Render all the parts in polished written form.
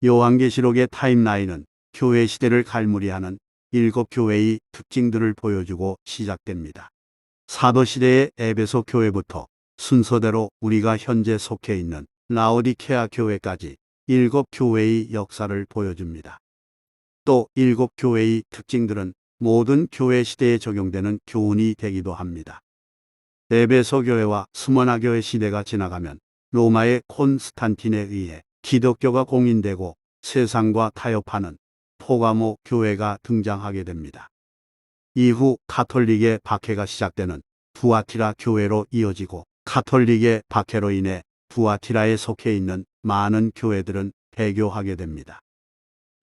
요한계시록의 타임라인은 교회 시대를 갈무리하는 7교회의 특징들을 보여주고 시작됩니다. 사도시대의 에베소 교회부터 순서대로 우리가 현재 속해 있는 라오디케아 교회까지 7교회의 역사를 보여줍니다. 또 7교회의 특징들은 모든 교회 시대에 적용되는 교훈이 되기도 합니다. 에베소 교회와 스무나 교회 시대가 지나가면 로마의 콘스탄틴에 의해 기독교가 공인되고 세상과 타협하는 포가모 교회가 등장하게 됩니다. 이후 가톨릭의 박해가 시작되는 두아티라 교회로 이어지고 가톨릭의 박해로 인해 두아티라에 속해 있는 많은 교회들은 폐교하게 됩니다.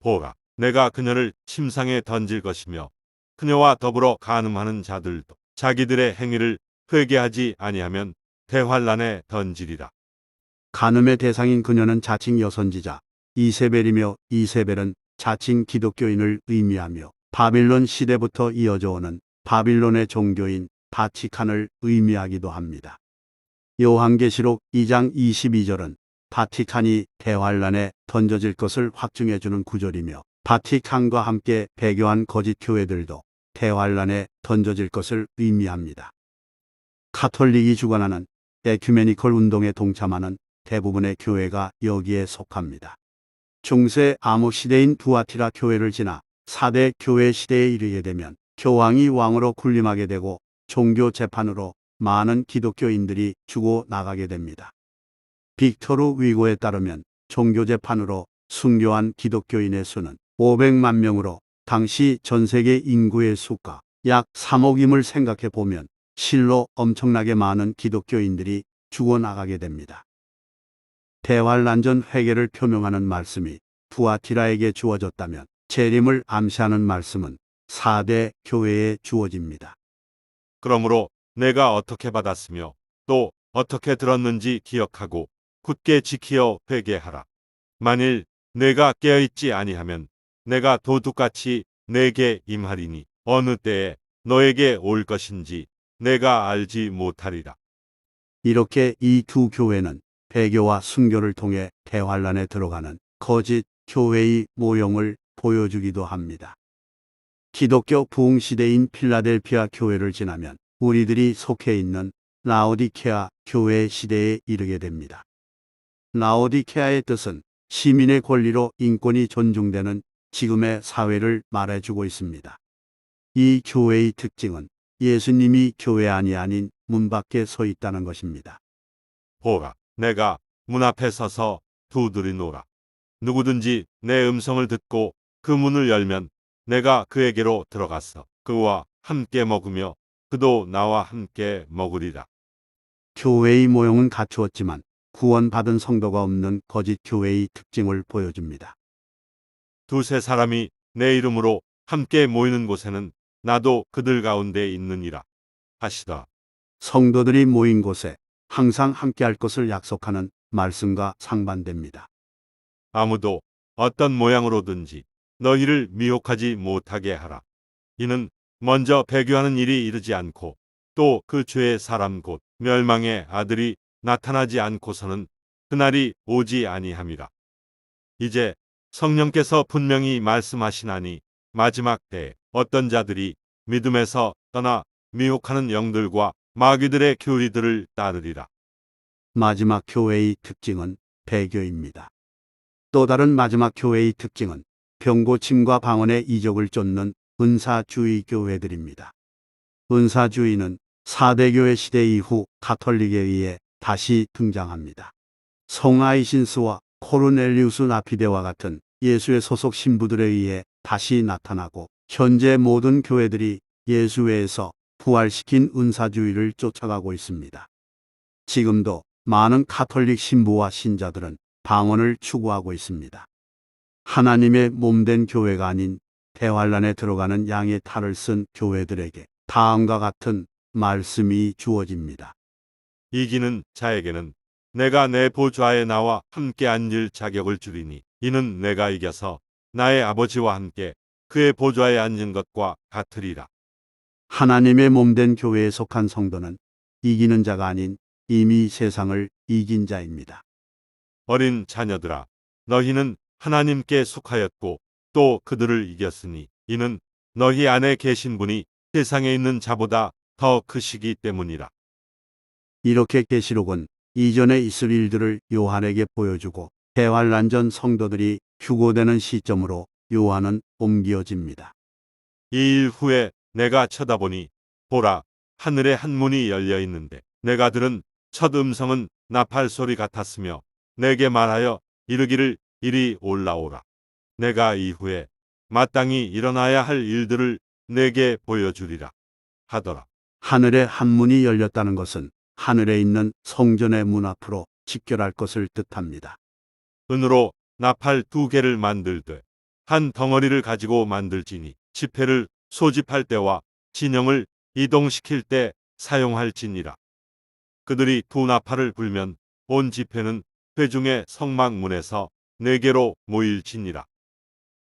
보라, 내가 그녀를 침상에 던질 것이며 그녀와 더불어 간음하는 자들도 자기들의 행위를 회개하지 아니하면 대환란에 던지리라. 간음의 대상인 그녀는 자칭 여선지자 이세벨이며 이세벨은 자칭 기독교인을 의미하며 바빌론 시대부터 이어져 오는 바빌론의 종교인 바티칸을 의미하기도 합니다. 요한계시록 2장 22절은 바티칸이 대환란에 던져질 것을 확증해주는 구절이며 바티칸과 함께 배교한 거짓 교회들도 대환란에 던져질 것을 의미합니다. 가톨릭이 주관하는 에큐메니컬 운동에 동참하는 대부분의 교회가 여기에 속합니다. 중세 암흑 시대인 두아티라 교회를 지나 4대 교회 시대에 이르게 되면 교황이 왕으로 군림하게 되고 종교 재판으로 많은 기독교인들이 죽어 나가게 됩니다. 빅토르 위고에 따르면 종교 재판으로 순교한 기독교인의 수는 500만 명으로 당시 전 세계 인구의 수가 약 3억임을 생각해 보면 실로 엄청나게 많은 기독교인들이 죽어나가게 됩니다. 대환란전 회개를 표명하는 말씀이 두아티라에게 주어졌다면 재림을 암시하는 말씀은 4대 교회에 주어집니다. 그러므로 내가 어떻게 받았으며 또 어떻게 들었는지 기억하고 굳게 지키어 회개하라. 만일 내가 깨어있지 아니하면 내가 도둑같이 내게 임하리니 어느 때에 너에게 올 것인지 내가 알지 못하리라. 이렇게 이 두 교회는 배교와 순교를 통해 대환란에 들어가는 거짓 교회의 모형을 보여주기도 합니다. 기독교 부흥시대인 필라델피아 교회를 지나면 우리들이 속해 있는 라오디케아 교회 시대에 이르게 됩니다. 라오디케아의 뜻은 시민의 권리로 인권이 존중되는 지금의 사회를 말해주고 있습니다. 이 교회의 특징은 예수님이 교회 안이 아닌 문 밖에 서 있다는 것입니다. 보라, 내가 문 앞에 서서 두드리노라. 누구든지 내 음성을 듣고 그 문을 열면 내가 그에게로 들어가서 그와 함께 먹으며 그도 나와 함께 먹으리라. 교회의 모형은 갖추었지만 구원받은 성도가 없는 거짓 교회의 특징을 보여줍니다. 두세 사람이 내 이름으로 함께 모이는 곳에는 나도 그들 가운데 있느니라 하시더라. 성도들이 모인 곳에 항상 함께할 것을 약속하는 말씀과 상반됩니다. 아무도 어떤 모양으로든지 너희를 미혹하지 못하게 하라. 이는 먼저 배교하는 일이 이르지 않고 또 그 죄의 사람 곧 멸망의 아들이 나타나지 않고서는 그날이 오지 아니함이라. 이제 성령께서 분명히 말씀하시나니 마지막 때에 어떤 자들이 믿음에서 떠나 미혹하는 영들과 마귀들의 교리들을 따르리라. 마지막 교회의 특징은 배교입니다. 또 다른 마지막 교회의 특징은 병고침과 방언의 이적을 쫓는 은사주의 교회들입니다. 은사주의는 4대 교회 시대 이후 가톨릭에 의해 다시 등장합니다. 성아이신스와 코르넬리우스 나피데와 같은 예수의 소속 신부들에 의해 다시 나타나고 현재 모든 교회들이 예수 외에서 부활시킨 은사주의를 쫓아가고 있습니다. 지금도 많은 가톨릭 신부와 신자들은 방언을 추구하고 있습니다. 하나님의 몸된 교회가 아닌 대환란에 들어가는 양의 탈을 쓴 교회들에게 다음과 같은 말씀이 주어집니다. 이기는 자에게는 내가 내 보좌에 나와 함께 앉을 자격을 주리니 이는 내가 이겨서 나의 아버지와 함께 그의 보좌에 앉은 것과 같으리라. 하나님의 몸된 교회에 속한 성도는 이기는 자가 아닌 이미 세상을 이긴 자입니다. 어린 자녀들아, 너희는 하나님께 속하였고 또 그들을 이겼으니 이는 너희 안에 계신 분이 세상에 있는 자보다 더 크시기 때문이라. 이렇게 계시록은 이전에 있을 일들을 요한에게 보여주고 대환란 전 성도들이 휴고되는 시점으로 요한은 옮겨집니다. 이 일 후에 내가 쳐다보니 보라 하늘에 한 문이 열려 있는데 내가 들은 첫 음성은 나팔 소리 같았으며 내게 말하여 이르기를 이리 올라오라. 내가 이후에 마땅히 일어나야 할 일들을 내게 보여주리라 하더라. 하늘에 한 문이 열렸다는 것은 하늘에 있는 성전의 문 앞으로 직결할 것을 뜻합니다. 은으로 나팔 2개를 만들되 한 덩어리를 가지고 만들지니 지폐를 소집할 때와 진영을 이동시킬 때 사용할지니라. 그들이 두 나팔을 불면 온 지폐는 회중의 성막문에서 4개로 모일지니라.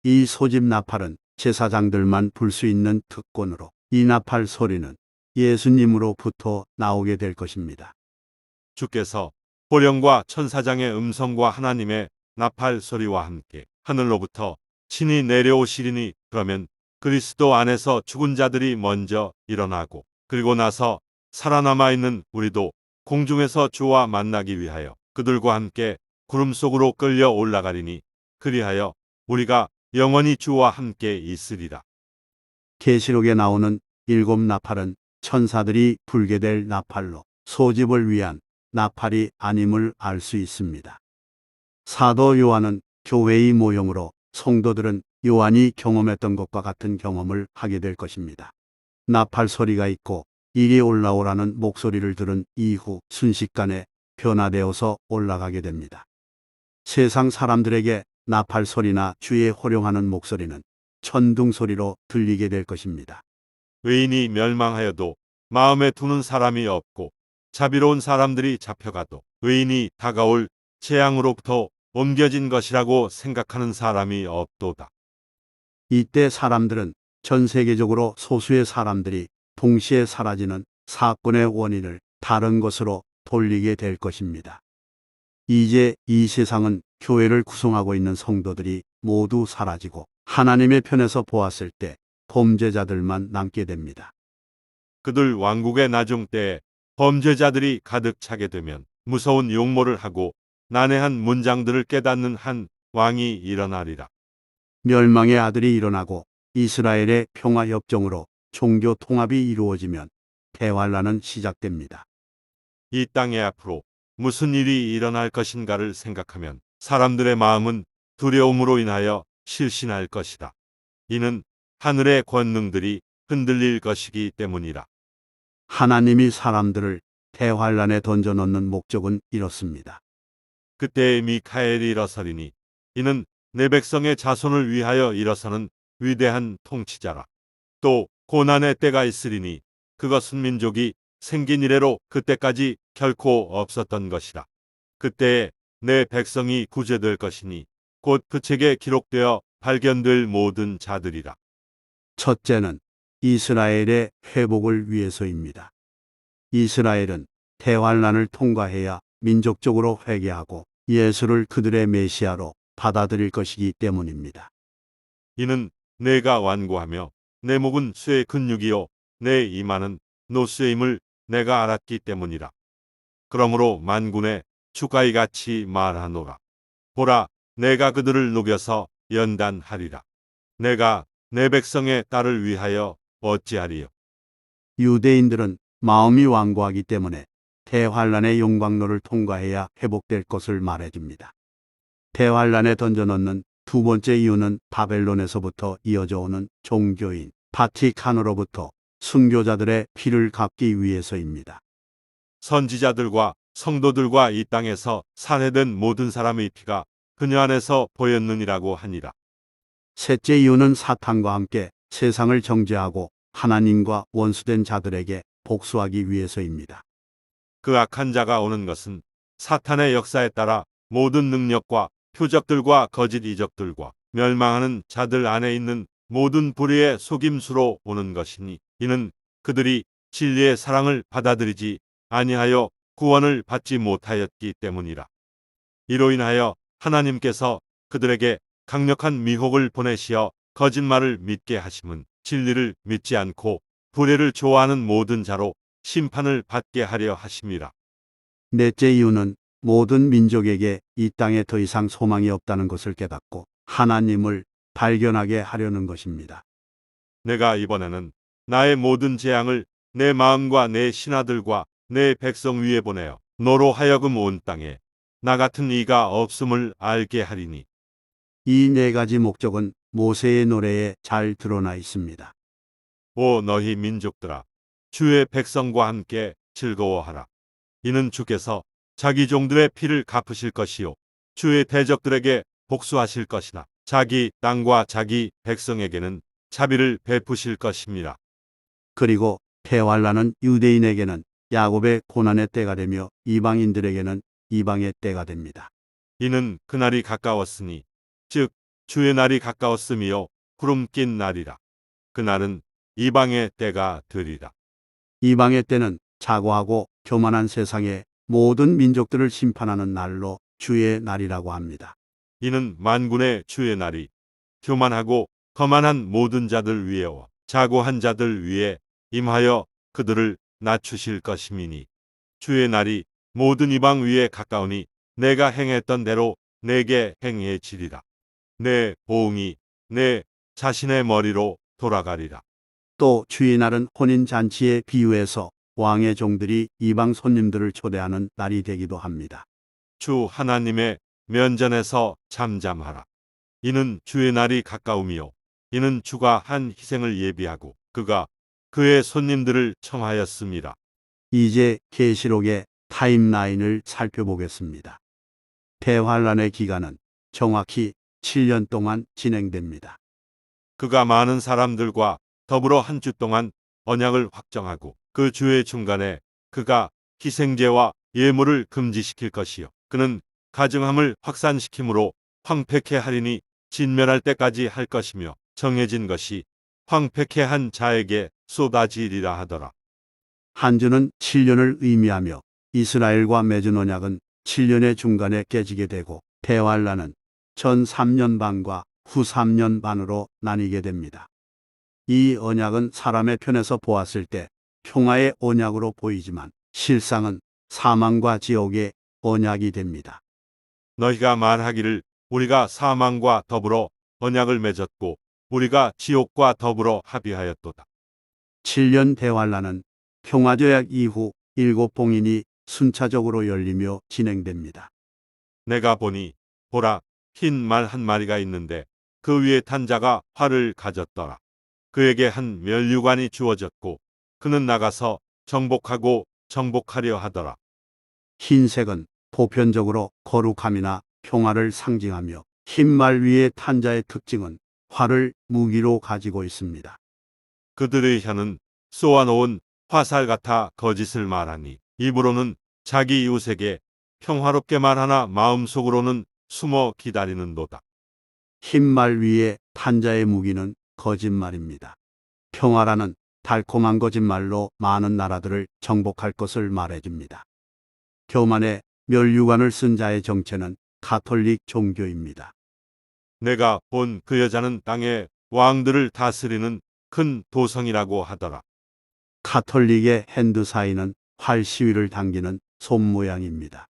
이 소집 나팔은 제사장들만 불 수 있는 특권으로 이 나팔 소리는 예수님으로부터 나오게 될 것입니다. 주께서 호령과 천사장의 음성과 하나님의 나팔 소리와 함께 하늘로부터 친히 내려오시리니 그러면 그리스도 안에서 죽은 자들이 먼저 일어나고 그리고 나서 살아남아 있는 우리도 공중에서 주와 만나기 위하여 그들과 함께 구름 속으로 끌려 올라가리니 그리하여 우리가 영원히 주와 함께 있으리라. 계시록에 나오는 7 나팔은 천사들이 불게 될 나팔로 소집을 위한 나팔이 아님을 알 수 있습니다. 사도 요한은 교회의 모형으로 성도들은 요한이 경험했던 것과 같은 경험을 하게 될 것입니다. 나팔 소리가 있고 이리 올라오라는 목소리를 들은 이후 순식간에 변화되어서 올라가게 됩니다. 세상 사람들에게 나팔 소리나 주의 호령하는 목소리는 천둥 소리로 들리게 될 것입니다. 의인이 멸망하여도 마음에 두는 사람이 없고 자비로운 사람들이 잡혀가도 의인이 다가올 재앙으로부터 옮겨진 것이라고 생각하는 사람이 없도다. 이때 사람들은 전 세계적으로 소수의 사람들이 동시에 사라지는 사건의 원인을 다른 것으로 돌리게 될 것입니다. 이제 이 세상은 교회를 구성하고 있는 성도들이 모두 사라지고 하나님의 편에서 보았을 때 범죄자들만 남게 됩니다. 그들 왕국의 나중 때에 범죄자들이 가득 차게 되면 무서운 용모를 하고 난해한 문장들을 깨닫는 한 왕이 일어나리라. 멸망의 아들이 일어나고 이스라엘의 평화협정으로 종교 통합이 이루어지면 대환란은 시작됩니다. 이 땅에 앞으로 무슨 일이 일어날 것인가를 생각하면 사람들의 마음은 두려움으로 인하여 실신할 것이다. 이는 하늘의 권능들이 흔들릴 것이기 때문이라. 하나님이 사람들을 대환란에 던져넣는 목적은 이렇습니다. 그때에 미카엘이 일어서리니 이는 내 백성의 자손을 위하여 일어서는 위대한 통치자라. 또 고난의 때가 있으리니 그것은 민족이 생긴 이래로 그때까지 결코 없었던 것이라. 그때에 내 백성이 구제될 것이니 곧 그 책에 기록되어 발견될 모든 자들이라. 첫째는 이스라엘의 회복을 위해서입니다. 이스라엘은 대환란을 통과해야 민족적으로 회개하고 예수를 그들의 메시아로 받아들일 것이기 때문입니다. 이는 내가 완고하며 내 목은 쇠의 근육이요 내 이마는 노쇠임을 내가 알았기 때문이라. 그러므로 만군의 주가 이같이 말하노라. 보라, 내가 그들을 녹여서 연단하리라. 내가 내 백성의 딸을 위하여 어찌하리요. 유대인들은 마음이 완고하기 때문에 대환란의 용광로를 통과해야 회복될 것을 말해줍니다. 대환란에 던져넣는 두 번째 이유는 바벨론에서부터 이어져 오는 종교인 바티칸으로부터 순교자들의 피를 갚기 위해서입니다. 선지자들과 성도들과 이 땅에서 살해된 모든 사람의 피가 그녀 안에서 보였느니라고 하니라. 셋째 이유는 사탄과 함께 세상을 정죄하고 하나님과 원수된 자들에게 복수하기 위해서입니다. 그 악한 자가 오는 것은 사탄의 역사에 따라 모든 능력과 표적들과 거짓 이적들과 멸망하는 자들 안에 있는 모든 불의의 속임수로 오는 것이니 이는 그들이 진리의 사랑을 받아들이지 아니하여 구원을 받지 못하였기 때문이라. 이로 인하여 하나님께서 그들에게 강력한 미혹을 보내시어 거짓말을 믿게 하심은 진리를 믿지 않고 불의를 좋아하는 모든 자로 심판을 받게 하려 하심이라. 넷째 이유는 모든 민족에게 이 땅에 더 이상 소망이 없다는 것을 깨닫고 하나님을 발견하게 하려는 것입니다. 내가 이번에는 나의 모든 재앙을 내 마음과 내 신하들과 내 백성 위에 보내어 너로 하여금 온 땅에 나 같은 이가 없음을 알게 하리니. 이 네 가지 목적은 모세의 노래에 잘 드러나 있습니다. 오 너희 민족들아, 주의 백성과 함께 즐거워하라. 이는 주께서 자기 종들의 피를 갚으실 것이요 주의 대적들에게 복수하실 것이나 자기 땅과 자기 백성에게는 자비를 베푸실 것입니다. 그리고 대환란은 유대인에게는 야곱의 고난의 때가 되며 이방인들에게는 이방의 때가 됩니다. 이는 그날이 가까웠으니 즉 주의 날이 가까웠음이요 구름 낀 날이라. 그날은 이방의 때가 되리라. 이방의 때는 자고하고 교만한 세상의 모든 민족들을 심판하는 날로 주의 날이라고 합니다. 이는 만군의 주의 날이 교만하고 거만한 모든 자들 위에와 자고한 자들 위에 임하여 그들을 낮추실 것임이니 주의 날이 모든 이방 위에 가까우니 내가 행했던 대로 내게 행해지리라. 내 보응이 내 자신의 머리로 돌아가리라. 또 주의 날은 혼인 잔치에 비유해서 왕의 종들이 이방 손님들을 초대하는 날이 되기도 합니다. 주 하나님의 면전에서 잠잠하라. 이는 주의 날이 가까우며 이는 주가 한 희생을 예비하고 그가 그의 손님들을 청하였습니다. 이제 계시록의 타임라인을 살펴보겠습니다. 대환란의 기간은 정확히 7년 동안 진행됩니다. 그가 많은 사람들과 더불어 한 주 동안 언약을 확정하고 그 주의 중간에 그가 희생제와 예물을 금지시킬 것이요 그는 가증함을 확산시키므로 황폐케 하리니 진멸할 때까지 할 것이며 정해진 것이 황폐케 한 자에게 쏟아지리라 하더라. 한 주는 7년을 의미하며 이스라엘과 맺은 언약은 7년의 중간에 깨지게 되고 대환란은 전 3년 반과 후 3년 반으로 나뉘게 됩니다. 이 언약은 사람의 편에서 보았을 때 평화의 언약으로 보이지만 실상은 사망과 지옥의 언약이 됩니다. 너희가 말하기를 우리가 사망과 더불어 언약을 맺었고 우리가 지옥과 더불어 합의하였도다. 7년 대환란은 평화조약 이후 7봉인이 순차적으로 열리며 진행됩니다. 내가 보니 보라 흰 말 한 마리가 있는데 그 위에 탄 자가 활을 가졌더라. 그에게 한 면류관이 주어졌고 그는 나가서 정복하고 정복하려 하더라. 흰색은 보편적으로 거룩함이나 평화를 상징하며 흰말 위에 탄 자의 특징은 활을 무기로 가지고 있습니다. 그들의 혀는 쏘아놓은 화살 같아 거짓을 말하니 입으로는 자기 이웃에게 평화롭게 말하나 마음속으로는 숨어 기다리는도다. 흰말 위에 탄 자의 무기는 거짓말입니다. 평화라는 달콤한 거짓말로 많은 나라들을 정복할 것을 말해줍니다. 교만의 면류관을 쓴 자의 정체는 가톨릭 종교입니다. 내가 본 그 여자는 땅의 왕들을 다스리는 큰 도성이라고 하더라. 가톨릭의 핸드 사인은 활 시위를 당기는 솜 모양입니다.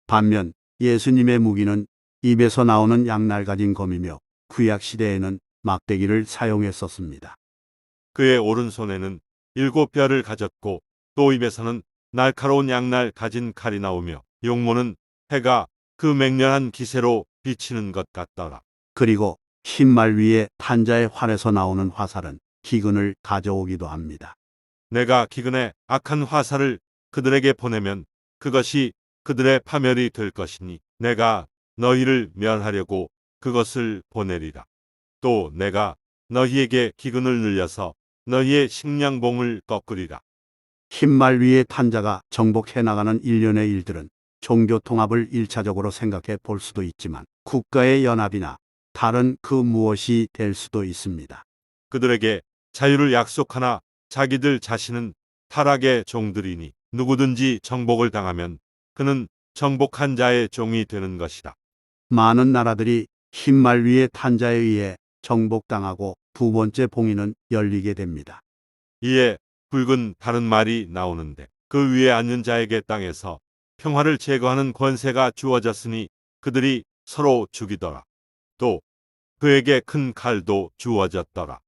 반면 예수님의 무기는 입에서 나오는 양날 가진 검이며 구약 시대에는 막대기를 사용했었습니다. 그의 오른손에는 7뼈를 가졌고 또 입에서는 날카로운 양날 가진 칼이 나오며 용모는 해가 그 맹렬한 기세로 비치는 것 같더라. 그리고 흰말 위에 탄자의 활에서 나오는 화살은 기근을 가져오기도 합니다. 내가 기근에 악한 화살을 그들에게 보내면 그것이 그들의 파멸이 될 것이니 내가 너희를 멸하려고 그것을 보내리라. 또 내가 너희에게 기근을 늘려서 너희의 식량봉을 꺾으리라. 흰말 위에 탄자가 정복해 나가는 일련의 일들은 종교 통합을 1차적으로 생각해 볼 수도 있지만 국가의 연합이나 다른 그 무엇이 될 수도 있습니다. 그들에게 자유를 약속하나 자기들 자신은 타락의 종들이니 누구든지 정복을 당하면 그는 정복한 자의 종이 되는 것이다. 많은 나라들이 흰말 위에 탄 자에 의해 정복당하고 두 번째 봉인은 열리게 됩니다. 이에 붉은 다른 말이 나오는데 그 위에 앉는 자에게 땅에서 평화를 제거하는 권세가 주어졌으니 그들이 서로 죽이더라. 또 그에게 큰 칼도 주어졌더라.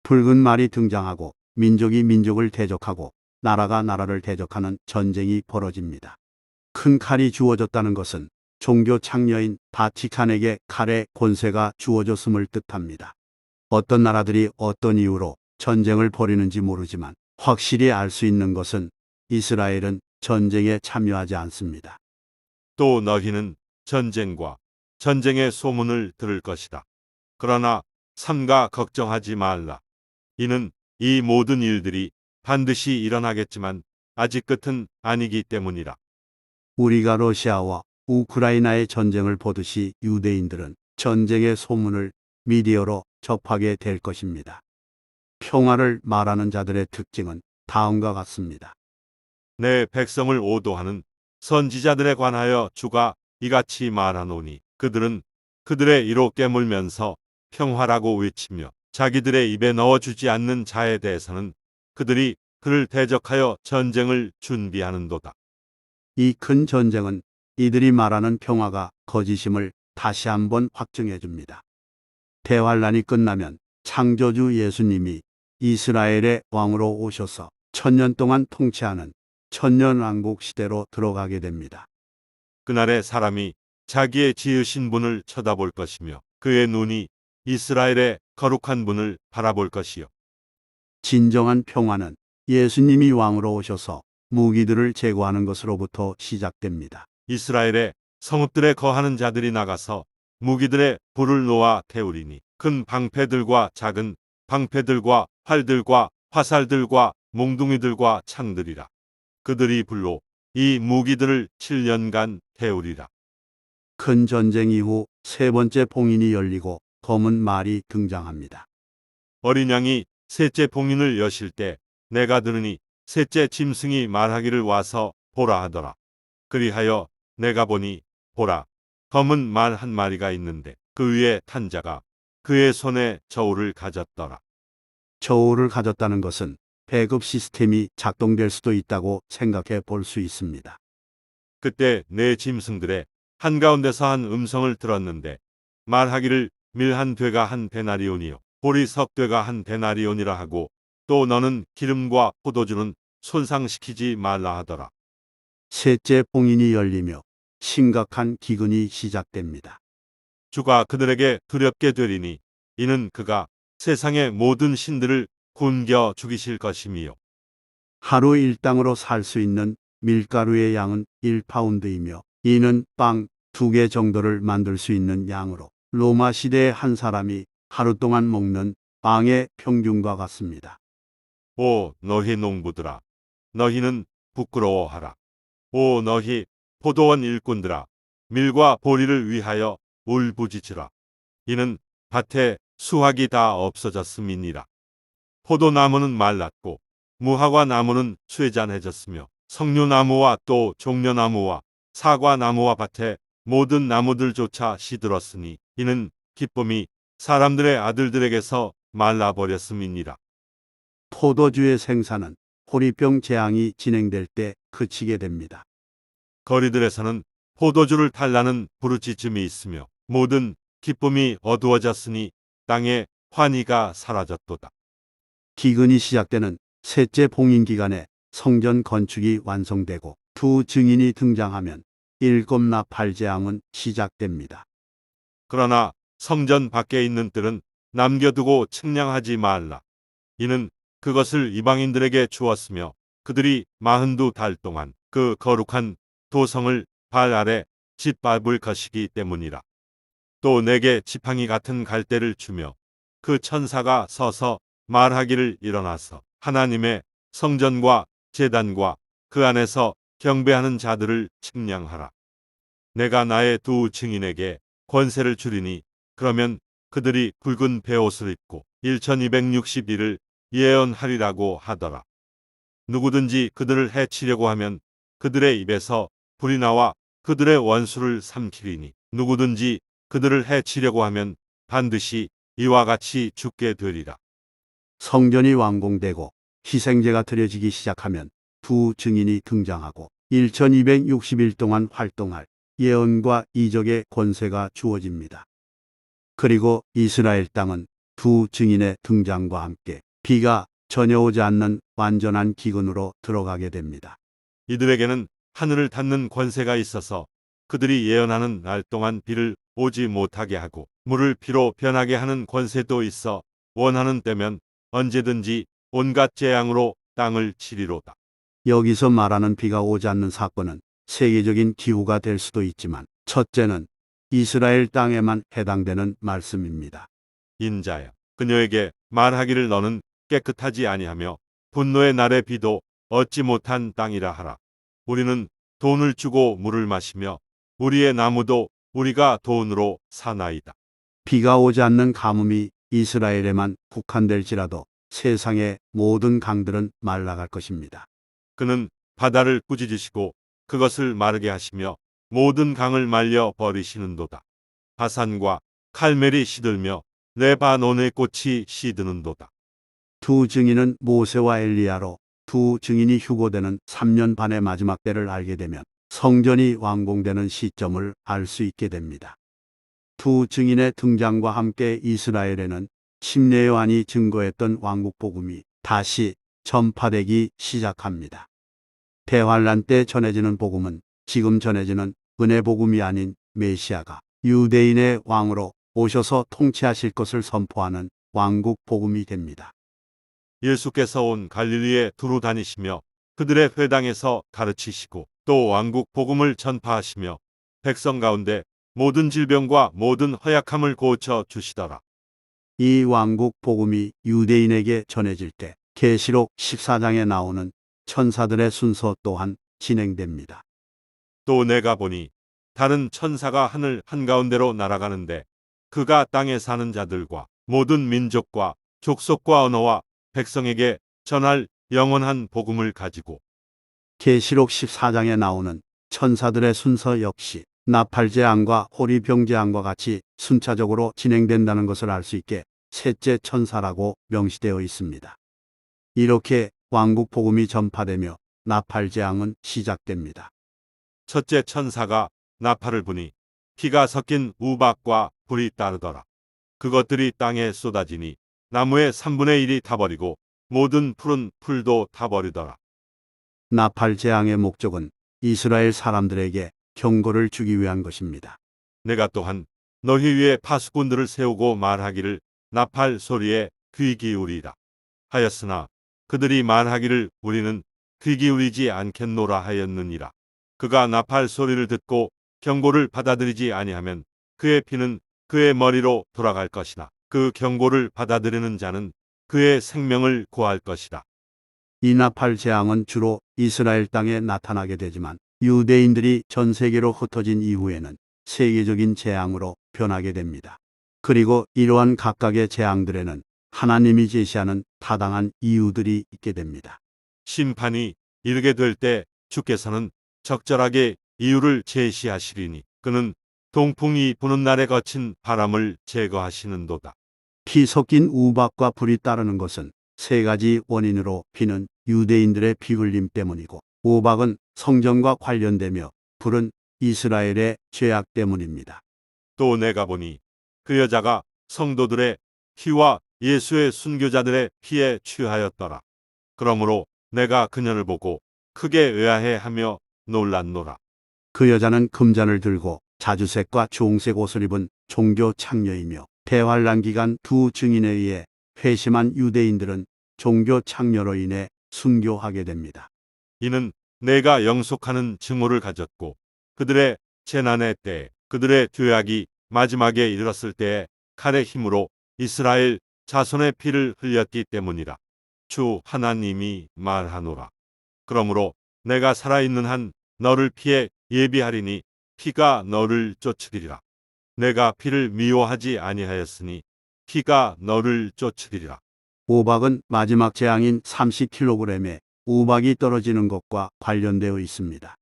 붉은 말이 등장하고 민족이 민족을 대적하고 나라가 나라를 대적하는 전쟁이 벌어집니다. 큰 칼이 주어졌다는 것은 종교 창녀인 바티칸에게 칼의 권세가 주어졌음을 뜻합니다. 어떤 나라들이 어떤 이유로 전쟁을 벌이는지 모르지만 확실히 알 수 있는 것은 이스라엘은 전쟁에 참여하지 않습니다. 또 너희는 전쟁과 전쟁의 소문을 들을 것이다. 그러나 삼가 걱정하지 말라. 이는 이 모든 일들이 반드시 일어나겠지만 아직 끝은 아니기 때문이라. 우리가 러시아와 우크라이나의 전쟁을 보듯이 유대인들은 전쟁의 소문을 미디어로 접하게 될 것입니다. 평화를 말하는 자들의 특징은 다음과 같습니다. 내 백성을 오도하는 선지자들에 관하여 주가 이같이 말하노니 그들은 그들의 이로 깨물면서 평화라고 외치며 자기들의 입에 넣어주지 않는 자에 대해서는 그들이 그를 대적하여 전쟁을 준비하는도다. 이 큰 전쟁은 이들이 말하는 평화가 거짓임을 다시 한번 확증해 줍니다. 대환란이 끝나면 창조주 예수님이 이스라엘의 왕으로 오셔서 1000년 동안 통치하는 천년왕국 시대로 들어가게 됩니다. 그날에 사람이 자기의 지으신 분을 쳐다볼 것이며 그의 눈이 이스라엘의 거룩한 분을 바라볼 것이요. 진정한 평화는 예수님이 왕으로 오셔서 무기들을 제거하는 것으로부터 시작됩니다. 이스라엘의 성읍들에 거하는 자들이 나가서 무기들의 불을 놓아 태우리니 큰 방패들과 작은 방패들과 활들과 화살들과 몽둥이들과 창들이라. 그들이 불로 이 무기들을 7년간 태우리라. 큰 전쟁 이후 세 번째 봉인이 열리고 검은 말이 등장합니다. 어린 양이 셋째 봉인을 여실 때 내가 들으니 셋째 짐승이 말하기를 와서 보라 하더라. 그리하여 내가 보니 보라 검은 말 한 마리가 있는데 그 위에 탄 자가 그의 손에 저울을 가졌더라. 저울을 가졌다는 것은 배급 시스템이 작동될 수도 있다고 생각해 볼 수 있습니다. 그때 내 짐승들의 한가운데서 한 음성을 들었는데 말하기를 밀 한 되가 한 데나리온이요 보리 석 되가 한 데나리온이라 하고 또 너는 기름과 포도주는 손상시키지 말라 하더라. 셋째 봉인이 열리며 심각한 기근이 시작됩니다. 주가 그들에게 두렵게 되리니 이는 그가 세상의 모든 신들을 굶겨 죽이실 것임이요. 하루 일당으로 살 수 있는 밀가루의 양은 1파운드이며 이는 빵 2개 정도를 만들 수 있는 양으로 로마 시대의 한 사람이 하루 동안 먹는 빵의 평균과 같습니다. 오 너희 농부들아 너희는 부끄러워하라. 오 너희 포도원 일꾼들아 밀과 보리를 위하여 울부짖으라. 이는 밭에 수확이 다 없어졌음이니라. 포도나무는 말랐고 무화과 나무는 쇠잔해졌으며 석류나무와 또 종려나무와 사과나무와 밭에 모든 나무들조차 시들었으니 이는 기쁨이 사람들의 아들들에게서 말라버렸음이니라. 포도주의 생산은 호리병 재앙이 진행될 때 그치게 됩니다. 거리들에서는 포도주를 달라는 부르짖음이 있으며 모든 기쁨이 어두워졌으니 땅에 환희가 사라졌도다. 기근이 시작되는 셋째 봉인 기간에 성전 건축이 완성되고 두 증인이 등장하면 일곱 나팔 재앙은 시작됩니다. 그러나 성전 밖에 있는 뜰은 남겨두고 측량하지 말라. 이는 그것을 이방인들에게 주었으며 그들이 42달 동안 그 거룩한 도성을 발 아래 짓밟을 것이기 때문이라. 또 내게 지팡이 같은 갈대를 주며 그 천사가 서서 말하기를 일어나서 하나님의 성전과 제단과 그 안에서 경배하는 자들을 측량하라. 내가 나의 두 증인에게 권세를 주리니 그러면 그들이 굵은 베옷을 입고 1260일을 예언하리라고 하더라. 누구든지 그들을 해치려고 하면 그들의 입에서 불이 나와 그들의 원수를 삼키리니 누구든지 그들을 해치려고 하면 반드시 이와 같이 죽게 되리라. 성전이 완공되고 희생제가 드려지기 시작하면 두 증인이 등장하고 1260일 동안 활동할 예언과 이적의 권세가 주어집니다. 그리고 이스라엘 땅은 두 증인의 등장과 함께 비가 전혀 오지 않는 완전한 기근으로 들어가게 됩니다. 이들에게는 하늘을 닫는 권세가 있어서 그들이 예언하는 날 동안 비를 오지 못하게 하고 물을 피로 변하게 하는 권세도 있어 원하는 때면 언제든지 온갖 재앙으로 땅을 치리로다. 여기서 말하는 비가 오지 않는 사건은 세계적인 기후가 될 수도 있지만 첫째는 이스라엘 땅에만 해당되는 말씀입니다. 인자여, 그녀에게 말하기를 너는 깨끗하지 아니하며 분노의 날의 비도 얻지 못한 땅이라 하라. 우리는 돈을 주고 물을 마시며 우리의 나무도 우리가 돈으로 사나이다. 비가 오지 않는 가뭄이 이스라엘에만 국한될지라도 세상의 모든 강들은 말라갈 것입니다. 그는 바다를 꾸짖으시고 그것을 마르게 하시며 모든 강을 말려 버리시는도다. 바산과 칼멜이 시들며 레바논의 꽃이 시드는도다. 두 증인은 모세와 엘리야로 두 증인이 휴고되는 3년 반의 마지막 때를 알게 되면 성전이 완공되는 시점을 알 수 있게 됩니다. 두 증인의 등장과 함께 이스라엘에는 심례 요한이 증거했던 왕국 복음이 다시 전파되기 시작합니다. 대환란 때 전해지는 복음은 지금 전해지는 은혜 복음이 아닌 메시아가 유대인의 왕으로 오셔서 통치하실 것을 선포하는 왕국 복음이 됩니다. 예수께서 온 갈릴리에 두루 다니시며 그들의 회당에서 가르치시고 또 왕국 복음을 전파하시며 백성 가운데 모든 질병과 모든 허약함을 고쳐 주시더라. 이 왕국 복음이 유대인에게 전해질 때 계시록 14장에 나오는 천사들의 순서 또한 진행됩니다. 또 내가 보니 다른 천사가 하늘 한가운데로 날아가는데 그가 땅에 사는 자들과 모든 민족과 족속과 언어와 백성에게 전할 영원한 복음을 가지고 계시록 14장에 나오는 천사들의 순서 역시 나팔제왕과 호리병제왕과 같이 순차적으로 진행된다는 것을 알 수 있게 셋째 천사라고 명시되어 있습니다. 이렇게 왕국 복음이 전파되며 나팔제왕은 시작됩니다. 첫째 천사가 나팔을 부니 피가 섞인 우박과 불이 따르더라. 그것들이 땅에 쏟아지니 나무의 3분의 1이 타버리고 모든 푸른 풀도 타버리더라. 나팔제왕의 목적은 이스라엘 사람들에게 경고를 주기 위한 것입니다. 내가 또한 너희 위에 파수꾼들을 세우고 말하기를 나팔 소리에 귀 기울이라 하였으나 그들이 말하기를 우리는 귀 기울이지 않겠노라 하였느니라. 그가 나팔 소리를 듣고 경고를 받아들이지 아니하면 그의 피는 그의 머리로 돌아갈 것이나 그 경고를 받아들이는 자는 그의 생명을 구할 것이다. 이 나팔제왕은 주로 이스라엘 땅에 나타나게 되지만 유대인들이 전 세계로 흩어진 이후에는 세계적인 재앙으로 변하게 됩니다. 그리고 이러한 각각의 재앙들에는 하나님이 제시하는 타당한 이유들이 있게 됩니다. 심판이 이르게 될 때 주께서는 적절하게 이유를 제시하시리니 그는 동풍이 부는 날에 거친 바람을 제거하시는도다. 피 섞인 우박과 불이 따르는 것은 세 가지 원인으로 피는 유대인들의 피 흘림 때문이고 우박은 성전과 관련되며 불은 이스라엘의 죄악 때문입니다. 또 내가 보니 그 여자가 성도들의 피와 예수의 순교자들의 피에 취하였더라. 그러므로 내가 그녀를 보고 크게 의아해하며 놀랐노라. 그 여자는 금잔을 들고 자주색과 주홍색 옷을 입은 종교 창녀이며 대환란 기간 두 증인에 의해 회심한 유대인들은 종교 창녀로 인해 순교하게 됩니다. 이는 내가 영속하는 증오를 가졌고 그들의 재난의 때에 그들의 죄악이 마지막에 이르렀을 때에 칼의 힘으로 이스라엘 자손의 피를 흘렸기 때문이라. 주 하나님이 말하노라. 그러므로 내가 살아있는 한 너를 피해 예비하리니 피가 너를 쫓으리라. 내가 피를 미워하지 아니하였으니 피가 너를 쫓으리라. 우박은 마지막 재앙인 30kg의 우박이 떨어지는 것과 관련되어 있습니다.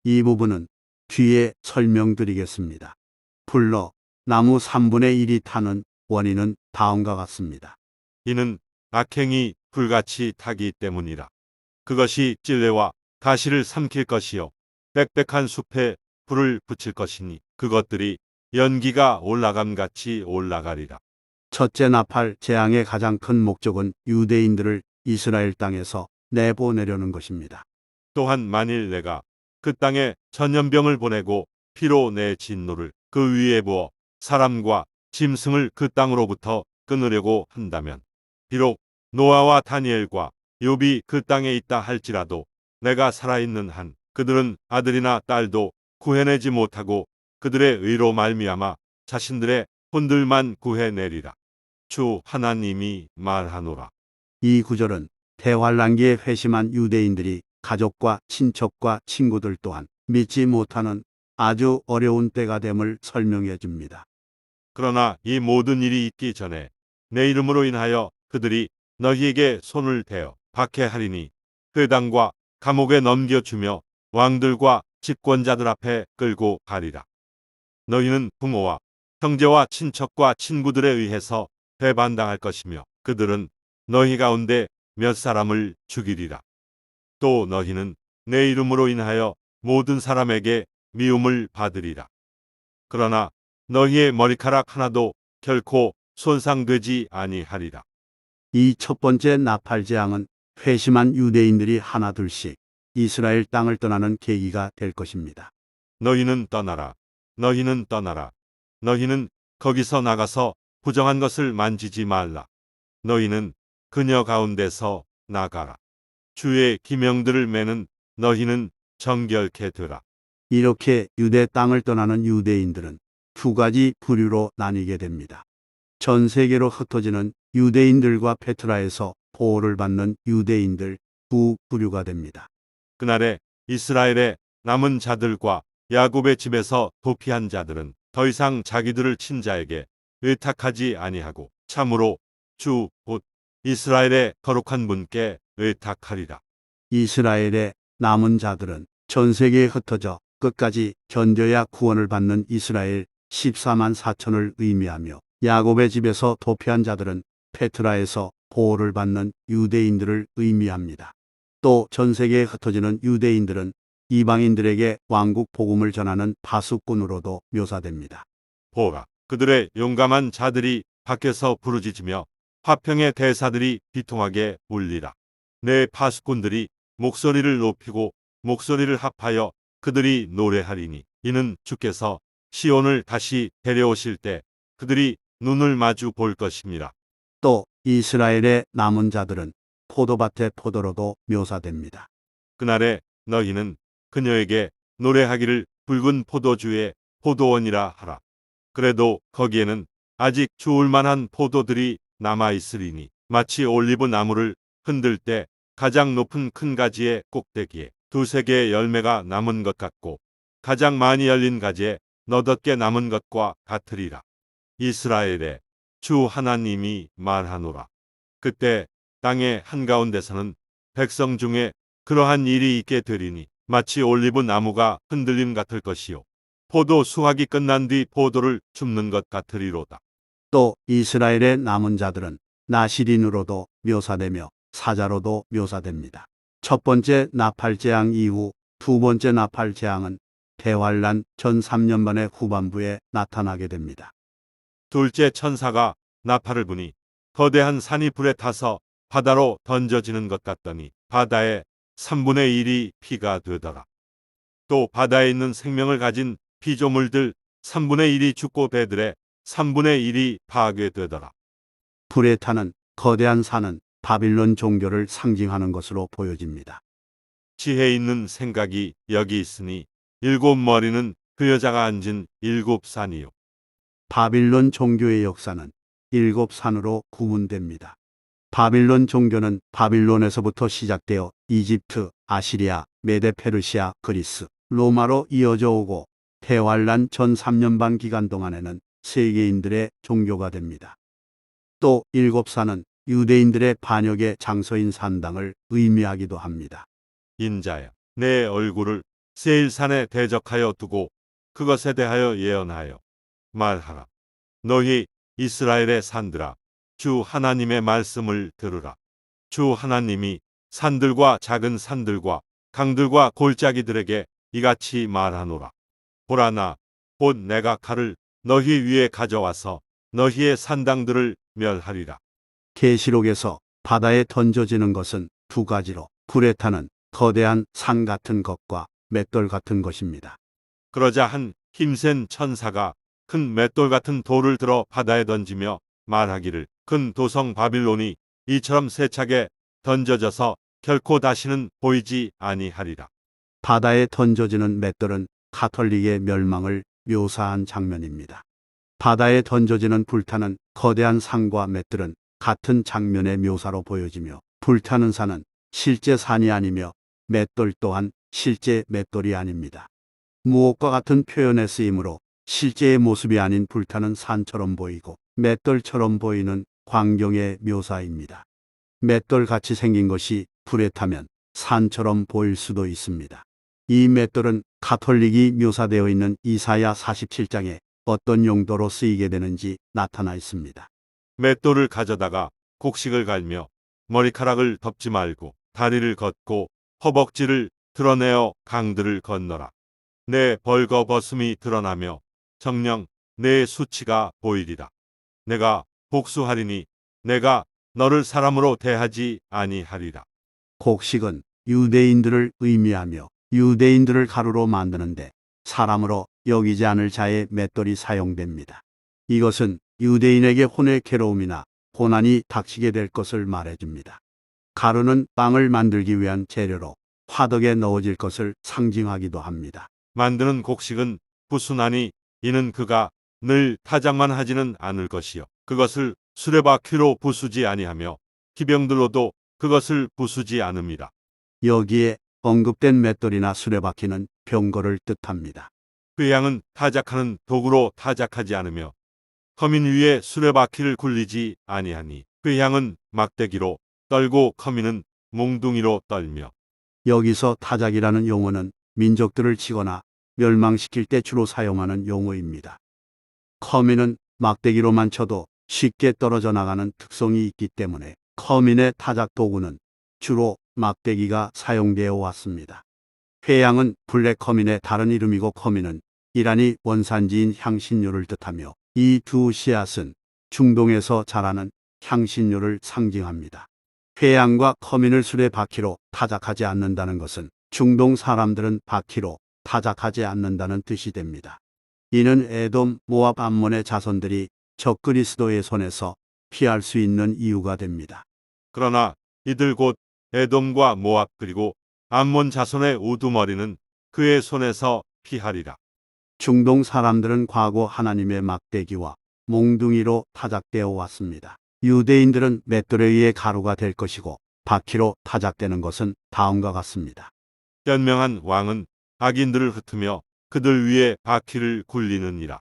이 부분은 뒤에 설명드리겠습니다. 불로 나무 3분의 1이 타는 원인은 다음과 같습니다. 이는 악행이 불같이 타기 때문이라. 그것이 찔레와 가시를 삼킬 것이요 빽빽한 숲에 불을 붙일 것이니 그것들이 연기가 올라감같이 올라가리라. 첫째 나팔 재앙의 가장 큰 목적은 유대인들을 이스라엘 땅에서 내보내려는 것입니다. 또한 만일 내가 그 땅에 전염병을 보내고 피로 내 진노를 그 위에 부어 사람과 짐승을 그 땅으로부터 끊으려고 한다면 비록 노아와 다니엘과 욥이 그 땅에 있다 할지라도 내가 살아있는 한 그들은 아들이나 딸도 구해내지 못하고 그들의 의로 말미암아 자신들의 혼들만 구해내리라. 주 하나님이 말하노라. 이 구절은 대환란기에 회심한 유대인들이 가족과 친척과 친구들 또한 믿지 못하는 아주 어려운 때가 됨을 설명해 줍니다. 그러나 이 모든 일이 있기 전에 내 이름으로 인하여 그들이 너희에게 손을 대어 박해하리니 회당과 감옥에 넘겨주며 왕들과 집권자들 앞에 끌고 가리라. 너희는 부모와 형제와 친척과 친구들에 의해서 배반당할 것이며 그들은 너희 가운데 몇 사람을 죽이리라. 또 너희는 내 이름으로 인하여 모든 사람에게 미움을 받으리라. 그러나 너희의 머리카락 하나도 결코 손상되지 아니하리라. 이 첫 번째 나팔 재앙은 회심한 유대인들이 하나둘씩 이스라엘 땅을 떠나는 계기가 될 것입니다. 너희는 떠나라. 너희는 떠나라. 너희는 거기서 나가서 부정한 것을 만지지 말라. 너희는 그녀 가운데서 나가라. 주의 기명들을 매는 너희는 정결케 되라. 이렇게 유대 땅을 떠나는 유대인들은 두 가지 부류로 나뉘게 됩니다. 전 세계로 흩어지는 유대인들과 페트라에서 보호를 받는 유대인들 두 부류가 됩니다. 그날에 이스라엘의 남은 자들과 야곱의 집에서 도피한 자들은 더 이상 자기들을 친자에게 의탁하지 아니하고 참으로 주 곧 이스라엘의 거룩한 분께 의탁하리라. 이스라엘의 남은 자들은 전 세계에 흩어져 끝까지 견뎌야 구원을 받는 이스라엘 14만 4천을 의미하며 야곱의 집에서 도피한 자들은 페트라에서 보호를 받는 유대인들을 의미합니다. 또 전 세계에 흩어지는 유대인들은 이방인들에게 왕국 복음을 전하는 파수꾼으로도 묘사됩니다. 보라, 그들의 용감한 자들이 밖에서 부르짖으며 화평의 대사들이 비통하게 울리라. 내 파수꾼들이 목소리를 높이고 목소리를 합하여 그들이 노래하리니 이는 주께서 시온을 다시 데려오실 때 그들이 눈을 마주 볼 것입니다. 또 이스라엘의 남은 자들은 포도밭의 포도로도 묘사됩니다. 그날에 너희는 그녀에게 노래하기를 붉은 포도주의 포도원이라 하라. 그래도 거기에는 아직 주울 만한 포도들이 남아 있으리니 마치 올리브 나무를 흔들 때 가장 높은 큰 가지의 꼭대기에 두세 개의 열매가 남은 것 같고 가장 많이 열린 가지에 너댓개 남은 것과 같으리라. 이스라엘의 주 하나님이 말하노라. 그때 땅의 한가운데서는 백성 중에 그러한 일이 있게 되리니 마치 올리브 나무가 흔들림 같을 것이요 포도 수확이 끝난 뒤 포도를 줍는 것 같으리로다. 또 이스라엘의 남은 자들은 나시린으로도 묘사되며 사자로도 묘사됩니다. 첫 번째 나팔 재앙 이후 두 번째 나팔 재앙은 대환란 전 3년반의 후반부에 나타나게 됩니다. 둘째 천사가 나팔을 부니 거대한 산이 불에 타서 바다로 던져지는 것 같더니 바다의 3분의 1이 피가 되더라. 또 바다에 있는 생명을 가진 피조물들 3분의 1이 죽고 배들의 3분의 1이 파괴되더라. 불에 타는 거대한 산은 바빌론 종교를 상징하는 것으로 보여집니다. 지혜 있는 생각이 여기 있으니 일곱 머리는 그 여자가 앉은 일곱 산이요. 바빌론 종교의 역사는 일곱 산으로 구분됩니다. 바빌론 종교는 바빌론에서부터 시작되어 이집트, 아시리아, 메데 페르시아, 그리스, 로마로 이어져 오고 대환란 전 3년반 기간 동안에는 세계인들의 종교가 됩니다. 또 일곱 산은 유대인들의 반역의 장소인 산당을 의미하기도 합니다. 인자야, 내 얼굴을 세일산에 대적하여 두고 그것에 대하여 예언하여 말하라. 너희 이스라엘의 산들아, 주 하나님의 말씀을 들으라. 주 하나님이 산들과 작은 산들과 강들과 골짜기들에게 이같이 말하노라. 보라, 나 곧 내가 칼을 너희 위에 가져와서 너희의 산당들을 멸하리라. 계시록에서 바다에 던져지는 것은 두 가지로 불에 타는 거대한 산 같은 것과 맷돌 같은 것입니다. 그러자 한 힘센 천사가 큰 맷돌 같은 돌을 들어 바다에 던지며 말하기를, 큰 도성 바빌론이 이처럼 세차게 던져져서 결코 다시는 보이지 아니하리라. 바다에 던져지는 맷돌은 가톨릭의 멸망을 묘사한 장면입니다. 바다에 던져지는 불타는 거대한 산과 맷돌은 같은 장면의 묘사로 보여지며, 불타는 산은 실제 산이 아니며 맷돌 또한 실제 맷돌이 아닙니다. 무엇과 같은 표현의 쓰임으로 실제의 모습이 아닌 불타는 산처럼 보이고 맷돌처럼 보이는 광경의 묘사입니다. 맷돌 같이 생긴 것이 불에 타면 산처럼 보일 수도 있습니다. 이 맷돌은 가톨릭이 묘사되어 있는 이사야 47장에 어떤 용도로 쓰이게 되는지 나타나 있습니다. 맷돌을 가져다가 곡식을 갈며 머리카락을 덮지 말고 다리를 걷고 허벅지를 드러내어 강들을 건너라. 내 벌거벗음이 드러나며 정녕 내 수치가 보이리라. 내가 복수하리니 내가 너를 사람으로 대하지 아니하리라. 곡식은 유대인들을 의미하며 유대인들을 가루로 만드는데 사람으로 여기지 않을 자의 맷돌이 사용됩니다. 이것은 유대인에게 혼의 괴로움이나 고난이 닥치게 될 것을 말해줍니다. 가루는 빵을 만들기 위한 재료로 화덕에 넣어질 것을 상징하기도 합니다. 만드는 곡식은 부순하니 이는 그가 늘 타작만 하지는 않을 것이요 그것을 수레바퀴로 부수지 아니하며 기병들로도 그것을 부수지 않음이라. 여기에 언급된 맷돌이나 수레바퀴는 병거를 뜻합니다. 회양은 타작하는 도구로 타작하지 않으며 커민 위에 수레바퀴를 굴리지 아니하니 회양은 막대기로 떨고 커민은 몽둥이로 떨며. 여기서 타작이라는 용어는 민족들을 치거나 멸망시킬 때 주로 사용하는 용어입니다. 커민은 막대기로만 쳐도 쉽게 떨어져 나가는 특성이 있기 때문에 커민의 타작 도구는 주로 막대기가 사용되어 왔습니다. 회양은 블랙 커민의 다른 이름이고, 커민은 이란이 원산지인 향신료를 뜻하며 이 두 씨앗은 중동에서 자라는 향신료를 상징합니다. 회양과 커민을 수레바퀴로 타작하지 않는다는 것은 중동 사람들은 바퀴로 타작하지 않는다는 뜻이 됩니다. 이는 에돔, 모압, 암몬의 자손들이 적그리스도의 손에서 피할 수 있는 이유가 됩니다. 그러나 이들 곧 에돔과 모압 그리고 암몬 자손의 우두머리는 그의 손에서 피하리라. 중동 사람들은 과거 하나님의 막대기와 몽둥이로 타작되어 왔습니다. 유대인들은 맷돌에 의해 가루가 될 것이고, 바퀴로 타작되는 것은 다음과 같습니다. 현명한 왕은 악인들을 흩으며 그들 위에 바퀴를 굴리느니라.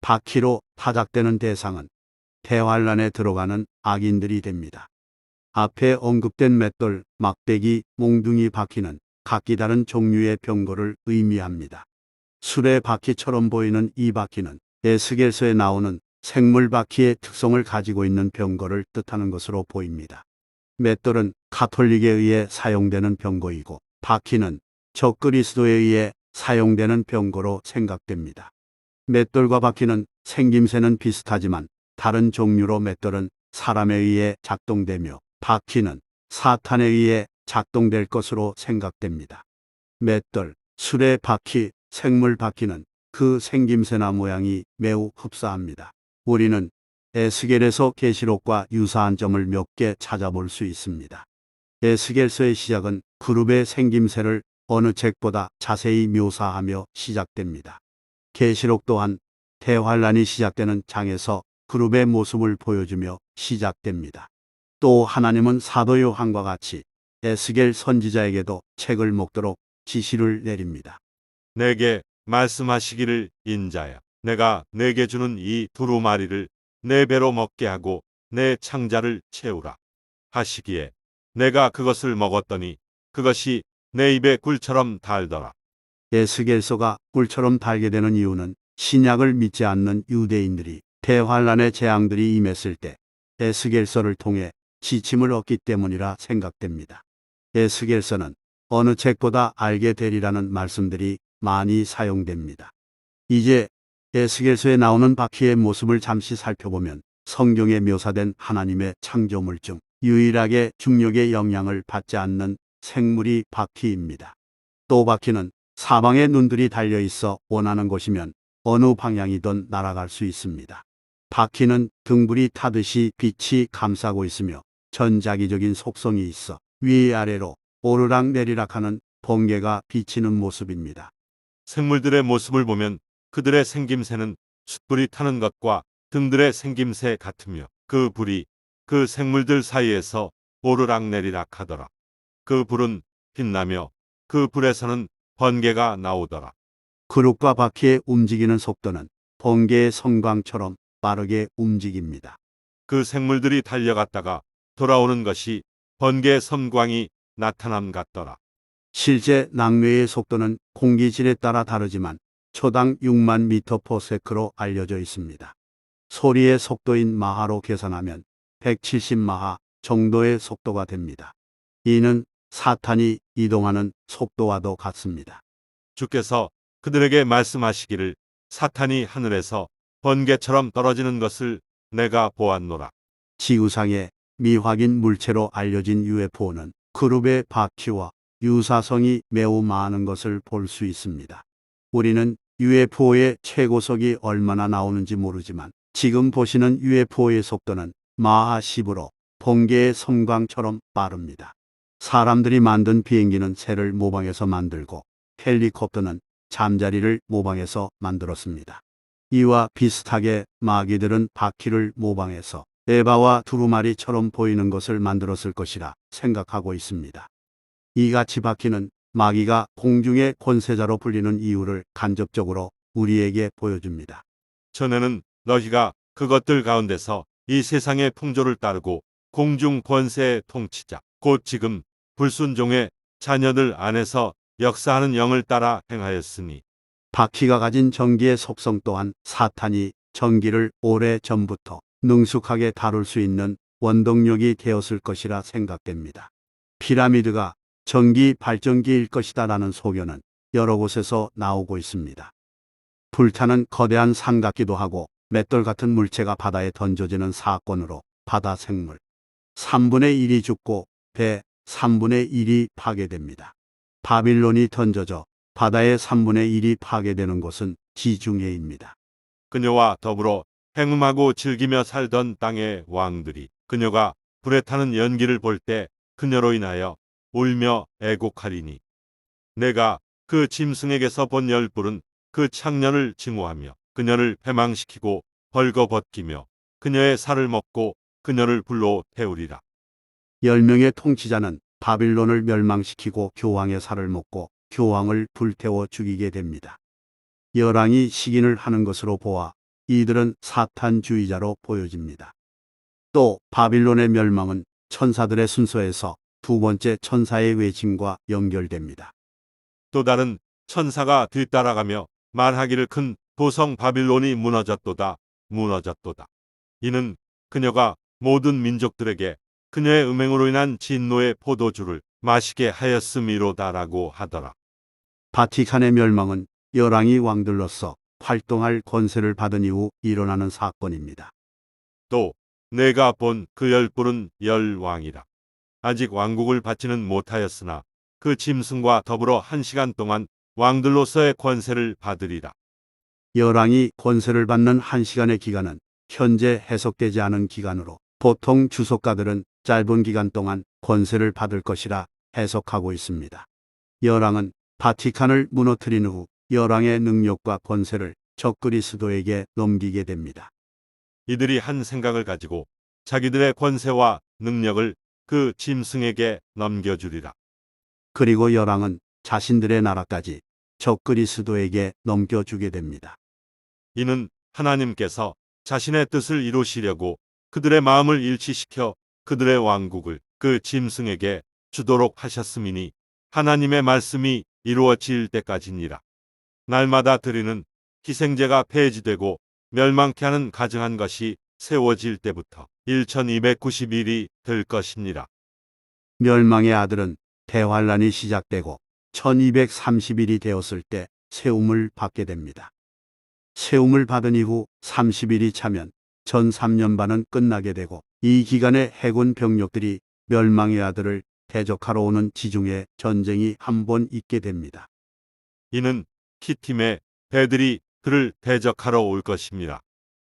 바퀴로 타작되는 대상은 대환란에 들어가는 악인들이 됩니다. 앞에 언급된 맷돌, 막대기, 몽둥이, 바퀴는 각기 다른 종류의 병거를 의미합니다. 수레 바퀴처럼 보이는 이 바퀴는 에스겔서에 나오는 생물 바퀴의 특성을 가지고 있는 병거를 뜻하는 것으로 보입니다. 맷돌은 가톨릭에 의해 사용되는 병거이고, 바퀴는 적그리스도에 의해 사용되는 병거로 생각됩니다. 맷돌과 바퀴는 생김새는 비슷하지만 다른 종류로 맷돌은 사람에 의해 작동되며 바퀴는 사탄에 의해 작동될 것으로 생각됩니다. 맷돌, 수레 바퀴, 생물 바퀴는 그 생김새나 모양이 매우 흡사합니다. 우리는 에스겔에서 계시록과 유사한 점을 몇 개 찾아볼 수 있습니다. 에스겔서의 시작은 그룹의 생김새를 어느 책보다 자세히 묘사하며 시작됩니다. 계시록 또한 대환란이 시작되는 장에서 그룹의 모습을 보여주며 시작됩니다. 또 하나님은 사도 요한과 같이 에스겔 선지자에게도 책을 먹도록 지시를 내립니다. 내게 말씀하시기를, 인자야, 내가 내게 주는 이 두루마리를 내 배로 먹게 하고 내 창자를 채우라 하시기에 내가 그것을 먹었더니 그것이 내 입에 꿀처럼 달더라. 에스겔서가 꿀처럼 달게 되는 이유는 신약을 믿지 않는 유대인들이 대환란의 재앙들이 임했을 때 에스겔서를 통해 지침을 얻기 때문이라 생각됩니다. 에스겔서는 어느 책보다 알게 되리라는 말씀들이 많이 사용됩니다. 이제 에스겔서에 나오는 바퀴의 모습을 잠시 살펴보면 성경에 묘사된 하나님의 창조물 중 유일하게 중력의 영향을 받지 않는 생물이 바퀴입니다. 또 바퀴는 사방에 눈들이 달려 있어 원하는 곳이면 어느 방향이든 날아갈 수 있습니다. 바퀴는 등불이 타듯이 빛이 감싸고 있으며 전자기적인 속성이 있어 위아래로 오르락내리락하는 번개가 비치는 모습입니다. 생물들의 모습을 보면 그들의 생김새는 숯불이 타는 것과 등들의 생김새 같으며 그 불이 그 생물들 사이에서 오르락내리락 하더라. 그 불은 빛나며 그 불에서는 번개가 나오더라. 그룹과 바퀴의 움직이는 속도는 번개의 성광처럼 빠르게 움직입니다. 그 생물들이 달려갔다가 돌아오는 것이 번개의 섬광이 나타남 같더라. 실제 낙뢰의 속도는 공기질에 따라 다르지만 초당 6만 미터/세크로 알려져 있습니다. 소리의 속도인 마하로 계산하면 170마하 정도의 속도가 됩니다. 이는 사탄이 이동하는 속도와도 같습니다. 주께서 그들에게 말씀하시기를 사탄이 하늘에서 번개처럼 떨어지는 것을 내가 보았노라. 지구상의 미확인 물체로 알려진 UFO는 그룹의 바퀴와 유사성이 매우 많은 것을 볼 수 있습니다. 우리는 UFO의 최고속이 얼마나 나오는지 모르지만 지금 보시는 UFO의 속도는 마하 10으로 번개의 섬광처럼 빠릅니다. 사람들이 만든 비행기는 새를 모방해서 만들고 헬리콥터는 잠자리를 모방해서 만들었습니다. 이와 비슷하게 마귀들은 바퀴를 모방해서 에바와 두루마리처럼 보이는 것을 만들었을 것이라 생각하고 있습니다. 이같이 바퀴는 마귀가 공중의 권세자로 불리는 이유를 간접적으로 우리에게 보여줍니다. 전에는 너희가 그것들 가운데서 이 세상의 풍조를 따르고 공중 권세의 통치자 곧 지금 불순종의 자녀들 안에서 역사하는 영을 따라 행하였으니 바퀴가 가진 전기의 속성 또한 사탄이 전기를 오래 전부터 능숙하게 다룰 수 있는 원동력이 되었을 것이라 생각됩니다. 피라미드가 전기 발전기일 것이다라는 소견은 여러 곳에서 나오고 있습니다. 불타는 거대한 산 같기도 하고 맷돌 같은 물체가 바다에 던져지는 사건으로 바다 생물 3분의 1이 죽고 배 3분의 1이 파괴됩니다. 바빌론이 던져져 바다의 3분의 1이 파괴되는 곳은 지중해입니다. 그녀와 더불어 행음하고 즐기며 살던 땅의 왕들이 그녀가 불에 타는 연기를 볼 때 그녀로 인하여 울며 애곡하리니 내가 그 짐승에게서 본 열불은 그 창년을 증오하며 그녀를 패망시키고 벌거벗기며 그녀의 살을 먹고 그녀를 불로 태우리라. 10명의 통치자는 바빌론을 멸망시키고 교황의 살을 먹고 교황을 불태워 죽이게 됩니다. 열왕이 시긴을 하는 것으로 보아 이들은 사탄주의자로 보여집니다. 또 바빌론의 멸망은 천사들의 순서에서 두 번째 천사의 외침과 연결됩니다. 또 다른 천사가 뒤따라가며 말하기를 큰 도성 바빌론이 무너졌도다 무너졌도다. 이는 그녀가 모든 민족들에게 그녀의 음행으로 인한 진노의 포도주를 마시게 하였음이로다라고 하더라. 바티칸의 멸망은 열왕이 왕들로서 활동할 권세를 받은 이후 일어나는 사건입니다. 또 내가 본 그 열불은 열왕이라. 아직 왕국을 받지는 못하였으나 그 짐승과 더불어 1시간 동안 왕들로서의 권세를 받으리라. 열왕이 권세를 받는 1시간의 기간은 현재 해석되지 않은 기간으로 보통 주석가들은 짧은 기간 동안 권세를 받을 것이라 해석하고 있습니다. 열왕은 바티칸을 무너뜨린 후 열왕의 능력과 권세를 적그리스도에게 넘기게 됩니다. 이들이 한 생각을 가지고 자기들의 권세와 능력을 그 짐승에게 넘겨주리라. 그리고 열왕은 자신들의 나라까지 적그리스도에게 넘겨주게 됩니다. 이는 하나님께서 자신의 뜻을 이루시려고 그들의 마음을 일치시켜 그들의 왕국을 그 짐승에게 주도록 하셨음이니 하나님의 말씀이 이루어질 때까지니라. 날마다 드리는 희생제가 폐지되고 멸망케 하는 가증한 것이 세워질 때부터 1290일이 될 것이니라. 멸망의 아들은 대환란이 시작되고 1230일이 되었을 때 세움을 받게 됩니다. 세움을 받은 이후 30일이 차면 전 3년 반은 끝나게 되고 이 기간에 해군 병력들이 멸망의 아들을 대적하러 오는 지중해 전쟁이 한 번 있게 됩니다. 이는 키팀의 배들이 그를 대적하러 올 것입니다.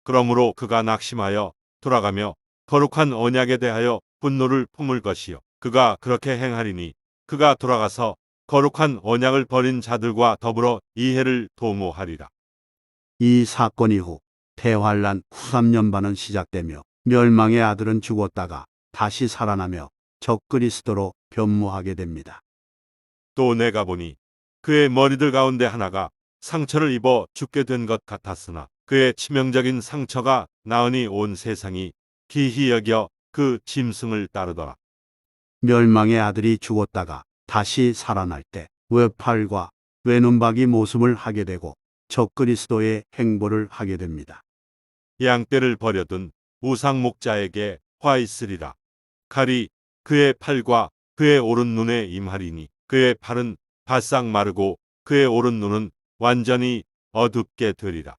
그러므로 그가 낙심하여 돌아가며 거룩한 언약에 대하여 분노를 품을 것이요. 그가 그렇게 행하리니 그가 돌아가서 거룩한 언약을 버린 자들과 더불어 이해를 도모하리라. 이 사건 이후 대환란 후 3년 반은 시작되며 멸망의 아들은 죽었다가 다시 살아나며 적그리스도로 변모하게 됩니다. 또 내가 보니 그의 머리들 가운데 하나가 상처를 입어 죽게 된 것 같았으나 그의 치명적인 상처가 나으니 온 세상이 기히 여겨 그 짐승을 따르더라. 멸망의 아들이 죽었다가 다시 살아날 때 외팔과 외눈박이 모습을 하게 되고 적그리스도의 행보를 하게 됩니다. 양떼를 버려둔 우상목자에게 화 있으리라. 칼이 그의 팔과 그의 오른 눈에 임하리니 그의 팔은 바싹 마르고 그의 오른 눈은 완전히 어둡게 되리라.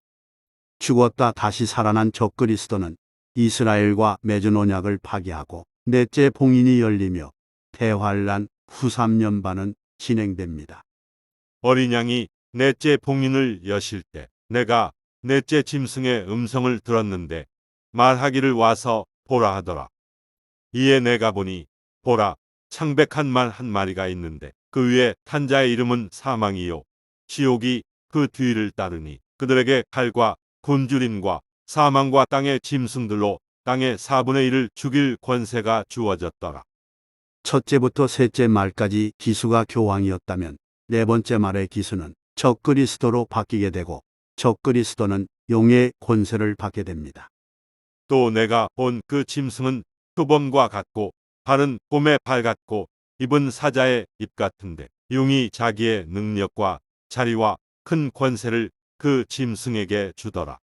죽었다 다시 살아난 적그리스도는 이스라엘과 맺은 언약을 파기하고 넷째 봉인이 열리며 대환란 후 3년 반은 진행됩니다. 어린 양이 넷째 봉인을 여실 때 내가 넷째 짐승의 음성을 들었는데 말하기를 와서 보라 하더라. 이에 내가 보니 보라 창백한 말 한 마리가 있는데 그 위에 탄 자의 이름은 사망이요 지옥이 그 뒤를 따르니 그들에게 칼과 굶주림과 사망과 땅의 짐승들로 땅의 4분의 1을 죽일 권세가 주어졌더라. 첫째부터 셋째 말까지 기수가 교황이었다면 네 번째 말의 기수는 적그리스도로 바뀌게 되고 적그리스도는 용의 권세를 받게 됩니다. 또 내가 본 그 짐승은 표범과 같고 발은 곰의 발 같고 입은 사자의 입 같은데 용이 자기의 능력과 자리와 큰 권세를 그 짐승에게 주더라.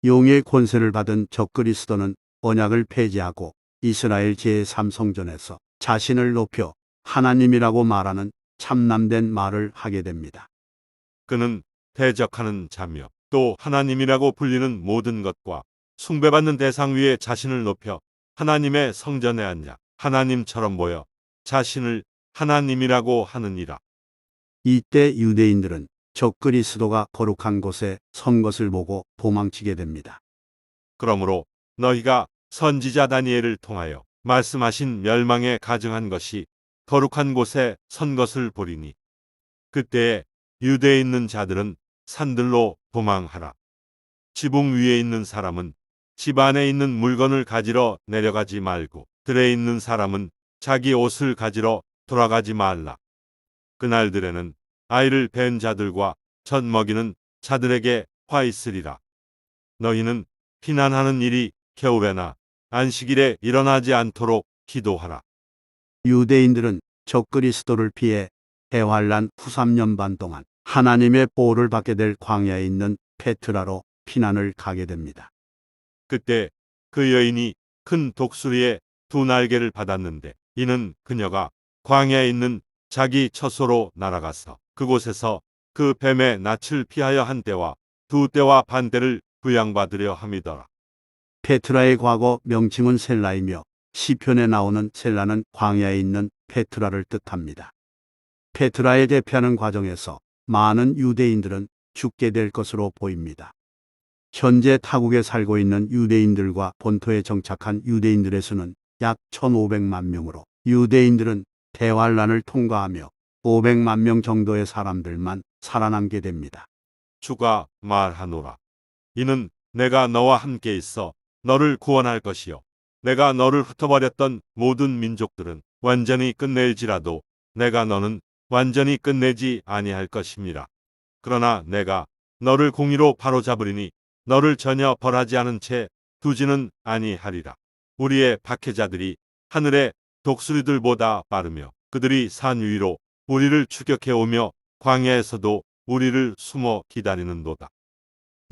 용의 권세를 받은 적그리스도는 언약을 폐지하고 이스라엘 제3성전에서 자신을 높여 하나님이라고 말하는 참남된 말을 하게 됩니다. 그는 대적하는 자며 또 하나님이라고 불리는 모든 것과 숭배받는 대상 위에 자신을 높여 하나님의 성전에 앉아 하나님처럼 보여 자신을 하나님이라고 하느니라. 이때 유대인들은 적그리스도가 거룩한 곳에 선 것을 보고 도망치게 됩니다. 그러므로 너희가 선지자 다니엘을 통하여 말씀하신 멸망에 가증한 것이 거룩한 곳에 선 것을 보리니 그때에 유대에 있는 자들은 산들로 도망하라. 지붕 위에 있는 사람은 집 안에 있는 물건을 가지러 내려가지 말고 들에 있는 사람은 자기 옷을 가지러 돌아가지 말라. 그날들에는 아이를 벤 자들과 젖 먹이는 자들에게 화 있으리라. 너희는 피난하는 일이 겨울에나 안식일에 일어나지 않도록 기도하라. 유대인들은 적그리스도를 피해 대환란 후 3년 반 동안 하나님의 보호를 받게 될 광야에 있는 페트라로 피난을 가게 됩니다. 그때 그 여인이 큰 독수리의 두 날개를 받았는데 이는 그녀가 광야에 있는 자기 처소로 날아가서 그곳에서 그 뱀의 낯을 피하여 한 때와 두 때와 반 때를 부양받으려 함이더라. 페트라의 과거 명칭은 셀라이며 시편에 나오는 셀라는 광야에 있는 페트라를 뜻합니다. 페트라에 대피하는 과정에서 많은 유대인들은 죽게 될 것으로 보입니다. 현재 타국에 살고 있는 유대인들과 본토에 정착한 유대인들의 수는 약 1,500만 명으로 유대인들은 대환란을 통과하며 500만 명 정도의 사람들만 살아남게 됩니다. 주가 말하노라. 이는 내가 너와 함께 있어 너를 구원할 것이요. 내가 너를 흩어버렸던 모든 민족들은 완전히 끝낼지라도 내가 너는 완전히 끝내지 아니할 것임이라. 그러나 내가 너를 공의로 바로잡으리니 너를 전혀 벌하지 않은 채 두지는 아니하리라. 우리의 박해자들이 하늘의 독수리들보다 빠르며 그들이 산 위로 우리를 추격해 오며 광야에서도 우리를 숨어 기다리는도다.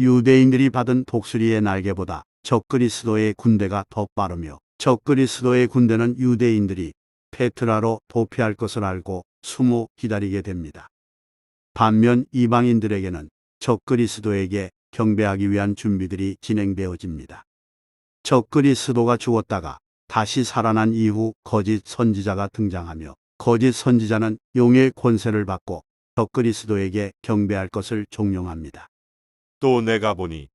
유대인들이 받은 독수리의 날개보다 적그리스도의 군대가 더 빠르며 적그리스도의 군대는 유대인들이 페트라로 도피할 것을 알고 숨어 기다리게 됩니다. 반면 이방인들에게는 적그리스도에게 경배하기 위한 준비들이 진행되어집니다. 적그리스도가 죽었다가 다시 살아난 이후 거짓 선지자가 등장하며 거짓 선지자는 용의 권세를 받고 적그리스도에게 경배할 것을 종용합니다. 또 내가 보니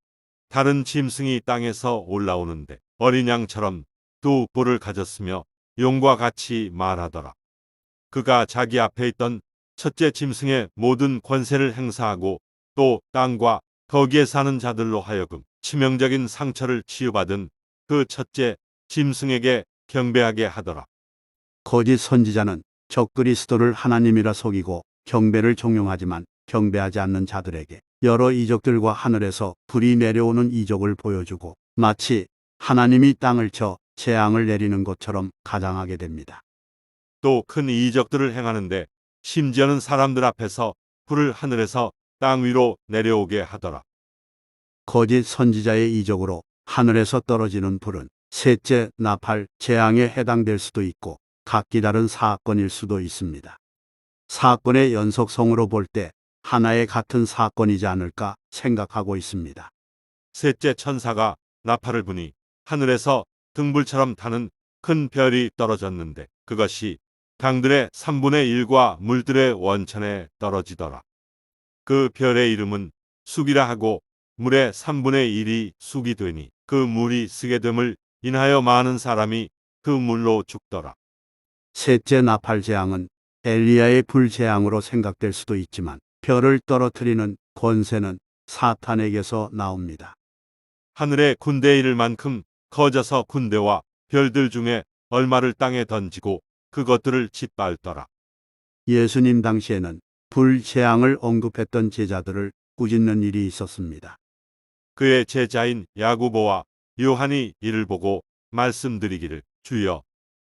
다른 짐승이 땅에서 올라오는데 어린 양처럼 두 뿔을 가졌으며 용과 같이 말하더라. 그가 자기 앞에 있던 첫째 짐승의 모든 권세를 행사하고 또 땅과 거기에 사는 자들로 하여금 치명적인 상처를 치유받은 그 첫째 짐승에게 경배하게 하더라. 거짓 선지자는 적그리스도를 하나님이라 속이고 경배를 종용하지만 경배하지 않는 자들에게 여러 이적들과 하늘에서 불이 내려오는 이적을 보여주고 마치 하나님이 땅을 쳐 재앙을 내리는 것처럼 가장하게 됩니다. 또 큰 이적들을 행하는데 심지어는 사람들 앞에서 불을 하늘에서 땅 위로 내려오게 하더라. 거짓 선지자의 이적으로 하늘에서 떨어지는 불은 셋째 나팔 재앙에 해당될 수도 있고 각기 다른 사건일 수도 있습니다. 사건의 연속성으로 볼 때 하나의 같은 사건이지 않을까 생각하고 있습니다. 셋째 천사가 나팔을 부니 하늘에서 등불처럼 타는 큰 별이 떨어졌는데 그것이 강들의 3분의 1과 물들의 원천에 떨어지더라. 그 별의 이름은 쑥이라 하고 물의 3분의 1이 쑥이 되니 그 물이 쓰게 됨을 인하여 많은 사람이 그 물로 죽더라. 셋째 나팔 재앙은 엘리야의 불 재앙으로 생각될 수도 있지만 별을 떨어뜨리는 권세는 사탄에게서 나옵니다. 하늘의 군대에 이를 만큼 커져서 군대와 별들 중에 얼마를 땅에 던지고 그것들을 짓밟더라. 예수님 당시에는 불 재앙을 언급했던 제자들을 꾸짖는 일이 있었습니다. 그의 제자인 야고보와 요한이 이를 보고 말씀드리기를 주여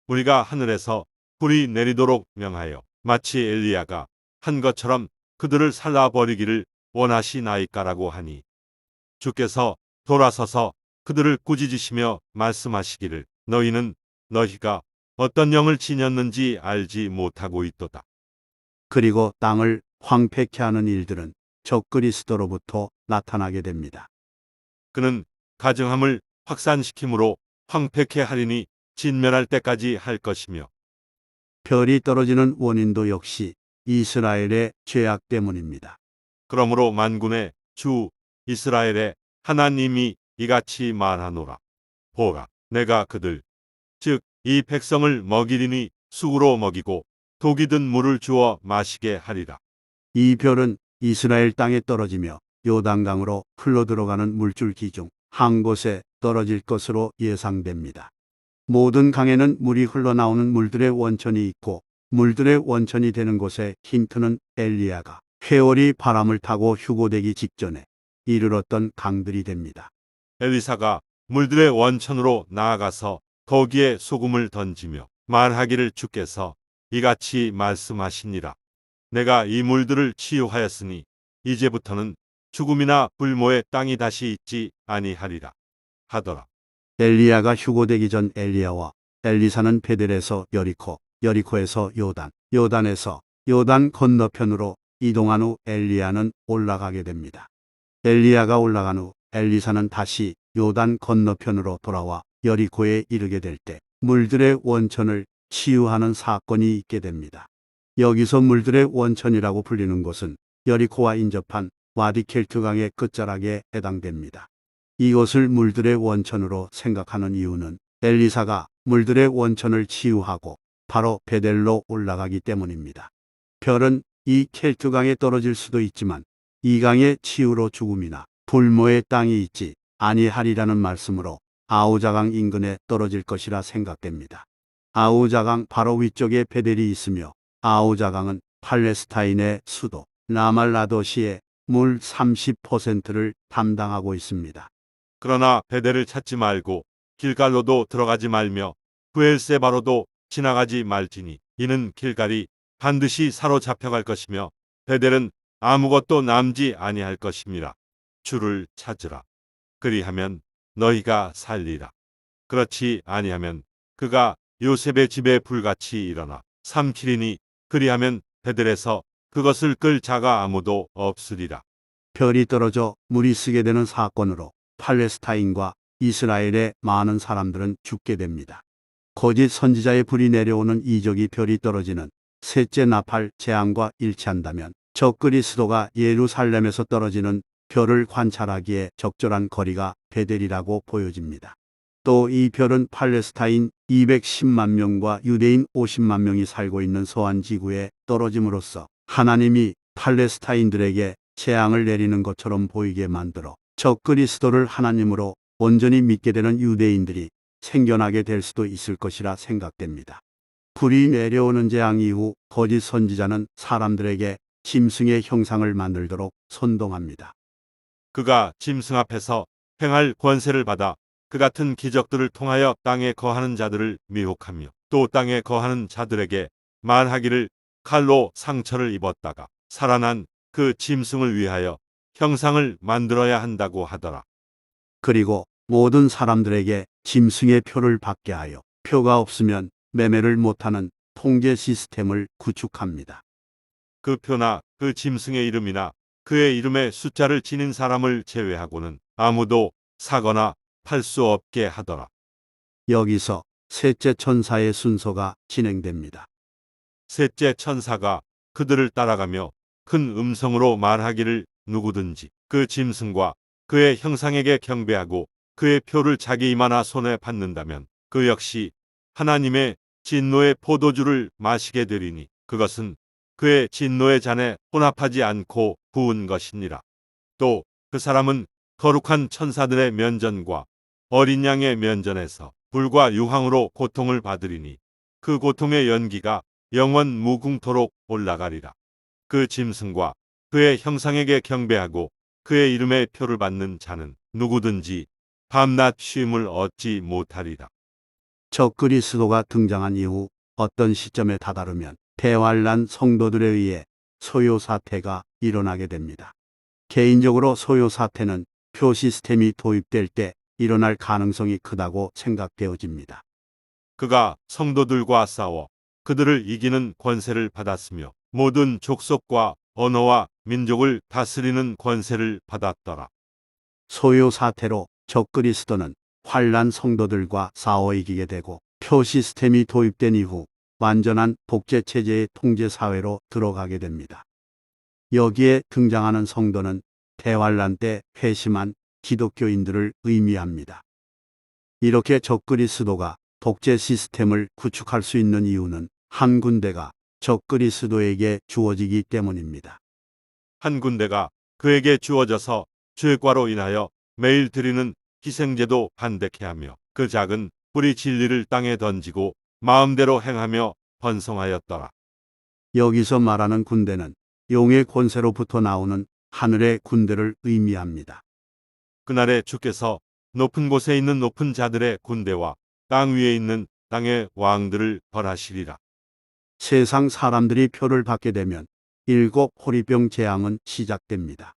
우리가 하늘에서 불이 내리도록 명하여 마치 엘리야가 한 것처럼 그들을 살라버리기를 원하시나이까라고 하니 주께서 돌아서서 그들을 꾸짖으시며 말씀하시기를 너희는 너희가 어떤 영을 지녔는지 알지 못하고 있도다. 그리고 땅을 황폐케 하는 일들은 적그리스도로부터 나타나게 됩니다. 그는 가증함을 확산시키므로 황폐케 하리니 진멸할 때까지 할 것이며 별이 떨어지는 원인도 역시 이스라엘의 죄악 때문입니다. 그러므로 만군의 주 이스라엘의 하나님이 이같이 말하노라. 보라, 내가 그들, 즉 이 백성을 먹이리니 쑥으로 먹이고 독이 든 물을 주어 마시게 하리라. 이 별은 이스라엘 땅에 떨어지며 요단강으로 흘러들어가는 물줄기 중 한 곳에 떨어질 것으로 예상됩니다. 모든 강에는 물이 흘러나오는 물들의 원천이 있고 물들의 원천이 되는 곳의 힌트는 엘리야가 회오리 바람을 타고 휴고되기 직전에 이르렀던 강들이 됩니다. 엘리사가 물들의 원천으로 나아가서 거기에 소금을 던지며 말하기를 주께서 이같이 말씀하시니라. 내가 이 물들을 치유하였으니 이제부터는 죽음이나 불모의 땅이 다시 있지 아니하리라 하더라. 엘리야가 휴고되기 전 엘리야와 엘리사는 베델에서 여리코, 여리코에서 요단, 요단에서 요단 건너편으로 이동한 후 엘리야는 올라가게 됩니다. 엘리야가 올라간 후 엘리사는 다시 요단 건너편으로 돌아와 여리코에 이르게 될 때 물들의 원천을 치유하는 사건이 있게 됩니다. 여기서 물들의 원천이라고 불리는 곳은 여리코와 인접한 와디켈트강의 끝자락에 해당됩니다. 이것을 물들의 원천으로 생각하는 이유는 엘리사가 물들의 원천을 치유하고 바로 베델로 올라가기 때문입니다. 별은 이 켈트강에 떨어질 수도 있지만 이 강의 치유로 죽음이나 불모의 땅이 있지 아니하리라는 말씀으로 아우자강 인근에 떨어질 것이라 생각됩니다. 아우자강 바로 위쪽에 베델이 있으며 아우자강은 팔레스타인의 수도 라말라도시의 물 30%를 담당하고 있습니다. 그러나 베델을 찾지 말고 길갈로도 들어가지 말며 브엘세바로도 지나가지 말지니 이는 길갈이 반드시 사로잡혀갈 것이며 베델은 아무것도 남지 아니할 것입니다. 주를 찾으라. 그리하면 너희가 살리라. 그렇지 아니하면 그가 요셉의 집에 불같이 일어나 삼키리니 그리하면 베들에서 그것을 끌 자가 아무도 없으리라. 별이 떨어져 물이 쓰게 되는 사건으로 팔레스타인과 이스라엘의 많은 사람들은 죽게 됩니다. 거짓 선지자의 불이 내려오는 이적이 별이 떨어지는 셋째 나팔 재앙과 일치한다면 적그리스도가 예루살렘에서 떨어지는 별을 관찰하기에 적절한 거리가 베델이라고 보여집니다. 또 이 별은 팔레스타인 210만 명과 유대인 50만 명이 살고 있는 서안 지구에 떨어짐으로써 하나님이 팔레스타인들에게 재앙을 내리는 것처럼 보이게 만들어 적그리스도를 하나님으로 온전히 믿게 되는 유대인들이 생겨나게 될 수도 있을 것이라 생각됩니다. 불이 내려오는 재앙 이후 거짓 선지자는 사람들에게 짐승의 형상을 만들도록 선동합니다. 그가 짐승 앞에서 행할 권세를 받아 그 같은 기적들을 통하여 땅에 거하는 자들을 미혹하며 또 땅에 거하는 자들에게 말하기를 칼로 상처를 입었다가 살아난 그 짐승을 위하여 형상을 만들어야 한다고 하더라. 그리고 모든 사람들에게 짐승의 표를 받게 하여 표가 없으면 매매를 못하는 통제 시스템을 구축합니다. 그 표나 그 짐승의 이름이나 그의 이름의 숫자를 지닌 사람을 제외하고는 아무도 사거나 팔 수 없게 하더라. 여기서 셋째 천사의 순서가 진행됩니다. 셋째 천사가 그들을 따라가며 큰 음성으로 말하기를 누구든지 그 짐승과 그의 형상에게 경배하고 그의 표를 자기 이마나 손에 받는다면 그 역시 하나님의 진노의 포도주를 마시게 되리니 그것은 그의 진노의 잔에 혼합하지 않고 부은 것이니라. 또 그 사람은 거룩한 천사들의 면전과 어린 양의 면전에서 불과 유황으로 고통을 받으리니 그 고통의 연기가 영원 무궁토록 올라가리라. 그 짐승과 그의 형상에게 경배하고 그의 이름의 표를 받는 자는 누구든지 밤낮 쉼을 얻지 못하리라. 적그리스도가 등장한 이후 어떤 시점에 다다르면 대환란 성도들에 의해 소요 사태가 일어나게 됩니다. 개인적으로 소요 사태는 표 시스템이 도입될 때 일어날 가능성이 크다고 생각되어집니다. 그가 성도들과 싸워 그들을 이기는 권세를 받았으며 모든 족속과 언어와 민족을 다스리는 권세를 받았더라. 소요 사태로 적그리스도는 환란 성도들과 싸워 이기게 되고 표 시스템이 도입된 이후 완전한 독재 체제의 통제 사회로 들어가게 됩니다. 여기에 등장하는 성도는 대환란 때 회심한 기독교인들을 의미합니다. 이렇게 적그리스도가 독재 시스템을 구축할 수 있는 이유는 한 군대가 적그리스도에게 주어지기 때문입니다. 한 군대가 그에게 주어져서 죄과로 인하여 매일 드리는 희생제도 반대케 하며 그 작은 뿌리 진리를 땅에 던지고 마음대로 행하며 번성하였더라. 여기서 말하는 군대는 용의 권세로부터 나오는 하늘의 군대를 의미합니다. 그날에 주께서 높은 곳에 있는 높은 자들의 군대와 땅 위에 있는 땅의 왕들을 벌하시리라. 세상 사람들이 표를 받게 되면 일곱 호리병 재앙은 시작됩니다.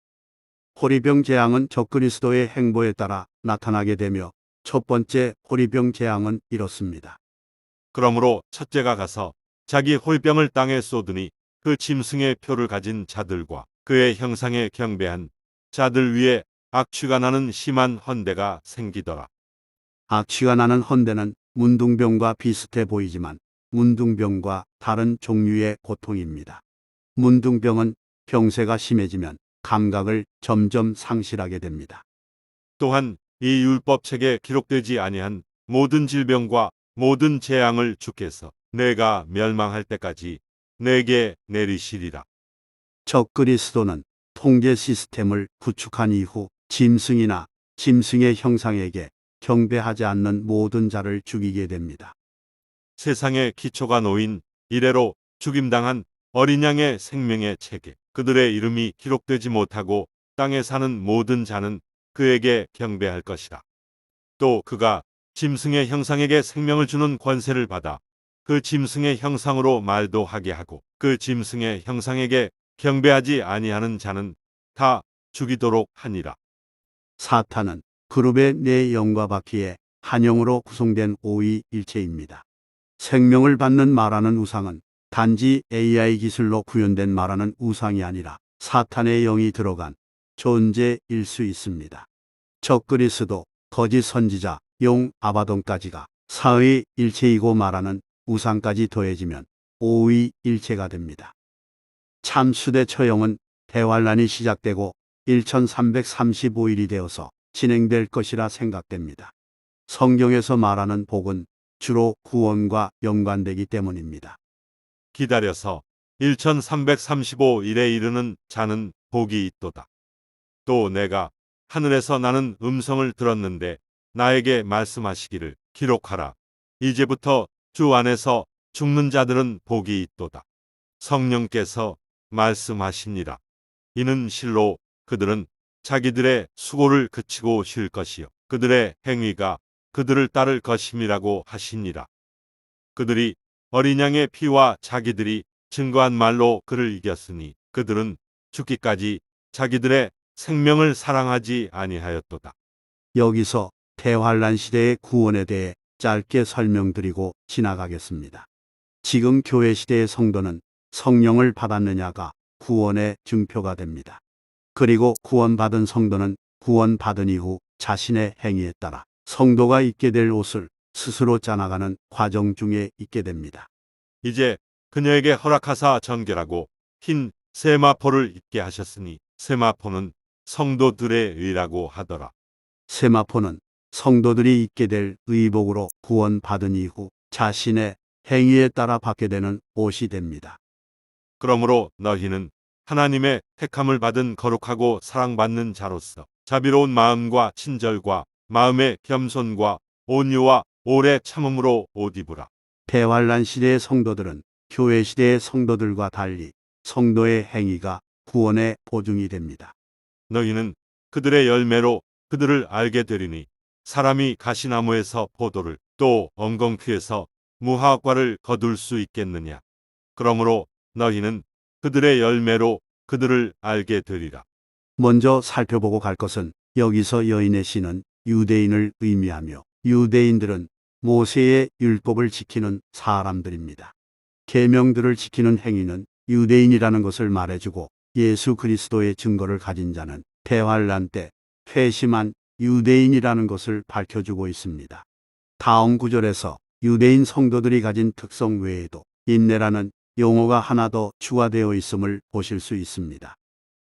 호리병 재앙은 적그리스도의 행보에 따라 나타나게 되며 첫 번째 호리병 재앙은 이렇습니다. 그러므로 첫째가 가서 자기 홀병을 땅에 쏟으니 그 짐승의 표를 가진 자들과 그의 형상에 경배한 자들 위에 악취가 나는 심한 헌대가 생기더라. 악취가 나는 헌대는 문둥병과 비슷해 보이지만 문둥병과 다른 종류의 고통입니다. 문둥병은 병세가 심해지면 감각을 점점 상실하게 됩니다. 또한 이 율법책에 기록되지 아니한 모든 질병과 모든 재앙을 주께서 내가 멸망할 때까지 내게 내리시리라. 적그리스도는 통제 시스템을 구축한 이후 짐승이나 짐승의 형상에게 경배하지 않는 모든 자를 죽이게 됩니다. 세상의 기초가 놓인 이래로 죽임당한 어린 양의 생명의 책에 그들의 이름이 기록되지 못하고 땅에 사는 모든 자는 그에게 경배할 것이라. 또 그가 짐승의 형상에게 생명을 주는 권세를 받아 그 짐승의 형상으로 말도 하게 하고 그 짐승의 형상에게 경배하지 아니하는 자는 다 죽이도록 하니라. 사탄은 그룹의 네 영과 바퀴에 한 영으로 구성된 오위일체입니다. 생명을 받는 말하는 우상은 단지 AI 기술로 구현된 말하는 우상이 아니라 사탄의 영이 들어간 존재일 수 있습니다. 적그리스도, 거짓 선지자, 용, 아바돈까지가 사의 일체이고 말하는 우상까지 더해지면 오위일체가 됩니다. 참수대 처형은 대환란이 시작되고 1335일이 되어서 진행될 것이라 생각됩니다. 성경에서 말하는 복은 주로 구원과 연관되기 때문입니다. 기다려서 1335일에 이르는 자는 복이 있도다. 또 내가 하늘에서 나는 음성을 들었는데 나에게 말씀하시기를 기록하라. 이제부터 주 안에서 죽는 자들은 복이 있도다. 성령께서 말씀하시니라. 이는 실로 그들은 자기들의 수고를 그치고 쉴 것이요 그들의 행위가 그들을 따를 것임이라고 하시니라. 그들이 어린 양의 피와 자기들이 증거한 말로 그를 이겼으니 그들은 죽기까지 자기들의 생명을 사랑하지 아니하였도다. 여기서 대환란 시대의 구원에 대해 짧게 설명드리고 지나가겠습니다. 지금 교회 시대의 성도는 성령을 받았느냐가 구원의 증표가 됩니다. 그리고 구원받은 성도는 구원받은 이후 자신의 행위에 따라 성도가 입게 될 옷을 스스로 짜나가는 과정 중에 있게 됩니다. 이제 그녀에게 허락하사 정결하고 흰 세마포를 입게 하셨으니 세마포는 성도들의 의라고 하더라. 세마포는 성도들이 입게 될 의복으로 구원받은 이후 자신의 행위에 따라 받게 되는 옷이 됩니다. 그러므로 너희는 하나님의 택함을 받은 거룩하고 사랑받는 자로서 자비로운 마음과 친절과 마음의 겸손과 온유와 오래 참음으로 옷 입으라. 대환란 시대의 성도들은 교회 시대의 성도들과 달리 성도의 행위가 구원의 보증이 됩니다. 너희는 그들의 열매로 그들을 알게 되리니 사람이 가시나무에서 포도를 또 엉겅퀴에서 무화과를 거둘 수 있겠느냐. 그러므로 너희는 그들의 열매로 그들을 알게 되리라. 먼저 살펴보고 갈 것은 여기서 여인의 씨는 유대인을 의미하며 유대인들은 모세의 율법을 지키는 사람들입니다. 계명들을 지키는 행위는 유대인이라는 것을 말해주고 예수 그리스도의 증거를 가진 자는 대환란 때 회심한 유대인이라는 것을 밝혀주고 있습니다. 다음 구절에서 유대인 성도들이 가진 특성 외에도 인내라는 용어가 하나 더 추가되어 있음을 보실 수 있습니다.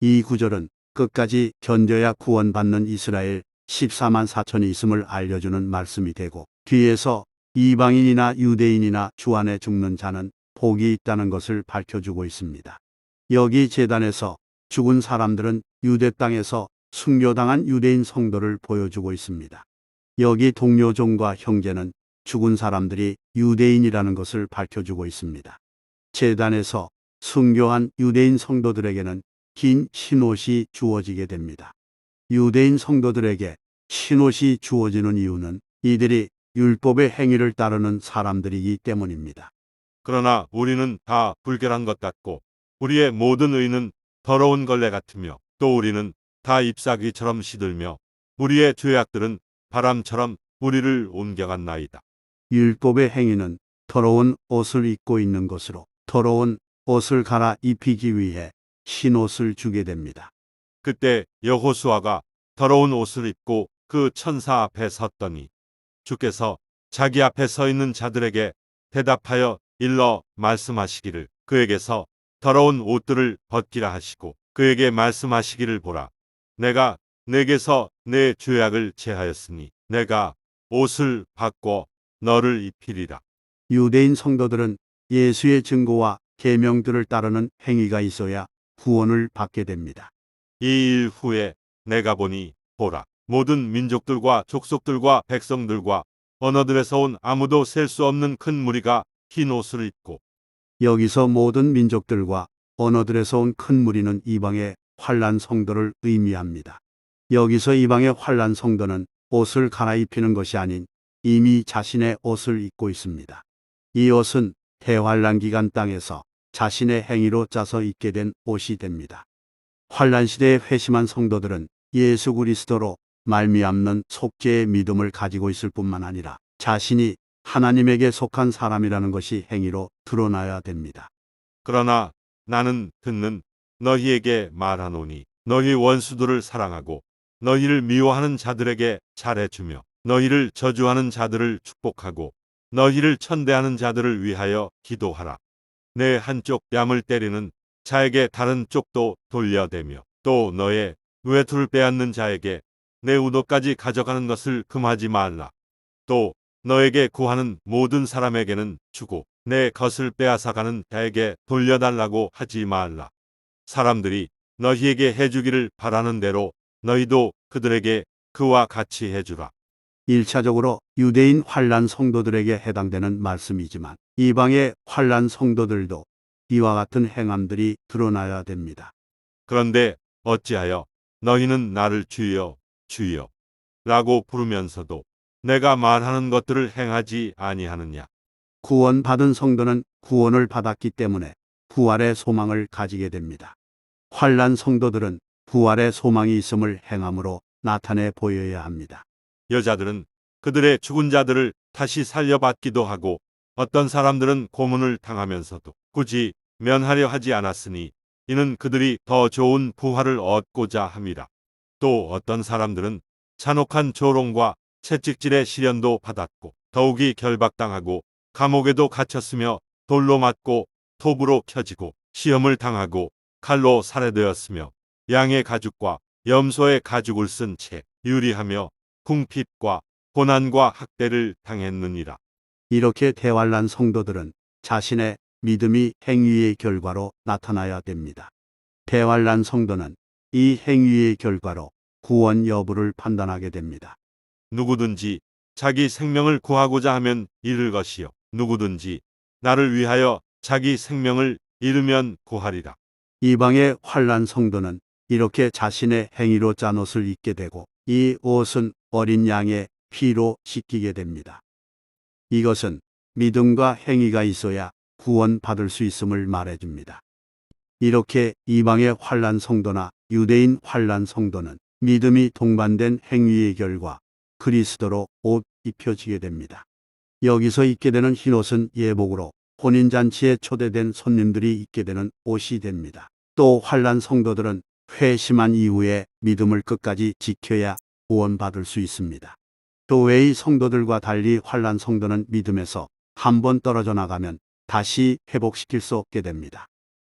이 구절은 끝까지 견뎌야 구원받는 이스라엘 14만 4천이 있음을 알려주는 말씀이 되고 뒤에서 이방인이나 유대인이나 주 안에 죽는 자는 복이 있다는 것을 밝혀주고 있습니다. 여기 제단에서 죽은 사람들은 유대 땅에서 순교당한 유대인 성도를 보여주고 있습니다. 여기 동료종과 형제는 죽은 사람들이 유대인이라는 것을 밝혀주고 있습니다. 제단에서 순교한 유대인 성도들에게는 긴 흰옷이 주어지게 됩니다. 유대인 성도들에게 흰옷이 주어지는 이유는 이들이 율법의 행위를 따르는 사람들이기 때문입니다. 그러나 우리는 다 불결한 것 같고 우리의 모든 의는 더러운 걸레 같으며 또 우리는 다 잎사귀처럼 시들며 우리의 죄악들은 바람처럼 우리를 옮겨갔나이다. 율법의 행위는 더러운 옷을 입고 있는 것으로 더러운 옷을 갈아 입히기 위해 흰옷을 주게 됩니다. 그때 여호수아가 더러운 옷을 입고 그 천사 앞에 섰더니 주께서 자기 앞에 서 있는 자들에게 대답하여 일러 말씀하시기를 그에게서 더러운 옷들을 벗기라 하시고 그에게 말씀하시기를 보라. 내가 내게서 내 죄악을 제하였으니 내가 옷을 바꿔 너를 입히리라. 유대인 성도들은 예수의 증거와 계명들을 따르는 행위가 있어야 구원을 받게 됩니다. 이 일 후에 내가 보니 보라 모든 민족들과 족속들과 백성들과 언어들에서 온 아무도 셀 수 없는 큰 무리가 흰 옷을 입고 여기서 모든 민족들과 언어들에서 온 큰 무리는 이방의 환란 성도를 의미합니다. 여기서 이방의 환란 성도는 옷을 갈아입히는 것이 아닌 이미 자신의 옷을 입고 있습니다. 이 옷은 대환란 기간 땅에서 자신의 행위로 짜서 입게 된 옷이 됩니다. 환란 시대의 회심한 성도들은 예수 그리스도로 말미암는 속죄의 믿음을 가지고 있을 뿐만 아니라 자신이 하나님에게 속한 사람이라는 것이 행위로 드러나야 됩니다. 그러나 나는 듣는 너희에게 말하노니 너희 원수들을 사랑하고 너희를 미워하는 자들에게 잘해주며 너희를 저주하는 자들을 축복하고 너희를 천대하는 자들을 위하여 기도하라. 내 한쪽 뺨을 때리는 자에게 다른 쪽도 돌려대며 또 너의 외투를 빼앗는 자에게 내 우도까지 가져가는 것을 금하지 말라. 또 너에게 구하는 모든 사람에게는 주고 내 것을 빼앗아가는 자에게 돌려달라고 하지 말라. 사람들이 너희에게 해주기를 바라는 대로 너희도 그들에게 그와 같이 해주라. 1차적으로 유대인 환란 성도들에게 해당되는 말씀이지만 이방의 환란 성도들도 이와 같은 행함들이 드러나야 됩니다. 그런데 어찌하여 너희는 나를 주여 주여 라고 부르면서도 내가 말하는 것들을 행하지 아니하느냐. 구원받은 성도는 구원을 받았기 때문에 부활의 소망을 가지게 됩니다. 환란 성도들은 부활의 소망이 있음을 행함으로 나타내 보여야 합니다. 여자들은 그들의 죽은 자들을 다시 살려받기도 하고 어떤 사람들은 고문을 당하면서도 굳이 면하려 하지 않았으니 이는 그들이 더 좋은 부활을 얻고자 함이라. 또 어떤 사람들은 잔혹한 조롱과 채찍질의 시련도 받았고 더욱이 결박당하고 감옥에도 갇혔으며 돌로 맞고 톱으로 켜지고 시험을 당하고 칼로 살해되었으며 양의 가죽과 염소의 가죽을 쓴 채 유리하며 궁핍과 고난과 학대를 당했느니라. 이렇게 대환란 성도들은 자신의 믿음이 행위의 결과로 나타나야 됩니다. 대환란 성도는 이 행위의 결과로 구원 여부를 판단하게 됩니다. 누구든지 자기 생명을 구하고자 하면 잃을 것이요 누구든지 나를 위하여 자기 생명을 잃으면 구하리라. 이방의 환란 성도는 이렇게 자신의 행위로 짠 옷을 입게 되고 이 옷은 어린 양의 피로 씻기게 됩니다. 이것은 믿음과 행위가 있어야 구원받을 수 있음을 말해줍니다. 이렇게 이방의 환란 성도나 유대인 환란 성도는 믿음이 동반된 행위의 결과 그리스도로 옷 입혀지게 됩니다. 여기서 입게 되는 흰옷은 예복으로 혼인잔치에 초대된 손님들이 입게 되는 옷이 됩니다. 또 환란 성도들은 회심한 이후에 믿음을 끝까지 지켜야 구원받을 수 있습니다. 교회의 성도들과 달리 환란 성도는 믿음에서 한번 떨어져 나가면 다시 회복시킬 수 없게 됩니다.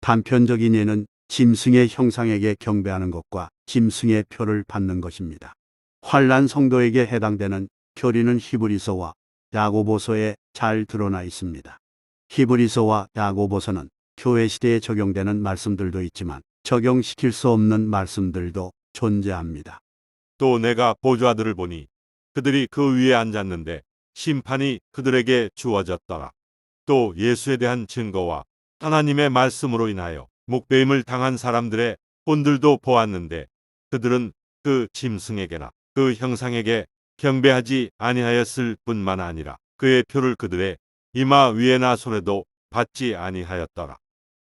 단편적인 예는 짐승의 형상에게 경배하는 것과 짐승의 표를 받는 것입니다. 환란 성도에게 해당되는 교리는 히브리서와 야고보서에 잘 드러나 있습니다. 히브리서와 야고보서는 교회 시대에 적용되는 말씀들도 있지만 적용시킬 수 없는 말씀들도 존재합니다. 또 내가 보좌들을 보니 그들이 그 위에 앉았는데 심판이 그들에게 주어졌더라. 또 예수에 대한 증거와 하나님의 말씀으로 인하여 목배임을 당한 사람들의 본들도 보았는데 그들은 그 짐승에게나 그 형상에게 경배하지 아니하였을 뿐만 아니라 그의 표를 그들의 이마 위에나 손에도 받지 아니하였더라.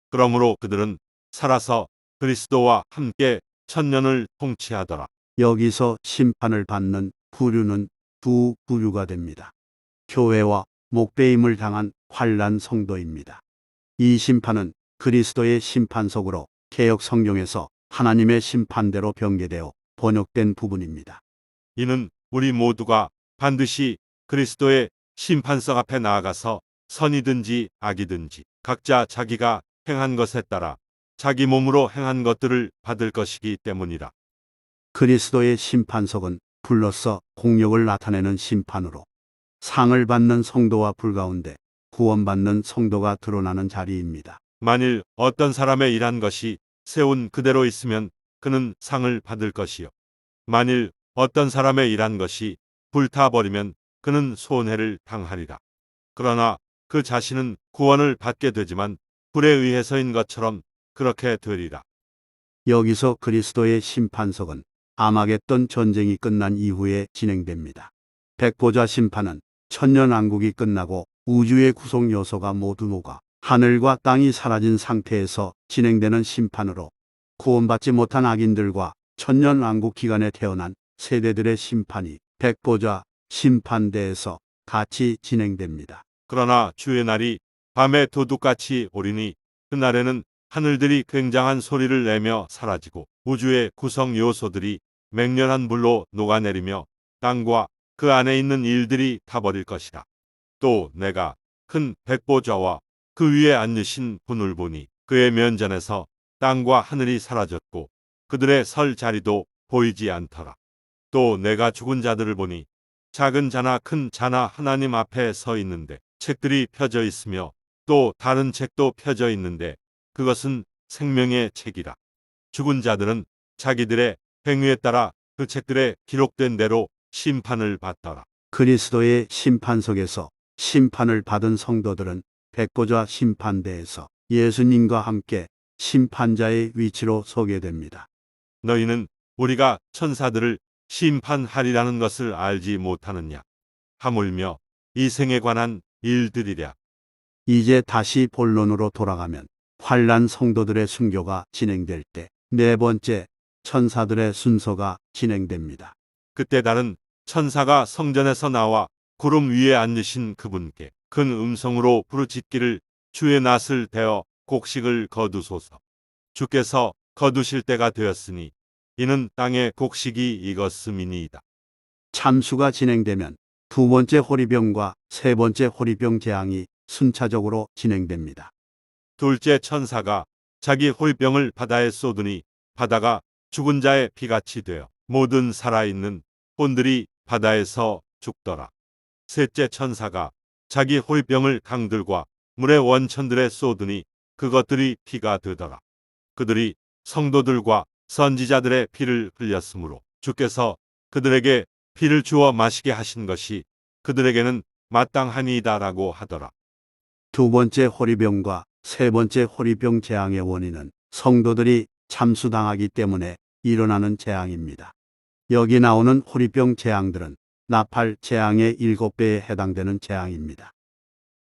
그러므로 그들은 살아서 그리스도와 함께 천년을 통치하더라. 여기서 심판을 받는 부류는 두 부류가 됩니다. 교회와 목배임을 당한 환란 성도입니다. 이 심판은 그리스도의 심판석으로 개역 성경에서 하나님의 심판대로 변개되어 번역된 부분입니다. 이는 우리 모두가 반드시 그리스도의 심판석 앞에 나아가서 선이든지 악이든지 각자 자기가 행한 것에 따라 자기 몸으로 행한 것들을 받을 것이기 때문이라. 그리스도의 심판석은 불로써 공력을 나타내는 심판으로 상을 받는 성도와 불가운데 구원받는 성도가 드러나는 자리입니다. 만일 어떤 사람의 일한 것이 세운 그대로 있으면 그는 상을 받을 것이요. 만일 어떤 사람의 일한 것이 불타버리면 그는 손해를 당하리라. 그러나 그 자신은 구원을 받게 되지만 불에 의해서인 것처럼 그렇게 되리라. 여기서 그리스도의 심판석은 아마겟돈 전쟁이 끝난 이후에 진행됩니다. 백보자 심판은 천년왕국이 끝나고 우주의 구속 요소가 모두 녹아 하늘과 땅이 사라진 상태에서 진행되는 심판으로 구원받지 못한 악인들과 천년왕국 기간에 태어난 세대들의 심판이 백보자 심판대에서 같이 진행됩니다. 그러나 주의 날이 밤에 도둑같이 오리니 그날에는 하늘들이 굉장한 소리를 내며 사라지고 우주의 구성 요소들이 맹렬한 물로 녹아내리며 땅과 그 안에 있는 일들이 타버릴 것이라. 또 내가 큰 백보좌와 그 위에 앉으신 분을 보니 그의 면전에서 땅과 하늘이 사라졌고 그들의 설 자리도 보이지 않더라. 또 내가 죽은 자들을 보니 작은 자나 큰 자나 하나님 앞에 서 있는데 책들이 펴져 있으며 또 다른 책도 펴져 있는데 그것은 생명의 책이라. 죽은 자들은 자기들의 행위에 따라 그 책들에 기록된 대로 심판을 받더라. 그리스도의 심판석에서 심판을 받은 성도들은 백보자 심판대에서 예수님과 함께 심판자의 위치로 서게 됩니다. 너희는 우리가 천사들을 심판하리라는 것을 알지 못하느냐. 하물며 이 생에 관한 일들이랴. 이제 다시 본론으로 돌아가면 환란 성도들의 순교가 진행될 때 네 번째 천사들의 순서가 진행됩니다. 그때 다른 천사가 성전에서 나와 구름 위에 앉으신 그분께 큰 음성으로 부르짖기를 주의 낫을 대어 곡식을 거두소서. 주께서 거두실 때가 되었으니 이는 땅의 곡식이 익었음이니이다. 참수가 진행되면 두 번째 호리병과 세 번째 호리병 재앙이 순차적으로 진행됩니다. 둘째 천사가 자기 호위병을 바다에 쏟으니 바다가 죽은 자의 피같이 되어 모든 살아있는 혼들이 바다에서 죽더라. 셋째 천사가 자기 호위병을 강들과 물의 원천들에 쏟으니 그것들이 피가 되더라. 그들이 성도들과 선지자들의 피를 흘렸으므로 주께서 그들에게 피를 주어 마시게 하신 것이 그들에게는 마땅하니이다라고 하더라. 두 번째 호리병과 세 번째 호리병 재앙의 원인은 성도들이 참수당하기 때문에 일어나는 재앙입니다. 여기 나오는 호리병 재앙들은 나팔 재앙의 7배에 해당되는 재앙입니다.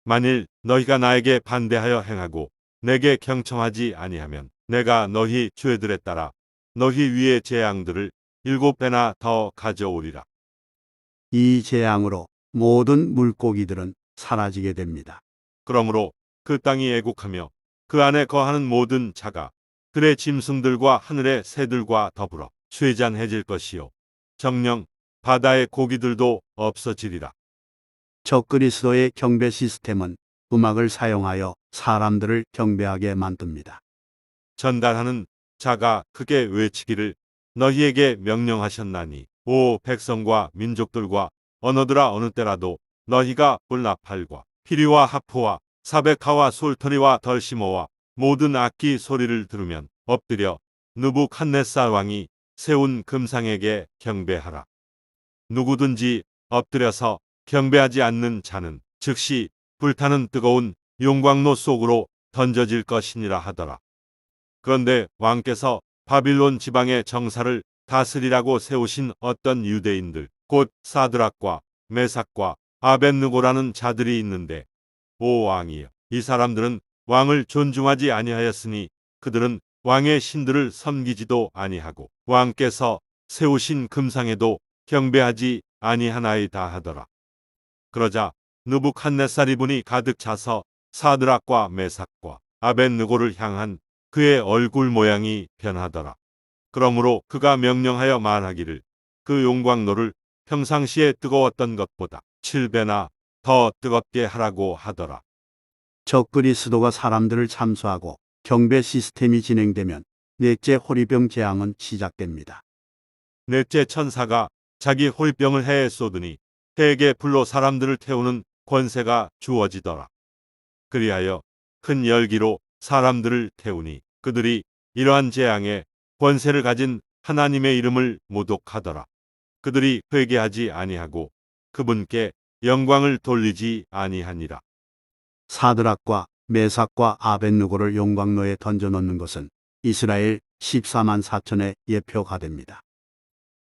만일 너희가 나에게 반대하여 행하고 내게 경청하지 아니하면 내가 너희 죄들에 따라 너희 위의 재앙들을 7배나 더 가져오리라. 이 재앙으로 모든 물고기들은 사라지게 됩니다. 그러므로 그 땅이 애국하며 그 안에 거하는 모든 자가 들의 짐승들과 하늘의 새들과 더불어 쇠잔해질 것이요 정녕 바다의 고기들도 없어지리라. 적그리스도의 경배 시스템은 음악을 사용하여 사람들을 경배하게 만듭니다. 전달하는 자가 크게 외치기를 너희에게 명령하셨나니 오 백성과 민족들과 언어들아 어느 때라도 너희가 불나팔과 피리와 하프와 사베카와 솔터리와 덜시모와 모든 악기 소리를 들으면 엎드려 느부갓네살 왕이 세운 금상에게 경배하라. 누구든지 엎드려서 경배하지 않는 자는 즉시 불타는 뜨거운 용광로 속으로 던져질 것이니라 하더라. 그런데 왕께서 바빌론 지방의 정사를 다스리라고 세우신 어떤 유대인들 곧 사드락과 메삭과 아벳느고라는 자들이 있는데 오 왕이여 이 사람들은 왕을 존중하지 아니하였으니 그들은 왕의 신들을 섬기지도 아니하고 왕께서 세우신 금상에도 경배하지 아니하나이다 하더라. 그러자 느부갓네살 이분이 가득 차서 사드락과 메삭과 아벳느고를 향한 그의 얼굴 모양이 변하더라. 그러므로 그가 명령하여 말하기를 그 용광로를 평상시에 뜨거웠던 것보다 7배나 더 뜨겁게 하라고 하더라. 적그리스도가 사람들을 참수하고 경배 시스템이 진행되면 넷째 호리병 재앙은 시작됩니다. 넷째 천사가 자기 호위병을 해에 쏟으니 해에게 불로 사람들을 태우는 권세가 주어지더라. 그리하여 큰 열기로 사람들을 태우니 그들이 이러한 재앙에 권세를 가진 하나님의 이름을 모독하더라. 그들이 회개하지 아니하고 그분께 영광을 돌리지 아니하니라. 사드락과 메삭과 아벳느고를 용광로에 던져 넣는 것은 이스라엘 14만 4천의 예표가 됩니다.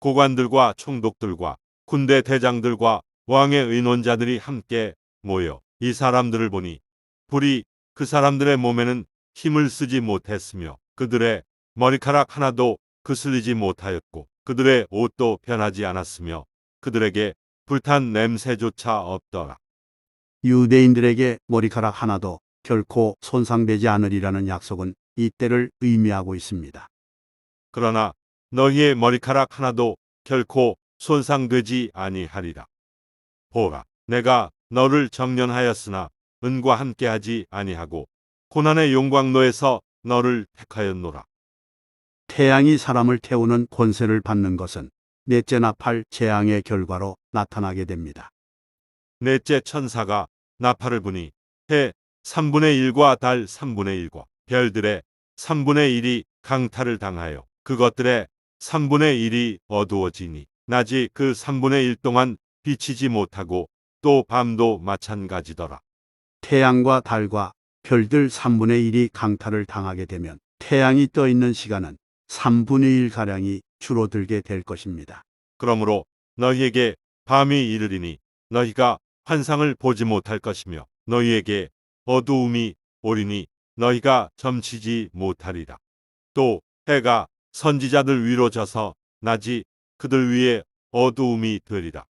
고관들과 총독들과 군대 대장들과 왕의 의논자들이 함께 모여 이 사람들을 보니 불이 그 사람들의 몸에는 힘을 쓰지 못했으며 그들의 머리카락 하나도 그슬리지 못하였고 그들의 옷도 변하지 않았으며 그들에게 불탄 냄새조차 없더라. 유대인들에게 머리카락 하나도 결코 손상되지 않으리라는 약속은 이때를 의미하고 있습니다. 그러나 너희의 머리카락 하나도 결코 손상되지 아니하리라. 보라, 내가 너를 정련하였으나 은과 함께하지 아니하고 고난의 용광로에서 너를 택하였노라. 태양이 사람을 태우는 권세를 받는 것은 넷째 나팔 재앙의 결과로 나타나게 됩니다. 넷째 천사가 나팔을 부니 해 3분의 1과 달 3분의 1과 별들의 3분의 1이 강탈을 당하여 그것들의 3분의 1이 어두워지니 낮이 그 3분의 1 동안 비치지 못하고 또 밤도 마찬가지더라. 태양과 달과 별들 3분의 1이 강탈을 당하게 되면 태양이 떠 있는 시간은 3분의 1가량이 줄어들게 될 것입니다. 그러므로 너희에게 밤이 이르리니 너희가 환상을 보지 못할 것이며 너희에게 어두움이 오리니 너희가 점치지 못하리라. 또 해가 선지자들 위로 져서 낮이 그들 위에 어두움이 되리라.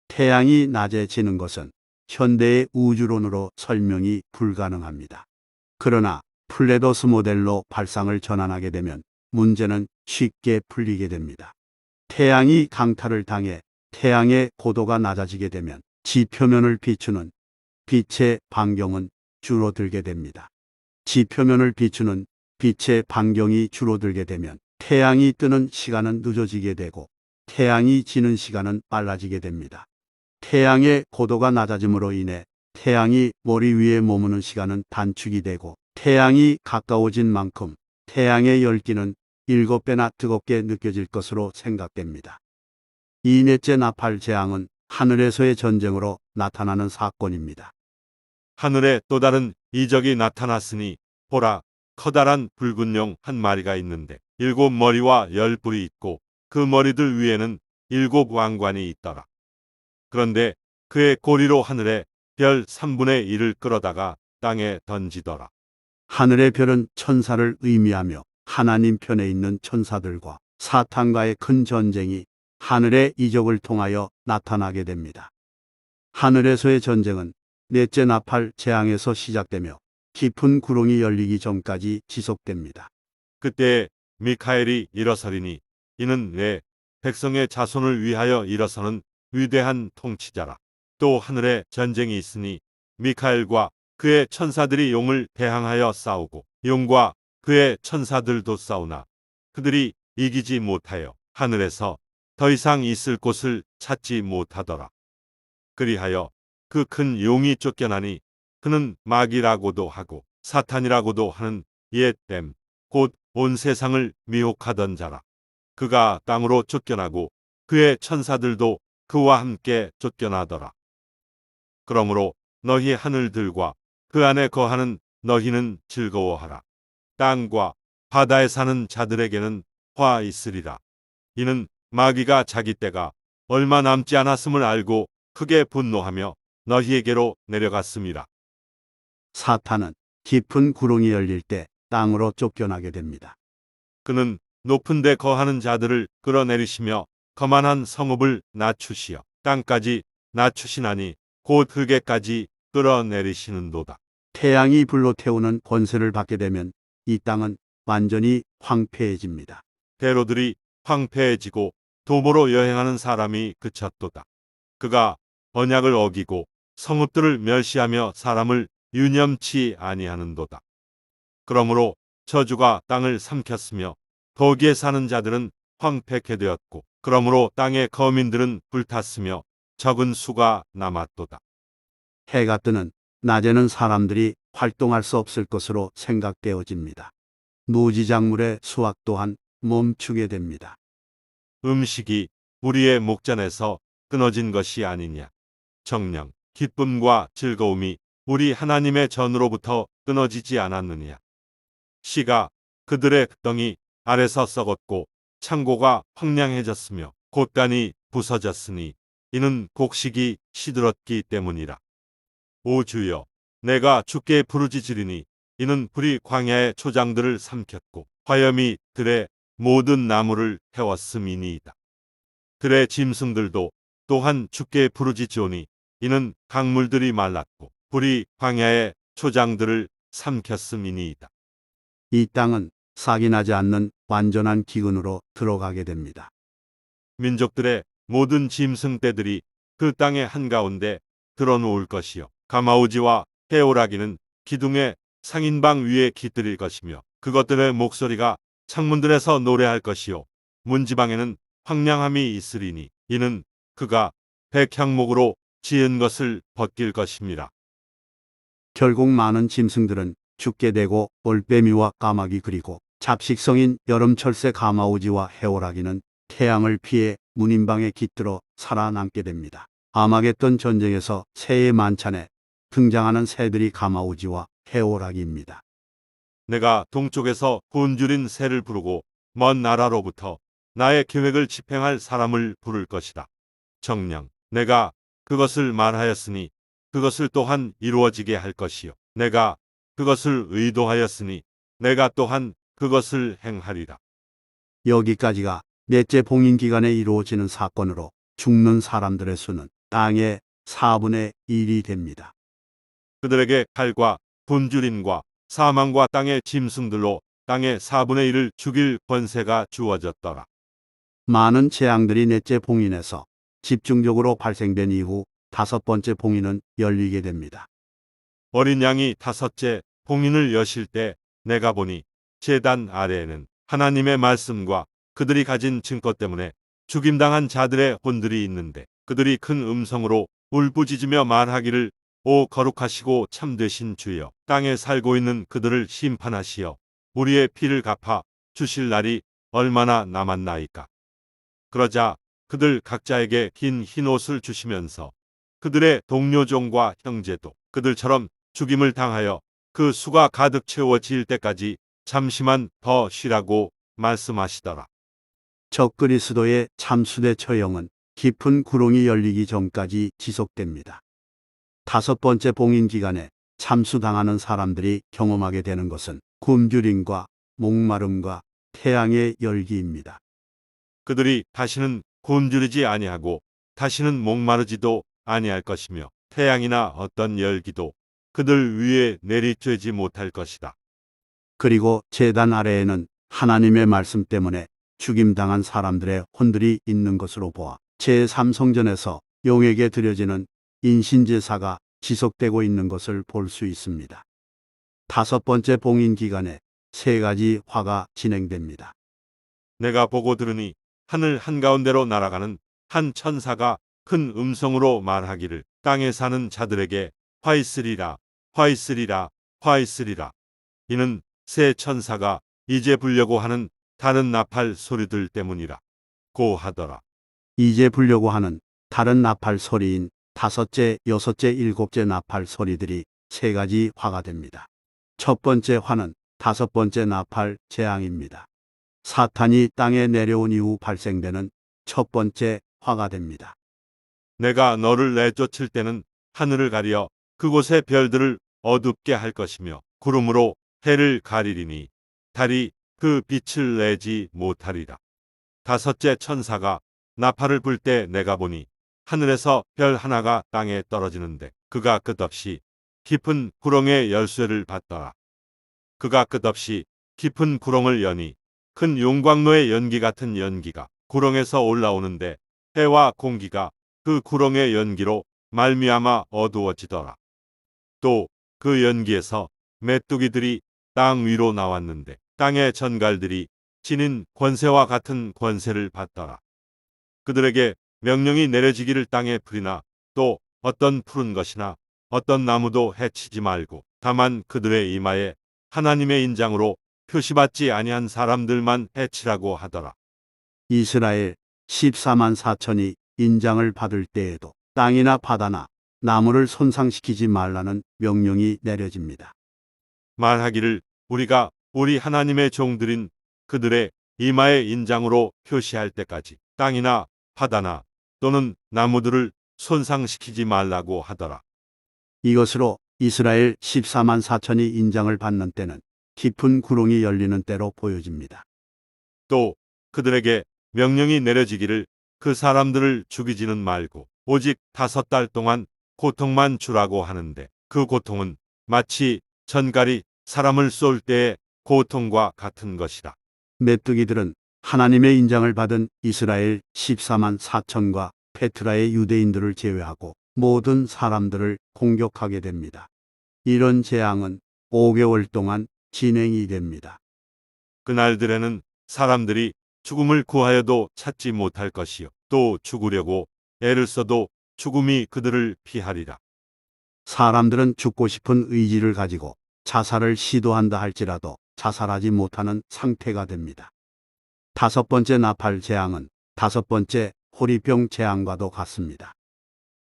태양이 낮에 지는 것은 현대의 우주론으로 설명이 불가능합니다. 그러나 플레도스 모델로 발상을 전환하게 되면 문제는 쉽게 풀리게 됩니다. 태양이 강탈을 당해 태양의 고도가 낮아지게 되면 지표면을 비추는 빛의 반경은 줄어들게 됩니다. 지표면을 비추는 빛의 반경이 줄어들게 되면 태양이 뜨는 시간은 늦어지게 되고 태양이 지는 시간은 빨라지게 됩니다. 태양의 고도가 낮아짐으로 인해 태양이 머리 위에 머무는 시간은 단축이 되고 태양이 가까워진 만큼 태양의 열기는 7배나 뜨겁게 느껴질 것으로 생각됩니다. 이 넷째 나팔 재앙은 하늘에서의 전쟁으로 나타나는 사건입니다. 하늘에 또 다른 이적이 나타났으니 보라, 커다란 붉은 용 한 마리가 있는데 7머리와 10뿔이 있고 그 머리들 위에는 7왕관이 있더라. 그런데 그의 고리로 하늘에 별 3분의 1을 끌어다가 땅에 던지더라. 하늘의 별은 천사를 의미하며 하나님 편에 있는 천사들과 사탄과의 큰 전쟁이 하늘의 이적을 통하여 나타나게 됩니다. 하늘에서의 전쟁은 넷째 나팔 재앙에서 시작되며 깊은 구렁이 열리기 전까지 지속됩니다. 그때 미카엘이 일어서리니 이는 내 백성의 자손을 위하여 일어서는 위대한 통치자라. 또 하늘에 전쟁이 있으니 미카엘과 그의 천사들이 용을 대항하여 싸우고 용과 그의 천사들도 싸우나 그들이 이기지 못하여 하늘에서 더 이상 있을 곳을 찾지 못하더라. 그리하여 그 큰 용이 쫓겨나니 그는 마귀라고도 하고 사탄이라고도 하는 옛뱀 곧 온 세상을 미혹하던 자라. 그가 땅으로 쫓겨나고 그의 천사들도 그와 함께 쫓겨나더라. 그러므로 너희 하늘들과 그 안에 거하는 너희는 즐거워하라. 땅과 바다에 사는 자들에게는 화 있으리라. 이는 마귀가 자기 때가 얼마 남지 않았음을 알고 크게 분노하며 너희에게로 내려갔음이라. 사탄은 깊은 구렁이 열릴 때 땅으로 쫓겨나게 됩니다. 그는 높은 데 거하는 자들을 끌어내리시며 거만한 성읍을 낮추시어 땅까지 낮추시나니 곧 흙에까지 끌어내리시는도다. 태양이 불로 태우는 권세를 받게 되면 이 땅은 완전히 황폐해집니다. 대로들이 황폐해지고 도보로 여행하는 사람이 그쳤도다. 그가 언약을 어기고 성읍들을 멸시하며 사람을 유념치 아니하는도다. 그러므로 저주가 땅을 삼켰으며 거기에 사는 자들은 황폐케 되었고 그러므로 땅의 거민들은 불탔으며 적은 수가 남았도다. 해가 뜨는 낮에는 사람들이 활동할 수 없을 것으로 생각되어집니다. 노지작물의 수확 또한 멈추게 됩니다. 음식이 우리의 목전에서 끊어진 것이 아니냐. 정령, 기쁨과 즐거움이 우리 하나님의 전으로부터 끊어지지 않았느냐. 씨가 그들의 떡덩이 아래서 썩었고 창고가 황량해졌으며 곳간이 부서졌으니 이는 곡식이 시들었기 때문이라. 오 주여, 내가 주께 부르짖으리니 이는 불이 광야의 초장들을 삼켰고 화염이 들의 모든 나무를 태웠음이니이다. 들의 짐승들도 또한 주께 부르짖으오니 이는 강물들이 말랐고 불이 광야의 초장들을 삼켰음이니이다. 이 땅은 싹이 나지 않는 완전한 기근으로 들어가게 됩니다. 민족들의 모든 짐승 떼들이 그 땅의 한가운데 드러누울 것이요 가마우지와 해오라기는 기둥의 상인방 위에 깃들일 것이며 그것들의 목소리가 창문들에서 노래할 것이요 문지방에는 황량함이 있으리니 이는 그가 백향목으로 지은 것을 벗길 것입니다. 결국 많은 짐승들은 죽게 되고 올빼미와 까마귀 그리고 잡식성인 여름철새 가마우지와 해오라기는 태양을 피해 문인방에 깃들어 살아남게 됩니다. 아마겟돈 전쟁에서 새의 만찬에 등장하는 새들이 가마우지와 해오라기입니다. 내가 동쪽에서 곤줄인 새를 부르고 먼 나라로부터 나의 계획을 집행할 사람을 부를 것이다. 정녕 내가 그것을 말하였으니 그것을 또한 이루어지게 할 것이요 내가 그것을 의도하였으니 내가 또한 그것을 행하리라. 여기까지가 넷째 봉인 기간에 이루어지는 사건으로 죽는 사람들의 수는 땅의 4분의 1이 됩니다. 그들에게 칼과 곤줄임과 사망과 땅의 짐승들로 땅의 4분의 1을 죽일 권세가 주어졌더라. 많은 재앙들이 넷째 봉인에서 집중적으로 발생된 이후 다섯 번째 봉인은 열리게 됩니다. 어린 양이 다섯째 봉인을 여실 때 내가 보니 제단 아래에는 하나님의 말씀과 그들이 가진 증거 때문에 죽임당한 자들의 혼들이 있는데 그들이 큰 음성으로 울부짖으며 말하기를 오 거룩하시고 참되신 주여 땅에 살고 있는 그들을 심판하시어 우리의 피를 갚아 주실 날이 얼마나 남았나이까. 그러자 그들 각자에게 긴 흰옷을 주시면서 그들의 동료종과 형제도 그들처럼 죽임을 당하여 그 수가 가득 채워질 때까지 잠시만 더 쉬라고 말씀하시더라. 적그리스도의 참수대 처형은 깊은 구렁이 열리기 전까지 지속됩니다. 다섯 번째 봉인 기간에 참수당하는 사람들이 경험하게 되는 것은 굶주림과 목마름과 태양의 열기입니다. 그들이 다시는 곤두리지 아니하고 다시는 목마르지도 아니할 것이며 태양이나 어떤 열기도 그들 위에 내리쬐지 못할 것이다. 그리고 제단 아래에는 하나님의 말씀 때문에 죽임당한 사람들의 혼들이 있는 것으로 보아 제3성전에서 용에게 드려지는 인신제사가 지속되고 있는 것을 볼 수 있습니다. 다섯 번째 봉인 기간에 세 가지 화가 진행됩니다. 내가 보고 들으니 하늘 한가운데로 날아가는 한 천사가 큰 음성으로 말하기를 땅에 사는 자들에게 화 있으리라, 화 있으리라, 화 있으리라. 이는 새 천사가 이제 불려고 하는 다른 나팔 소리들 때문이라. 고 하더라. 이제 불려고 하는 다른 나팔 소리인 다섯째, 여섯째, 일곱째 나팔 소리들이 세 가지 화가 됩니다. 첫 번째 화는 다섯 번째 나팔 재앙입니다. 사탄이 땅에 내려온 이후 발생되는 첫 번째 화가 됩니다. 내가 너를 내쫓을 때는 하늘을 가려 그곳의 별들을 어둡게 할 것이며 구름으로 해를 가리리니 달이 그 빛을 내지 못하리라. 다섯째 천사가 나팔을 불 때 내가 보니 하늘에서 별 하나가 땅에 떨어지는데 그가 끝없이 깊은 구렁의 열쇠를 받더라. 그가 끝없이 깊은 구렁을 여니 큰 용광로의 연기 같은 연기가 구렁에서 올라오는데 해와 공기가 그 구렁의 연기로 말미암아 어두워지더라. 또 그 연기에서 메뚜기들이 땅 위로 나왔는데 땅의 전갈들이 지닌 권세와 같은 권세를 받더라. 그들에게 명령이 내려지기를 땅의 풀이나 또 어떤 푸른 것이나 어떤 나무도 해치지 말고 다만 그들의 이마에 하나님의 인장으로 표시받지 아니한 사람들만 해치라고 하더라. 이스라엘 14만 4천이 인장을 받을 때에도 땅이나 바다나 나무를 손상시키지 말라는 명령이 내려집니다. 말하기를 우리가 우리 하나님의 종들인 그들의 이마의 인장으로 표시할 때까지 땅이나 바다나 또는 나무들을 손상시키지 말라고 하더라. 이것으로 이스라엘 14만 4천이 인장을 받는 때는 깊은 구렁이 열리는 때로 보여집니다. 또 그들에게 명령이 내려지기를 그 사람들을 죽이지는 말고 오직 5달 동안 고통만 주라고 하는데 그 고통은 마치 전갈이 사람을 쏠 때의 고통과 같은 것이라. 메뚜기들은 하나님의 인장을 받은 이스라엘 14만 4천과 페트라의 유대인들을 제외하고 모든 사람들을 공격하게 됩니다. 이런 재앙은 5개월 동안 진행이 됩니다. 그날들에는 사람들이 죽음을 구하여도 찾지 못할 것이요 또 죽으려고 애를 써도 죽음이 그들을 피하리라. 사람들은 죽고 싶은 의지를 가지고 자살을 시도한다 할지라도 자살하지 못하는 상태가 됩니다. 5번째 나팔 재앙은 5번째 호리병 재앙과도 같습니다.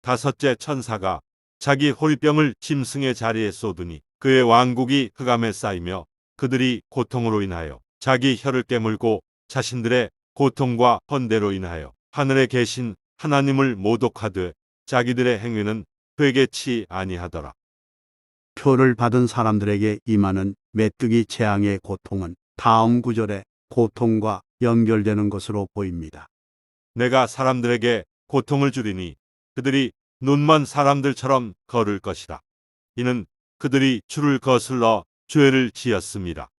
5째 천사가 자기 호리병을 짐승의 자리에 쏟으니 그의 왕국이 흑암에 쌓이며 그들이 고통으로 인하여 자기 혀를 깨물고 자신들의 고통과 헌대로 인하여 하늘에 계신 하나님을 모독하되 자기들의 행위는 회개치 아니하더라. 표를 받은 사람들에게 임하는 메뚜기 재앙의 고통은 다음 구절의 고통과 연결되는 것으로 보입니다. 내가 사람들에게 고통을 주리니 그들이 눈먼 사람들처럼 걸을 것이라. 이는 그들이 주를 거슬러 죄를 지었습니다.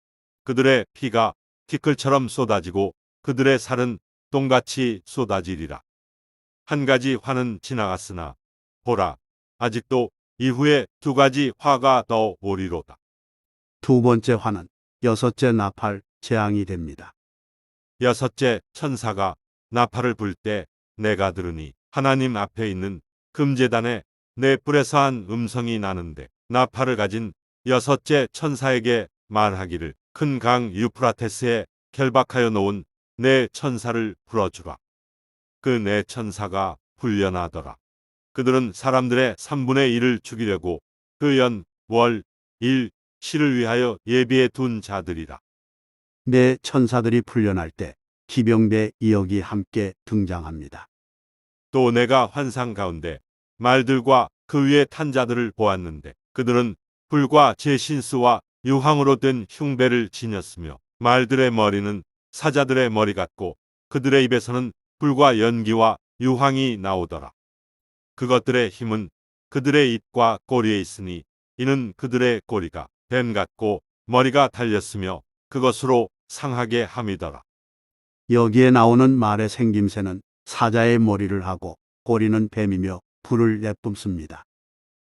그들의 피가 티끌처럼 쏟아지고 그들의 살은 똥같이 쏟아지리라. 한 가지 화는 지나갔으나 보라, 아직도 이후에 2가지 화가 더 오리로다. 2번째 화는 6째 나팔 재앙이 됩니다. 6째 천사가 나팔을 불 때 내가 들으니 하나님 앞에 있는 금제단에 내 뿔에서 한 음성이 나는데 나팔을 가진 6째 천사에게 말하기를 큰 강 유프라테스에 결박하여 놓은 내 천사를 불어주라. 그 내 천사가 훈련하더라. 그들은 사람들의 3분의 1을 죽이려고 그 연, 월, 일, 시를 위하여 예비해 둔 자들이라. 내 천사들이 풀려날 때 기병대 2억이 함께 등장합니다. 또 내가 환상 가운데 말들과 그 위에 탄 자들을 보았는데 그들은 불과 제신스와 유황으로 된 흉배를 지녔으며 말들의 머리는 사자들의 머리 같고 그들의 입에서는 불과 연기와 유황이 나오더라. 그것들의 힘은 그들의 입과 꼬리에 있으니 이는 그들의 꼬리가 뱀 같고 머리가 달렸으며 그것으로 상하게 함이더라. 여기에 나오는 말의 생김새는 사자의 머리를 하고 꼬리는 뱀이며 불을 내뿜습니다.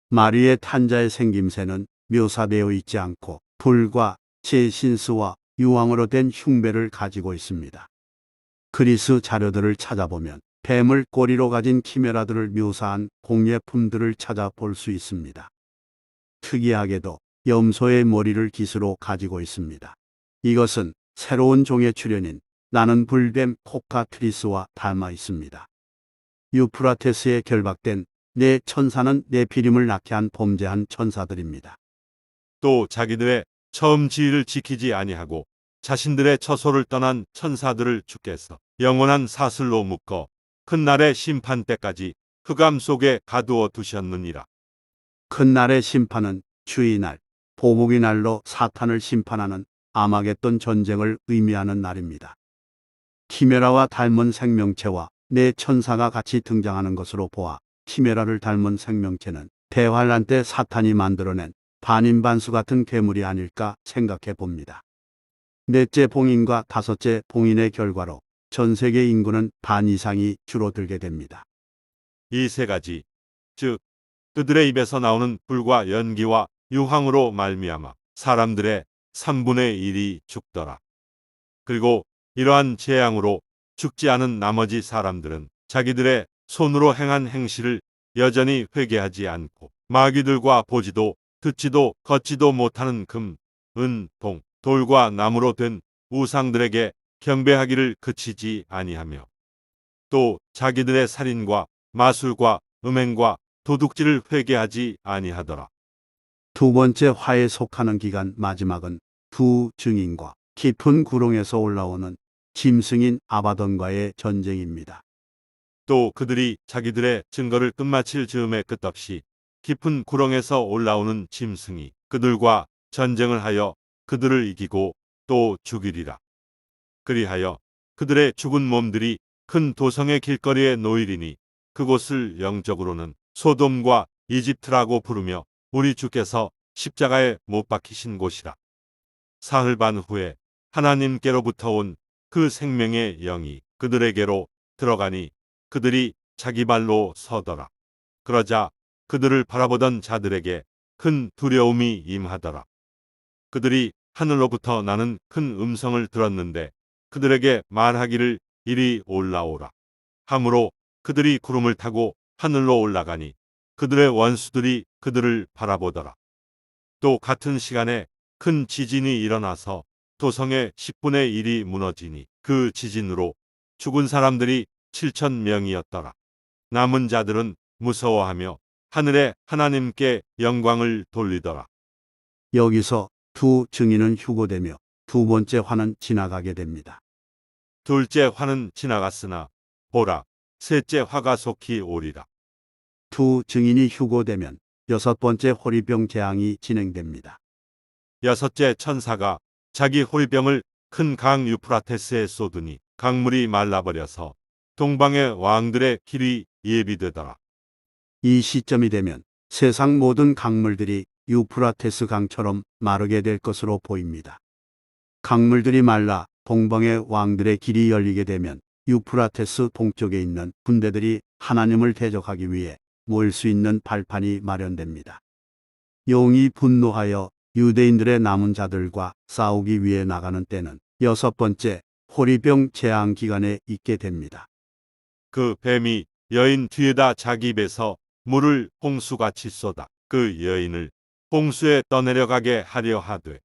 마리의 탄자의 생김새는 묘사되어 있지 않고 불과 제신스와 유황으로 된 흉배를 가지고 있습니다. 그리스 자료들을 찾아보면 뱀을 꼬리로 가진 키메라들을 묘사한 공예품들을 찾아볼 수 있습니다. 특이하게도 염소의 머리를 깃으로 가지고 있습니다. 이것은 새로운 종의 출현인 나는 불뱀 코카트리스와 닮아 있습니다. 유프라테스에 결박된 네 천사는 네피림을 낳게 한 범죄한 천사들입니다. 또 자기들의 처음 지위를 지키지 아니하고 자신들의 처소를 떠난 천사들을 주께서 영원한 사슬로 묶어 큰 날의 심판 때까지 흑암 속에 가두어 두셨느니라. 큰 날의 심판은 주의 날, 보복의 날로 사탄을 심판하는 아마겟돈 전쟁을 의미하는 날입니다. 키메라와 닮은 생명체와 네 천사가 같이 등장하는 것으로 보아 키메라를 닮은 생명체는 대환란 때 사탄이 만들어낸 반인반수 같은 괴물이 아닐까 생각해 봅니다. 넷째 봉인과 5째 봉인의 결과로 전 세계 인구는 반 이상이 줄어들게 됩니다. 이 3가지, 즉 그들의 입에서 나오는 불과 연기와 유황으로 말미암아 사람들의 3분의 1이 죽더라. 그리고 이러한 재앙으로 죽지 않은 나머지 사람들은 자기들의 손으로 행한 행실을 여전히 회개하지 않고 마귀들과 보지도 듣지도 걷지도 못하는 금, 은, 동, 돌과 나무로 된 우상들에게 경배하기를 그치지 아니하며 또 자기들의 살인과 마술과 음행과 도둑질을 회개하지 아니하더라. 2번째 화에 속하는 기간 마지막은 두 증인과 깊은 구렁에서 올라오는 짐승인 아바돈과의 전쟁입니다. 또 그들이 자기들의 증거를 끝마칠 즈음에 끝없이 깊은 구렁에서 올라오는 짐승이 그들과 전쟁을 하여 그들을 이기고 또 죽이리라. 그리하여 그들의 죽은 몸들이 큰 도성의 길거리에 놓이리니 그곳을 영적으로는 소돔과 이집트라고 부르며 우리 주께서 십자가에 못 박히신 곳이라. 사흘 반 후에 하나님께로부터 온 그 생명의 영이 그들에게로 들어가니 그들이 자기 발로 서더라. 그러자 그들을 바라보던 자들에게 큰 두려움이 임하더라. 그들이 하늘로부터 나는 큰 음성을 들었는데 그들에게 말하기를 이리 올라오라. 함으로 그들이 구름을 타고 하늘로 올라가니 그들의 원수들이 그들을 바라보더라. 또 같은 시간에 큰 지진이 일어나서 도성의 10분의 1이 무너지니 그 지진으로 죽은 사람들이 7천 명이었더라. 남은 자들은 무서워하며 하늘의 하나님께 영광을 돌리더라. 여기서 두 증인은 휴고되며 두 번째 화는 지나가게 됩니다. 둘째 화는 지나갔으나 보라, 셋째 화가 속히 오리라. 두 증인이 휴고되면 여섯 번째 호리병 재앙이 진행됩니다. 여섯째 천사가 자기 호리병을 큰 강 유프라테스에 쏟으니 강물이 말라버려서 동방의 왕들의 길이 예비되더라. 이 시점이 되면 세상 모든 강물들이 유프라테스 강처럼 마르게 될 것으로 보입니다. 강물들이 말라 동방의 왕들의 길이 열리게 되면 유프라테스 동쪽에 있는 군대들이 하나님을 대적하기 위해 모일 수 있는 발판이 마련됩니다. 용이 분노하여 유대인들의 남은 자들과 싸우기 위해 나가는 때는 여섯 번째 호리병 재앙 기간에 있게 됩니다. 그 뱀이 여인 뒤에다 자기 입에서 물을 홍수같이 쏟아 그 여인을 홍수에 떠내려가게 하려 하되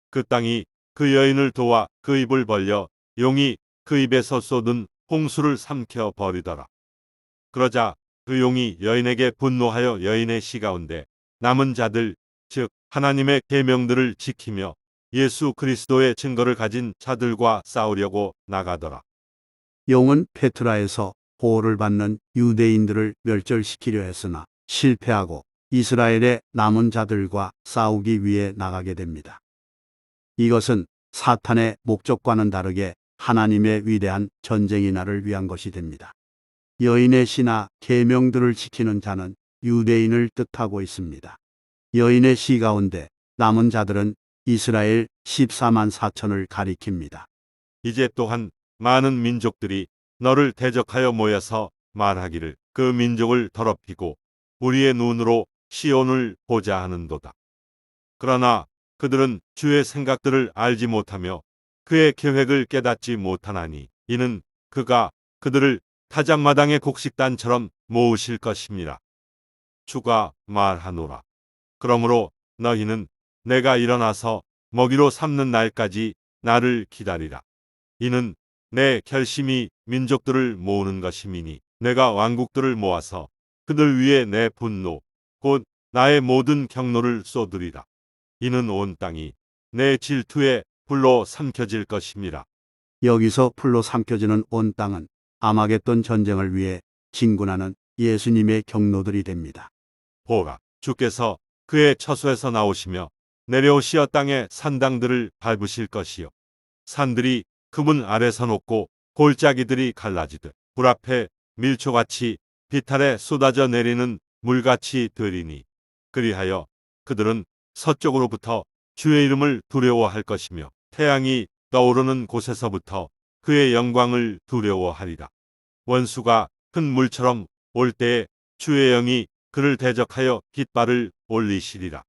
그 땅이 그 여인을 도와 그 입을 벌려 용이 그 입에서 쏟은 홍수를 삼켜 버리더라. 그러자 그 용이 여인에게 분노하여 여인의 시 가운데 남은 자들 즉 하나님의 계명들을 지키며 예수 그리스도의 증거를 가진 자들과 싸우려고 나가더라. 용은 페트라에서 보호를 받는 유대인들을 멸절시키려 했으나 실패하고 이스라엘의 남은 자들과 싸우기 위해 나가게 됩니다. 이것은 사탄의 목적과는 다르게 하나님의 위대한 전쟁의 날을 위한 것이 됩니다. 여인의 시나 계명들을 지키는 자는 유대인을 뜻하고 있습니다. 여인의 시 가운데 남은 자들은 이스라엘 14만 4천을 가리킵니다. 이제 또한 많은 민족들이 너를 대적하여 모여서 말하기를 그 민족을 더럽히고 우리의 눈으로 시온을 보자 하는도다. 그러나 그들은 주의 생각들을 알지 못하며 그의 계획을 깨닫지 못하나니 이는 그가 그들을 타작마당의 곡식단처럼 모으실 것입니다. 주가 말하노라. 그러므로 너희는 내가 일어나서 먹이로 삼는 날까지 나를 기다리라. 이는 내 결심이 민족들을 모으는 것임이니 내가 왕국들을 모아서 그들 위에 내 분노 곧 나의 모든 경노를 쏟으리라. 이는 온 땅이 내 질투에 불로 삼켜질 것임이라. 여기서 풀로 삼켜지는 온 땅은 아마겟돈 전쟁을 위해 진군하는 예수님의 경로들이 됩니다. 보라, 주께서 그의 처소에서 나오시며 내려오시어 땅의 산당들을 밟으실 것이요 산들이 그분 아래서 높고 골짜기들이 갈라지듯 불 앞에 밀초같이 비탈에 쏟아져 내리는 물같이 되리니 그리하여 그들은 서쪽으로부터 주의 이름을 두려워할 것이며 태양이 떠오르는 곳에서부터 그의 영광을 두려워하리라. 원수가 큰 물처럼 올 때에 주의 영이 그를 대적하여 깃발을 올리시리라.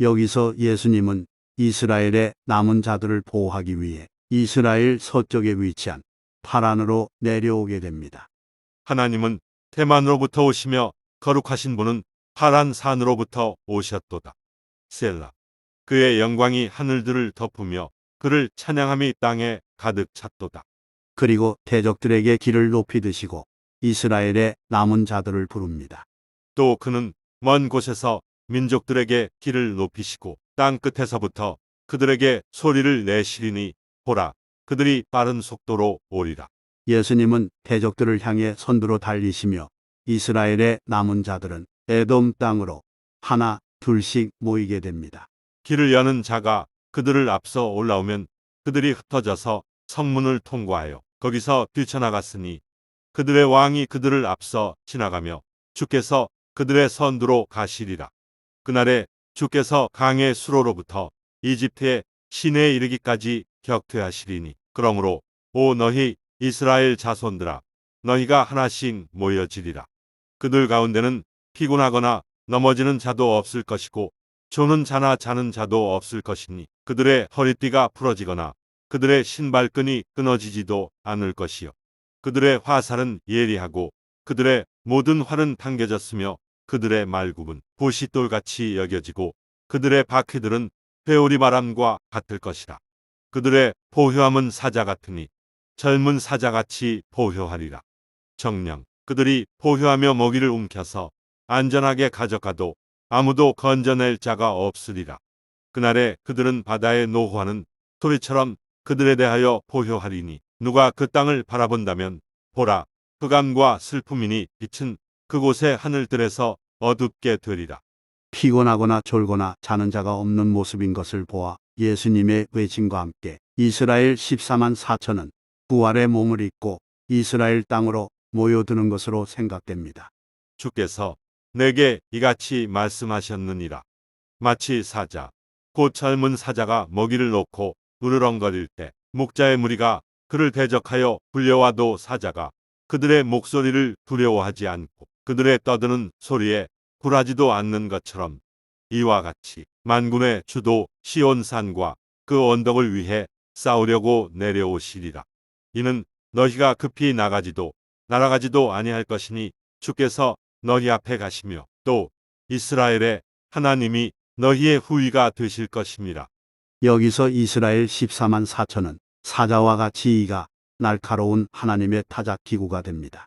여기서 예수님은 이스라엘의 남은 자들을 보호하기 위해 이스라엘 서쪽에 위치한 파란으로 내려오게 됩니다. 하나님은 대만으로부터 오시며 거룩하신 분은 파란 산으로부터 오셨도다. 셀라. 그의 영광이 하늘들을 덮으며 그를 찬양함이 땅에 가득 찼도다. 그리고 대적들에게 길을 높이 드시고 이스라엘의 남은 자들을 부릅니다. 또 그는 먼 곳에서 민족들에게 길을 높이시고 땅 끝에서부터 그들에게 소리를 내시리니 보라, 그들이 빠른 속도로 오리라. 예수님은 대적들을 향해 선두로 달리시며 이스라엘의 남은 자들은 에돔 땅으로 하나 둘씩 모이게 됩니다. 길을 여는 자가 그들을 앞서 올라오면 그들이 흩어져서 성문을 통과하여 거기서 뛰쳐나갔으니 그들의 왕이 그들을 앞서 지나가며 주께서 그들의 선두로 가시리라. 그날에 주께서 강의 수로로부터 이집트의 시내에 이르기까지 격퇴하시리니 그러므로 오 너희 이스라엘 자손들아 너희가 하나씩 모여지리라. 그들 가운데는 피곤하거나 넘어지는 자도 없을 것이고 조는 자나 자는 자도 없을 것이니 그들의 허리띠가 부러지거나 그들의 신발끈이 끊어지지도 않을 것이요 그들의 화살은 예리하고 그들의 모든 활은 당겨졌으며 그들의 말굽은 보싯돌같이 여겨지고 그들의 바퀴들은 회오리 바람과 같을 것이라. 그들의 포효함은 사자 같으니 젊은 사자같이 포효하리라. 정녕 그들이 포효하며 먹이를 움켜서 안전하게 가져가도 아무도 건져낼 자가 없으리라. 그날에 그들은 바다의 노호하는 소리처럼 그들에 대하여 포효하리니 누가 그 땅을 바라본다면 보라 흑암과 슬픔이니 빛은 그곳의 하늘들에서 어둡게 되리라. 피곤하거나 졸거나 자는 자가 없는 모습인 것을 보아 예수님의 외침과 함께 이스라엘 14만 4천은 부활의 몸을 입고 이스라엘 땅으로 모여드는 것으로 생각됩니다. 주께서 내게 이같이 말씀하셨느니라. 마치 사자, 곧 젊은 사자가 먹이를 놓고 으르렁거릴 때 목자의 무리가 그를 대적하여 불려와도 사자가 그들의 목소리를 두려워하지 않고 그들의 떠드는 소리에 굴하지도 않는 것처럼 이와 같이 만군의 주도 시온산과 그 언덕을 위해 싸우려고 내려오시리라. 이는 너희가 급히 나가지도 날아가지도 아니할 것이니 주께서 너희 앞에 가시며 또 이스라엘의 하나님이 너희의 후위가 되실 것임이라. 여기서 이스라엘 14만 4천은 사자와 같이 이가 날카로운 하나님의 타작 기구가 됩니다.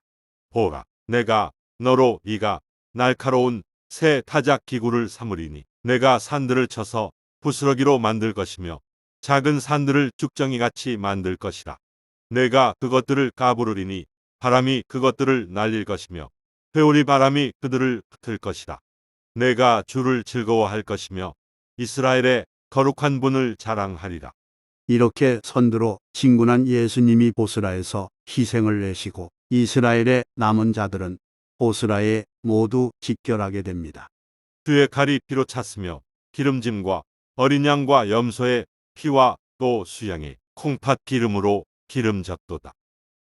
보라, 내가 너로 이가 날카로운 새 타작 기구를 삼으리니 내가 산들을 쳐서 부스러기로 만들 것이며 작은 산들을 쭉정이같이 만들 것이라. 내가 그것들을 까부르리니 바람이 그것들을 날릴 것이며 회오리 바람이 그들을 흩을 것이라. 내가 주를 즐거워할 것이며 이스라엘의 거룩한 분을 자랑하리라. 이렇게 선두로 진군한 예수님이 보스라에서 희생을 내시고 이스라엘의 남은 자들은 보스라에 모두 직결하게 됩니다. 주의 칼이 피로 찼으며 기름짐과 어린 양과 염소의 피와 또 수양의 콩팥 기름으로 기름졌도다.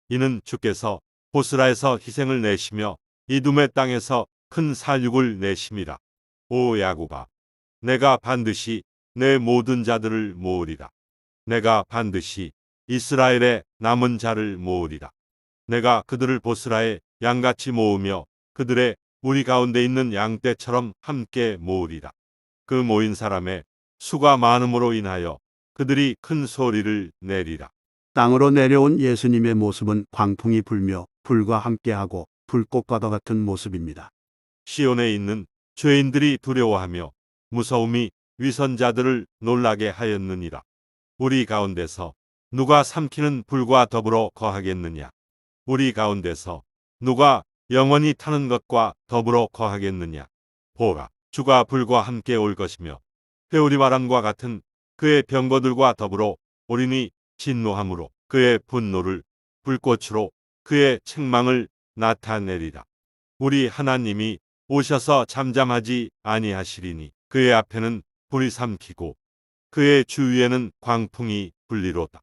이는 주께서 보스라에서 희생을 내시며 이둠의 땅에서 큰 살육을 내심이라. 오 야곱아, 내가 반드시 내 모든 자들을 모으리라. 내가 반드시 이스라엘의 남은 자를 모으리라. 내가 그들을 보스라의 양같이 모으며 그들의 우리 가운데 있는 양떼처럼 함께 모으리라. 그 모인 사람의 수가 많음으로 인하여 그들이 큰 소리를 내리라. 땅으로 내려온 예수님의 모습은 광풍이 불며 불과 함께하고 불꽃과도 같은 모습입니다. 시온에 있는 죄인들이 두려워하며 무서움이 위선자들을 놀라게 하였느니라. 우리 가운데서 누가 삼키는 불과 더불어 거하겠느냐? 우리 가운데서 누가 영원히 타는 것과 더불어 거하겠느냐? 보라, 주가 불과 함께 올 것이며 회오리 바람과 같은 그의 병거들과 더불어 오리니 진노함으로 그의 분노를 불꽃으로 그의 책망을 나타내리라. 우리 하나님이 오셔서 잠잠하지 아니하시리니 그의 앞에는 불이 삼키고 그의 주위에는 광풍이 불리로다.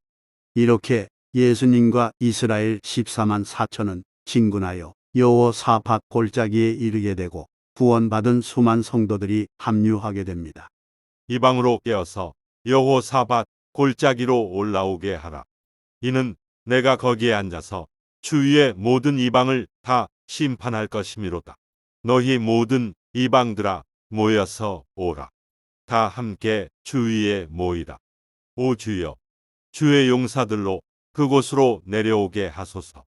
이렇게 예수님과 이스라엘 14만 4천은 진군하여 여호사밧 골짜기에 이르게 되고 구원받은 수만 성도들이 합류하게 됩니다. 이방으로 깨어서 여호사밧 골짜기로 올라오게 하라. 이는 내가 거기에 앉아서 주위의 모든 이방을 다 심판할 것이미로다. 너희 모든 이방들아 모여서 오라. 다 함께 주위에 모이라. 오 주여, 주의 용사들로 그곳으로 내려오게 하소서.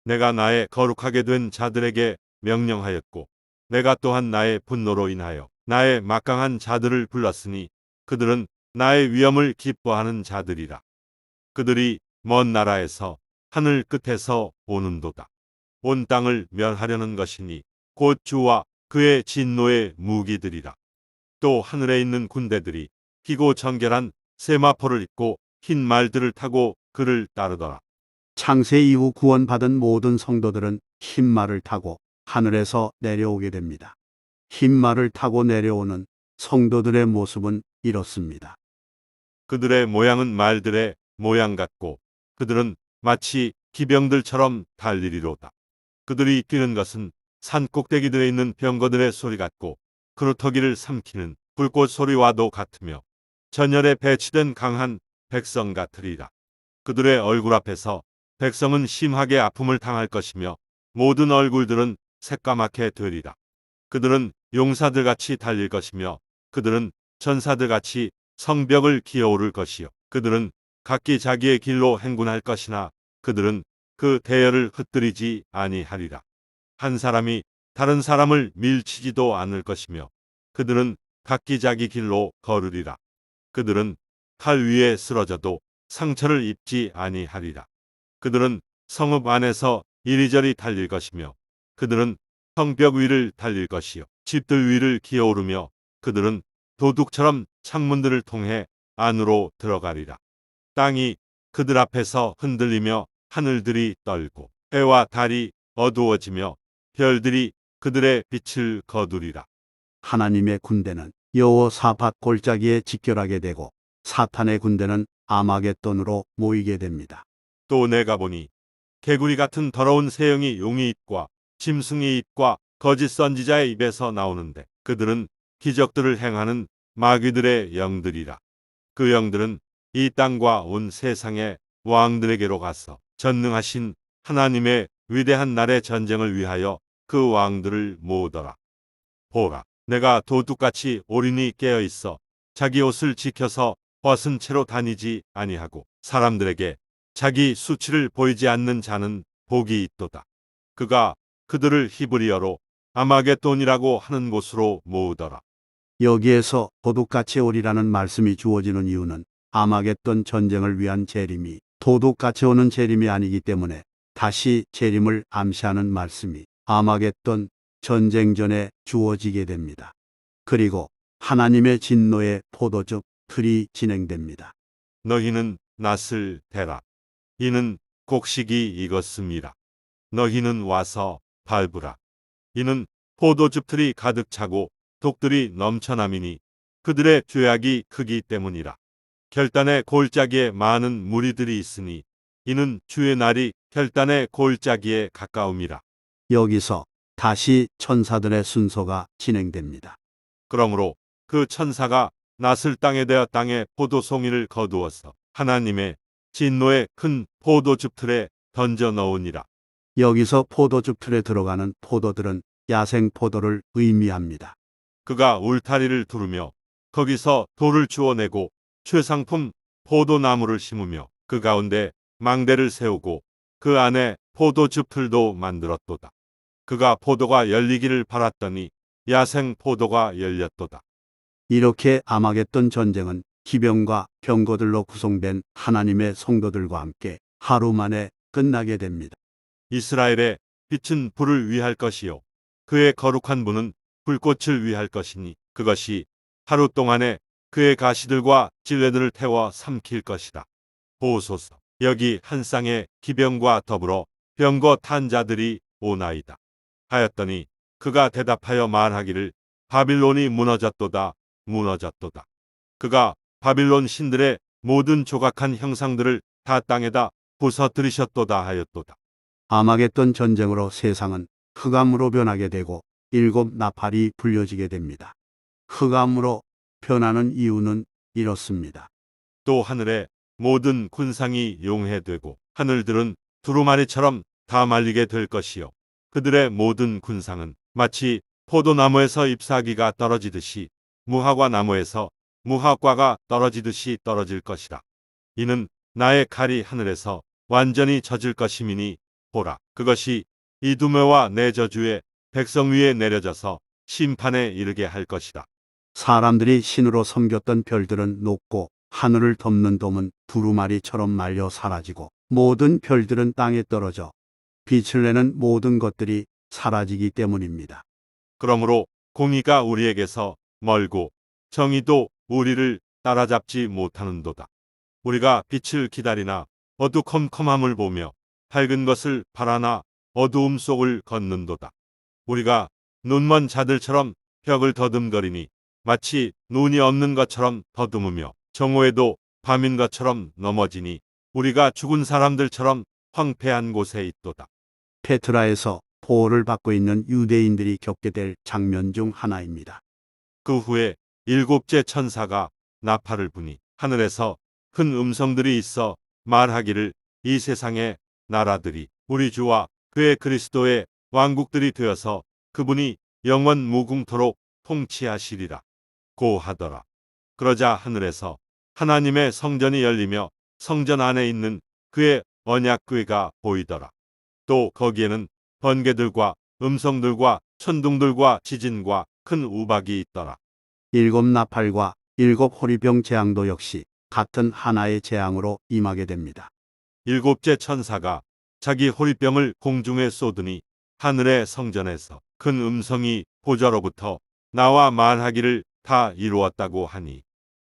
내가 나의 거룩하게 된 자들에게 명령하였고 내가 또한 나의 분노로 인하여 나의 막강한 자들을 불렀으니 그들은 나의 위엄을 기뻐하는 자들이라. 그들이 먼 나라에서 하늘 끝에서 오는도다. 온 땅을 멸하려는 것이니 곧 주와 그의 진노의 무기들이라. 또 하늘에 있는 군대들이 희고 정결한 세마포를 입고 흰 말들을 타고 그를 따르더라. 창세 이후 구원받은 모든 성도들은 흰 말을 타고 하늘에서 내려오게 됩니다. 흰 말을 타고 내려오는 성도들의 모습은 이렇습니다. 그들의 모양은 말들의 모양 같고 그들은 마치 기병들처럼 달리리로다. 그들이 뛰는 것은 산 꼭대기들에 있는 병거들의 소리 같고 그루터기를 삼키는 불꽃 소리와도 같으며 전열에 배치된 강한 백성 같으리라. 그들의 얼굴 앞에서 백성은 심하게 아픔을 당할 것이며 모든 얼굴들은 새까맣게 되리라. 그들은 용사들같이 달릴 것이며 그들은 전사들같이 성벽을 기어오를 것이요 그들은 각기 자기의 길로 행군할 것이나 그들은 그 대열을 흩뜨리지 아니하리라. 한 사람이 다른 사람을 밀치지도 않을 것이며 그들은 각기 자기 길로 걸으리라. 그들은 칼 위에 쓰러져도 상처를 입지 아니하리라. 그들은 성읍 안에서 이리저리 달릴 것이며 그들은 성벽 위를 달릴 것이요 집들 위를 기어오르며 그들은 도둑처럼 창문들을 통해 안으로 들어가리라. 땅이 그들 앞에서 흔들리며 하늘들이 떨고 해와 달이 어두워지며 별들이 그들의 빛을 거두리라. 하나님의 군대는 여호사밧 골짜기에 직결하게 되고 사탄의 군대는 아마겟돈으로 모이게 됩니다. 또 내가 보니 개구리 같은 더러운 새형이 용의 입과 짐승의 입과 거짓 선지자의 입에서 나오는데 그들은 기적들을 행하는 마귀들의 영들이라. 그 영들은 이 땅과 온 세상의 왕들에게로 가서 전능하신 하나님의 위대한 날의 전쟁을 위하여 그 왕들을 모으더라. 보라, 내가 도둑같이 올인이 깨어 있어 자기 옷을 지켜서 벗은 채로 다니지 아니하고 사람들에게 자기 수치를 보이지 않는 자는 복이 있도다. 그가 그들을 히브리어로 아마겟돈이라고 하는 곳으로 모으더라. 여기에서 도둑같이 오리라는 말씀이 주어지는 이유는 아마겟돈 전쟁을 위한 재림이 도둑같이 오는 재림이 아니기 때문에 다시 재림을 암시하는 말씀이 아마겟돈 전쟁 전에 주어지게 됩니다. 그리고 하나님의 진노의 포도즙 틀이 진행됩니다. 너희는 낫을 대라. 이는 곡식이 익었음이라. 너희는 와서 밟으라. 이는 포도즙 틀이 가득 차고 독들이 넘쳐남이니 그들의 죄악이 크기 때문이라. 결단의 골짜기에 많은 무리들이 있으니 이는 주의 날이 결단의 골짜기에 가까움이라. 여기서 다시 천사들의 순서가 진행됩니다. 그러므로 그 천사가 낫을 땅에 대어 땅에 포도송이를 거두어서 하나님의 진노의 큰 포도즙 틀에 던져 넣으니라. 여기서 포도즙 틀에 들어가는 포도들은 야생 포도를 의미합니다. 그가 울타리를 두르며 거기서 돌을 주워내고 최상품 포도나무를 심으며 그 가운데 망대를 세우고 그 안에 포도즙 틀도 만들었도다. 그가 포도가 열리기를 바랐더니 야생 포도가 열렸도다. 이렇게 아마겟돈 전쟁은 기병과 병거들로 구성된 하나님의 성도들과 함께 하루 만에 끝나게 됩니다. 이스라엘의 빛은 불을 위할 것이요 그의 거룩한 분은 불꽃을 위할 것이니 그것이 하루 동안에 그의 가시들과 질레들을 태워 삼킬 것이다. 보소서, 여기 한 쌍의 기병과 더불어 병거 탄 자들이 오나이다. 하였더니 그가 대답하여 말하기를 바빌론이 무너졌도다 무너졌도다. 그가 바빌론 신들의 모든 조각한 형상들을 다 땅에다 부서뜨리셨도다 하였도다. 아마겟돈 전쟁으로 세상은 흑암으로 변하게 되고 일곱 나팔이 불려지게 됩니다. 흑암으로 변하는 이유는 이렇습니다. 또 하늘의 모든 군상이 용해되고 하늘들은 두루마리처럼 다 말리게 될 것이요 그들의 모든 군상은 마치 포도나무에서 잎사귀가 떨어지듯이 무화과 나무에서 무화과가 떨어지듯이 떨어질 것이라. 이는 나의 칼이 하늘에서 완전히 젖을 것임이니 보라, 그것이 이두메와 내 저주에 백성 위에 내려져서 심판에 이르게 할 것이다. 사람들이 신으로 섬겼던 별들은 녹고 하늘을 덮는 돔은 두루마리처럼 말려 사라지고 모든 별들은 땅에 떨어져 빛을 내는 모든 것들이 사라지기 때문입니다. 그러므로 공의가 우리에게서 멀고 정의도 우리를 따라잡지 못하는도다. 우리가 빛을 기다리나 어두컴컴함을 보며 밝은 것을 바라나 어두움 속을 걷는도다. 우리가 눈먼 자들처럼 벽을 더듬거리니 마치 눈이 없는 것처럼 더듬으며 정오에도 밤인 것처럼 넘어지니 우리가 죽은 사람들처럼 황폐한 곳에 있도다. 페트라에서 보호를 받고 있는 유대인들이 겪게 될 장면 중 하나입니다. 그 후에 일곱째 천사가 나팔을 부니 하늘에서 큰 음성들이 있어 말하기를 이 세상의 나라들이 우리 주와 그의 그리스도의 왕국들이 되어서 그분이 영원 무궁토록 통치하시리라 고 하더라. 그러자 하늘에서 하나님의 성전이 열리며 성전 안에 있는 그의 언약궤가 보이더라. 또 거기에는 번개들과 음성들과 천둥들과 지진과 큰 우박이 있더라. 일곱 나팔과 일곱 호리병 재앙도 역시 같은 하나의 재앙으로 임하게 됩니다. 일곱째 천사가 자기 호리병을 공중에 쏘더니 하늘의 성전에서 큰 음성이 보좌로부터 나와 말하기를 다 이루었다고 하니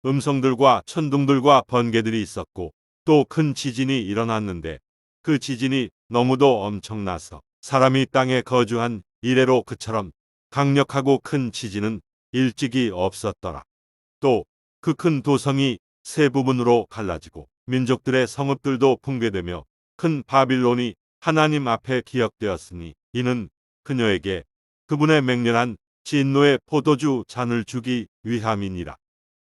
음성들과 천둥들과 번개들이 있었고 또 큰 지진이 일어났는데 그 지진이 너무도 엄청나서 사람이 땅에 거주한 이래로 그처럼 강력하고 큰 지진은 일찍이 없었더라. 또 그 큰 도성이 세 부분으로 갈라지고 민족들의 성읍들도 붕괴되며 큰 바빌론이 하나님 앞에 기억되었으니 이는 그녀에게 그분의 맹렬한 진노의 포도주 잔을 주기 위함이니라.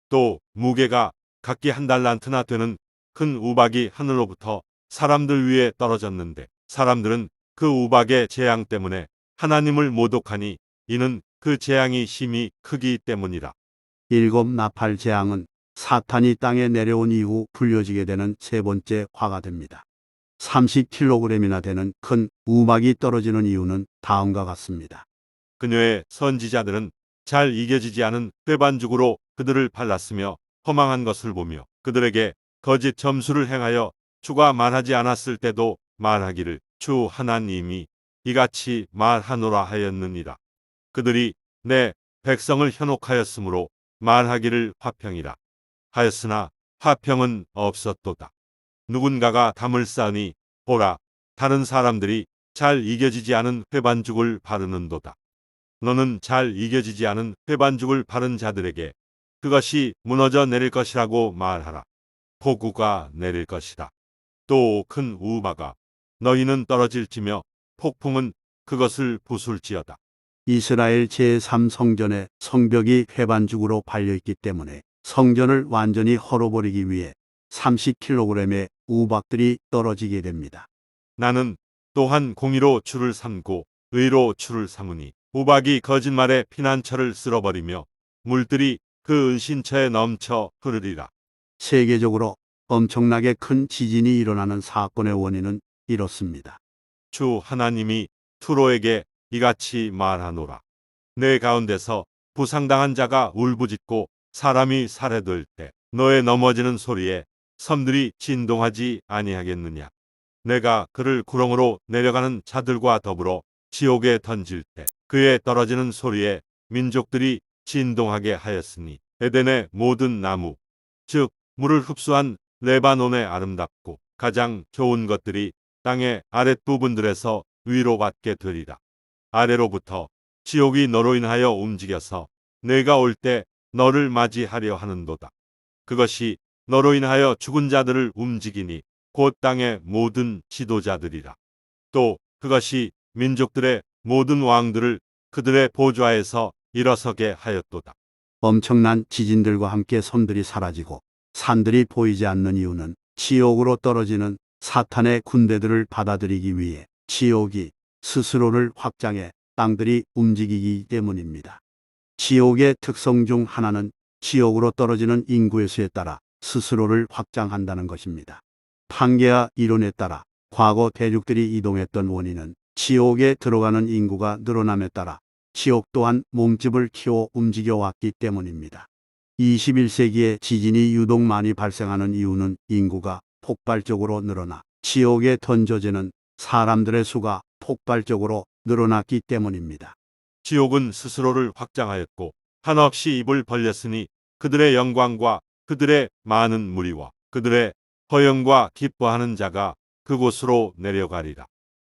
또 무게가 각기 한 달란트나 되는 큰 우박이 하늘로부터 사람들 위에 떨어졌는데 사람들은 그 우박의 재앙 때문에 하나님을 모독하니 이는 그 재앙이 심히 크기 때문이라. 일곱 나팔 재앙은 사탄이 땅에 내려온 이후 불려지게 되는 세 번째 화가 됩니다. 30kg이나 되는 큰 우박이 떨어지는 이유는 다음과 같습니다. 그녀의 선지자들은 잘 이겨지지 않은 쇠반죽으로 그들을 발랐으며 허망한 것을 보며 그들에게 거짓 점수를 행하여 주가 말하지 않았을 때도 말하기를 주 하나님이 이같이 말하노라 하였느니라. 그들이 내 백성을 현혹하였으므로 말하기를 화평이라 하였으나 화평은 없었도다. 누군가가 담을 쌓으니 보라 다른 사람들이 잘 이겨지지 않은 회반죽을 바르는도다. 너는 잘 이겨지지 않은 회반죽을 바른 자들에게 그것이 무너져 내릴 것이라고 말하라. 폭우가 내릴 것이다. 또 큰 우박아 너희는 떨어질지며 폭풍은 그것을 부술지어다. 이스라엘 제3성전의 성벽이 회반죽으로 발려있기 때문에 성전을 완전히 헐어버리기 위해 30kg의 우박들이 떨어지게 됩니다. 나는 또한 공의로 줄을 삼고 의로 줄을 삼으니 우박이 거짓말의 피난처를 쓸어버리며 물들이 그 은신처에 넘쳐 흐르리라. 세계적으로 엄청나게 큰 지진이 일어나는 사건의 원인은 이렇습니다. 주 하나님이 투로에게 이같이 말하노라. 내 가운데서 부상당한 자가 울부짖고 사람이 살해될 때 너의 넘어지는 소리에 섬들이 진동하지 아니하겠느냐. 내가 그를 구렁으로 내려가는 자들과 더불어 지옥에 던질 때 그의 떨어지는 소리에 민족들이 진동하게 하였으니 에덴의 모든 나무 즉 물을 흡수한 레바논의 아름답고 가장 좋은 것들이 땅의 아랫부분들에서 위로 받게 되리라. 아래로부터 지옥이 너로 인하여 움직여서 내가 올 때 너를 맞이하려 하는도다. 그것이 너로 인하여 죽은 자들을 움직이니 곧 땅의 모든 지도자들이라. 또 그것이 민족들의 모든 왕들을 그들의 보좌에서 일어서게 하였도다. 엄청난 지진들과 함께 섬들이 사라지고 산들이 보이지 않는 이유는 지옥으로 떨어지는 사탄의 군대들을 받아들이기 위해 지옥이 스스로를 확장해 땅들이 움직이기 때문입니다. 지옥의 특성 중 하나는 지옥으로 떨어지는 인구의 수에 따라 스스로를 확장한다는 것입니다. 판게아 이론에 따라 과거 대륙들이 이동했던 원인은 지옥에 들어가는 인구가 늘어남에 따라 지옥 또한 몸집을 키워 움직여 왔기 때문입니다. 21세기에 지진이 유독 많이 발생하는 이유는 인구가 폭발적으로 늘어나 지옥에 던져지는 사람들의 수가 폭발적으로 늘어났기 때문입니다. 지옥은 스스로를 확장하였고 한없이 입을 벌렸으니 그들의 영광과 그들의 많은 무리와 그들의 허영과 기뻐하는 자가 그곳으로 내려가리라.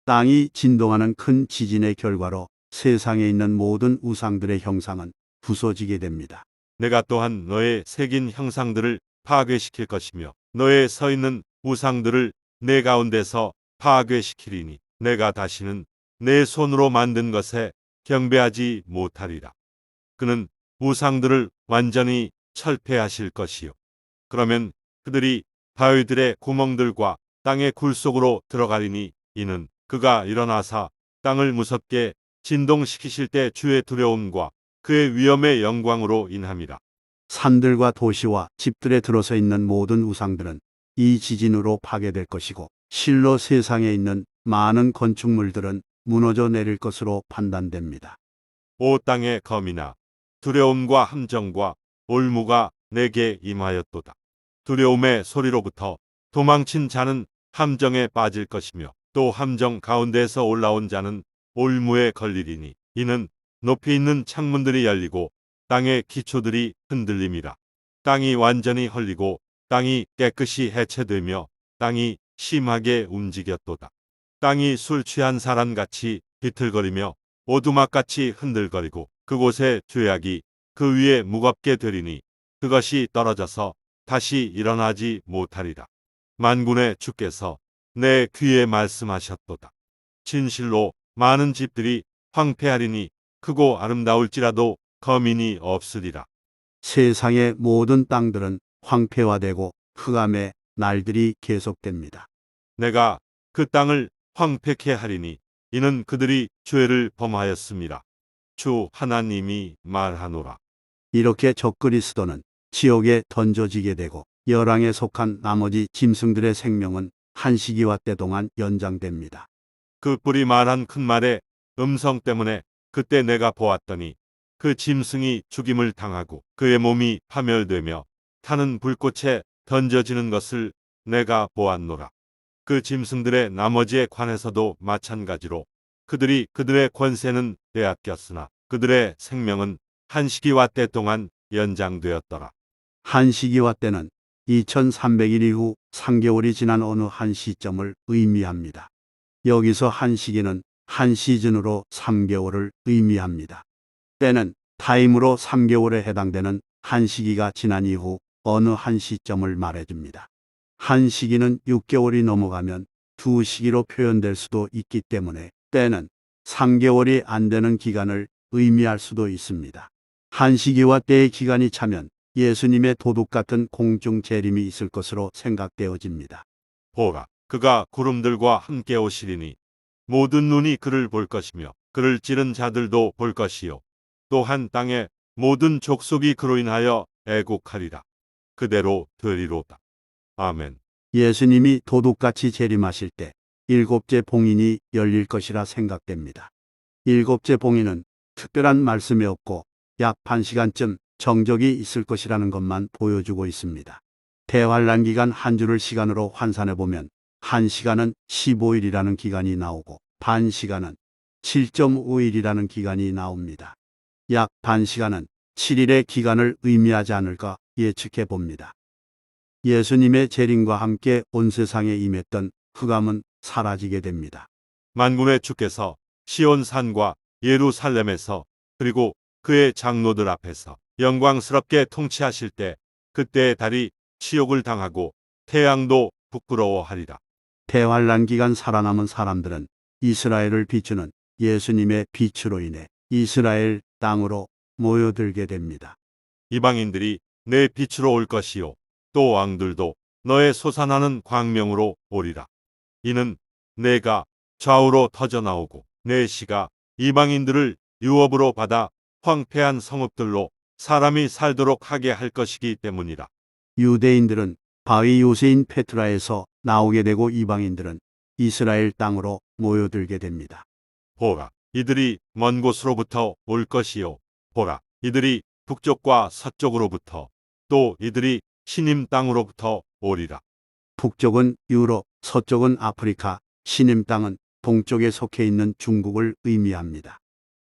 땅이 진동하는 큰 지진의 결과로 세상에 있는 모든 우상들의 형상은 부서지게 됩니다. 내가 또한 너의 새긴 형상들을 파괴시킬 것이며 너의 서 있는 우상들을 내 가운데서 파괴시키리니 내가 다시는 내 손으로 만든 것에 경배하지 못하리라. 그는 우상들을 완전히 철폐하실 것이요. 그러면 그들이 바위들의 구멍들과 땅의 굴 속으로 들어가리니 이는 그가 일어나사 땅을 무섭게 진동시키실 때 주의 두려움과 그의 위엄의 영광으로 인함이라. 산들과 도시와 집들에 들어서 있는 모든 우상들은 이 지진으로 파괴될 것이고 실로 세상에 있는 많은 건축물들은 무너져 내릴 것으로 판단됩니다. 오 땅의 검이나 두려움과 함정과 올무가 내게 임하였도다. 두려움의 소리로부터 도망친 자는 함정에 빠질 것이며 또 함정 가운데에서 올라온 자는 올무에 걸리리니 이는 높이 있는 창문들이 열리고 땅의 기초들이 흔들림이라. 땅이 완전히 헐리고 땅이 깨끗이 해체되며 땅이 심하게 움직였도다. 땅이 술 취한 사람같이 비틀거리며 오두막같이 흔들거리고 그곳에 죄악이 그 위에 무겁게 되리니 그것이 떨어져서 다시 일어나지 못하리라. 만군의 주께서 내 귀에 말씀하셨도다. 진실로 많은 집들이 황폐하리니 크고 아름다울지라도 거민이 없으리라. 세상의 모든 땅들은 황폐화되고 흑암의 날들이 계속됩니다. 내가 그 땅을 황폐케 하리니 이는 그들이 죄를 범하였습니다. 주 하나님이 말하노라. 이렇게 적그리스도는 지옥에 던져지게 되고 열왕에 속한 나머지 짐승들의 생명은 한 시기와 때 동안 연장됩니다. 그 뿔이 말한 큰 말의 음성 때문에 그때 내가 보았더니 그 짐승이 죽임을 당하고 그의 몸이 파멸되며 타는 불꽃에 던져지는 것을 내가 보았노라. 그 짐승들의 나머지에 관해서도 마찬가지로 그들이 그들의 권세는 빼앗겼으나 그들의 생명은 한 시기와 때 동안 연장되었더라. 한 시기와 때는 2300일 이후 3개월이 지난 어느 한 시점을 의미합니다. 여기서 한 시기는 한 시즌으로 3개월을 의미합니다. 때는 타임으로 3개월에 해당되는 한 시기가 지난 이후 어느 한 시점을 말해줍니다. 한 시기는 6개월이 넘어가면 두 시기로 표현될 수도 있기 때문에 때는 3개월이 안 되는 기간을 의미할 수도 있습니다. 한 시기와 때의 기간이 차면 예수님의 도둑 같은 공중 재림이 있을 것으로 생각되어집니다. 보라, 그가 구름들과 함께 오시리니 모든 눈이 그를 볼 것이며 그를 찌른 자들도 볼 것이요. 또한 땅의 모든 족속이 그로 인하여 애곡하리라. 그대로 되리로다. 아멘. 예수님이 도둑같이 재림하실 때 일곱째 봉인이 열릴 것이라 생각됩니다. 일곱째 봉인은 특별한 말씀이 없고 약 반 시간쯤 정적이 있을 것이라는 것만 보여주고 있습니다. 대환란 기간 한 주를 시간으로 환산해 보면 한 시간은 15일이라는 기간이 나오고 반 시간은 7.5일이라는 기간이 나옵니다. 약 반 시간은 7일의 기간을 의미하지 않을까 예측해 봅니다. 예수님의 재림과 함께 온 세상에 임했던 흑암은 사라지게 됩니다. 만군의 주께서 시온산과 예루살렘에서 그리고 그의 장로들 앞에서 영광스럽게 통치하실 때 그때의 달이 치욕을 당하고 태양도 부끄러워하리라. 대환란 기간 살아남은 사람들은 이스라엘을 비추는 예수님의 빛으로 인해 이스라엘 땅으로 모여들게 됩니다. 이방인들이 내 빛으로 올 것이요 또 왕들도 너의 솟아나는 광명으로 오리라. 이는 내가 좌우로 터져 나오고 내 시가 이방인들을 유업으로 받아 황폐한 성읍들로 사람이 살도록 하게 할 것이기 때문이라. 유대인들은 바위 요새인 페트라에서 나오게 되고 이방인들은 이스라엘 땅으로 모여들게 됩니다. 보라, 이들이 먼 곳으로부터 올 것이요. 보라, 이들이 북쪽과 서쪽으로부터 또 이들이 시님 땅으로부터 오리라. 북쪽은 유럽, 서쪽은 아프리카, 시님 땅은 동쪽에 속해 있는 중국을 의미합니다.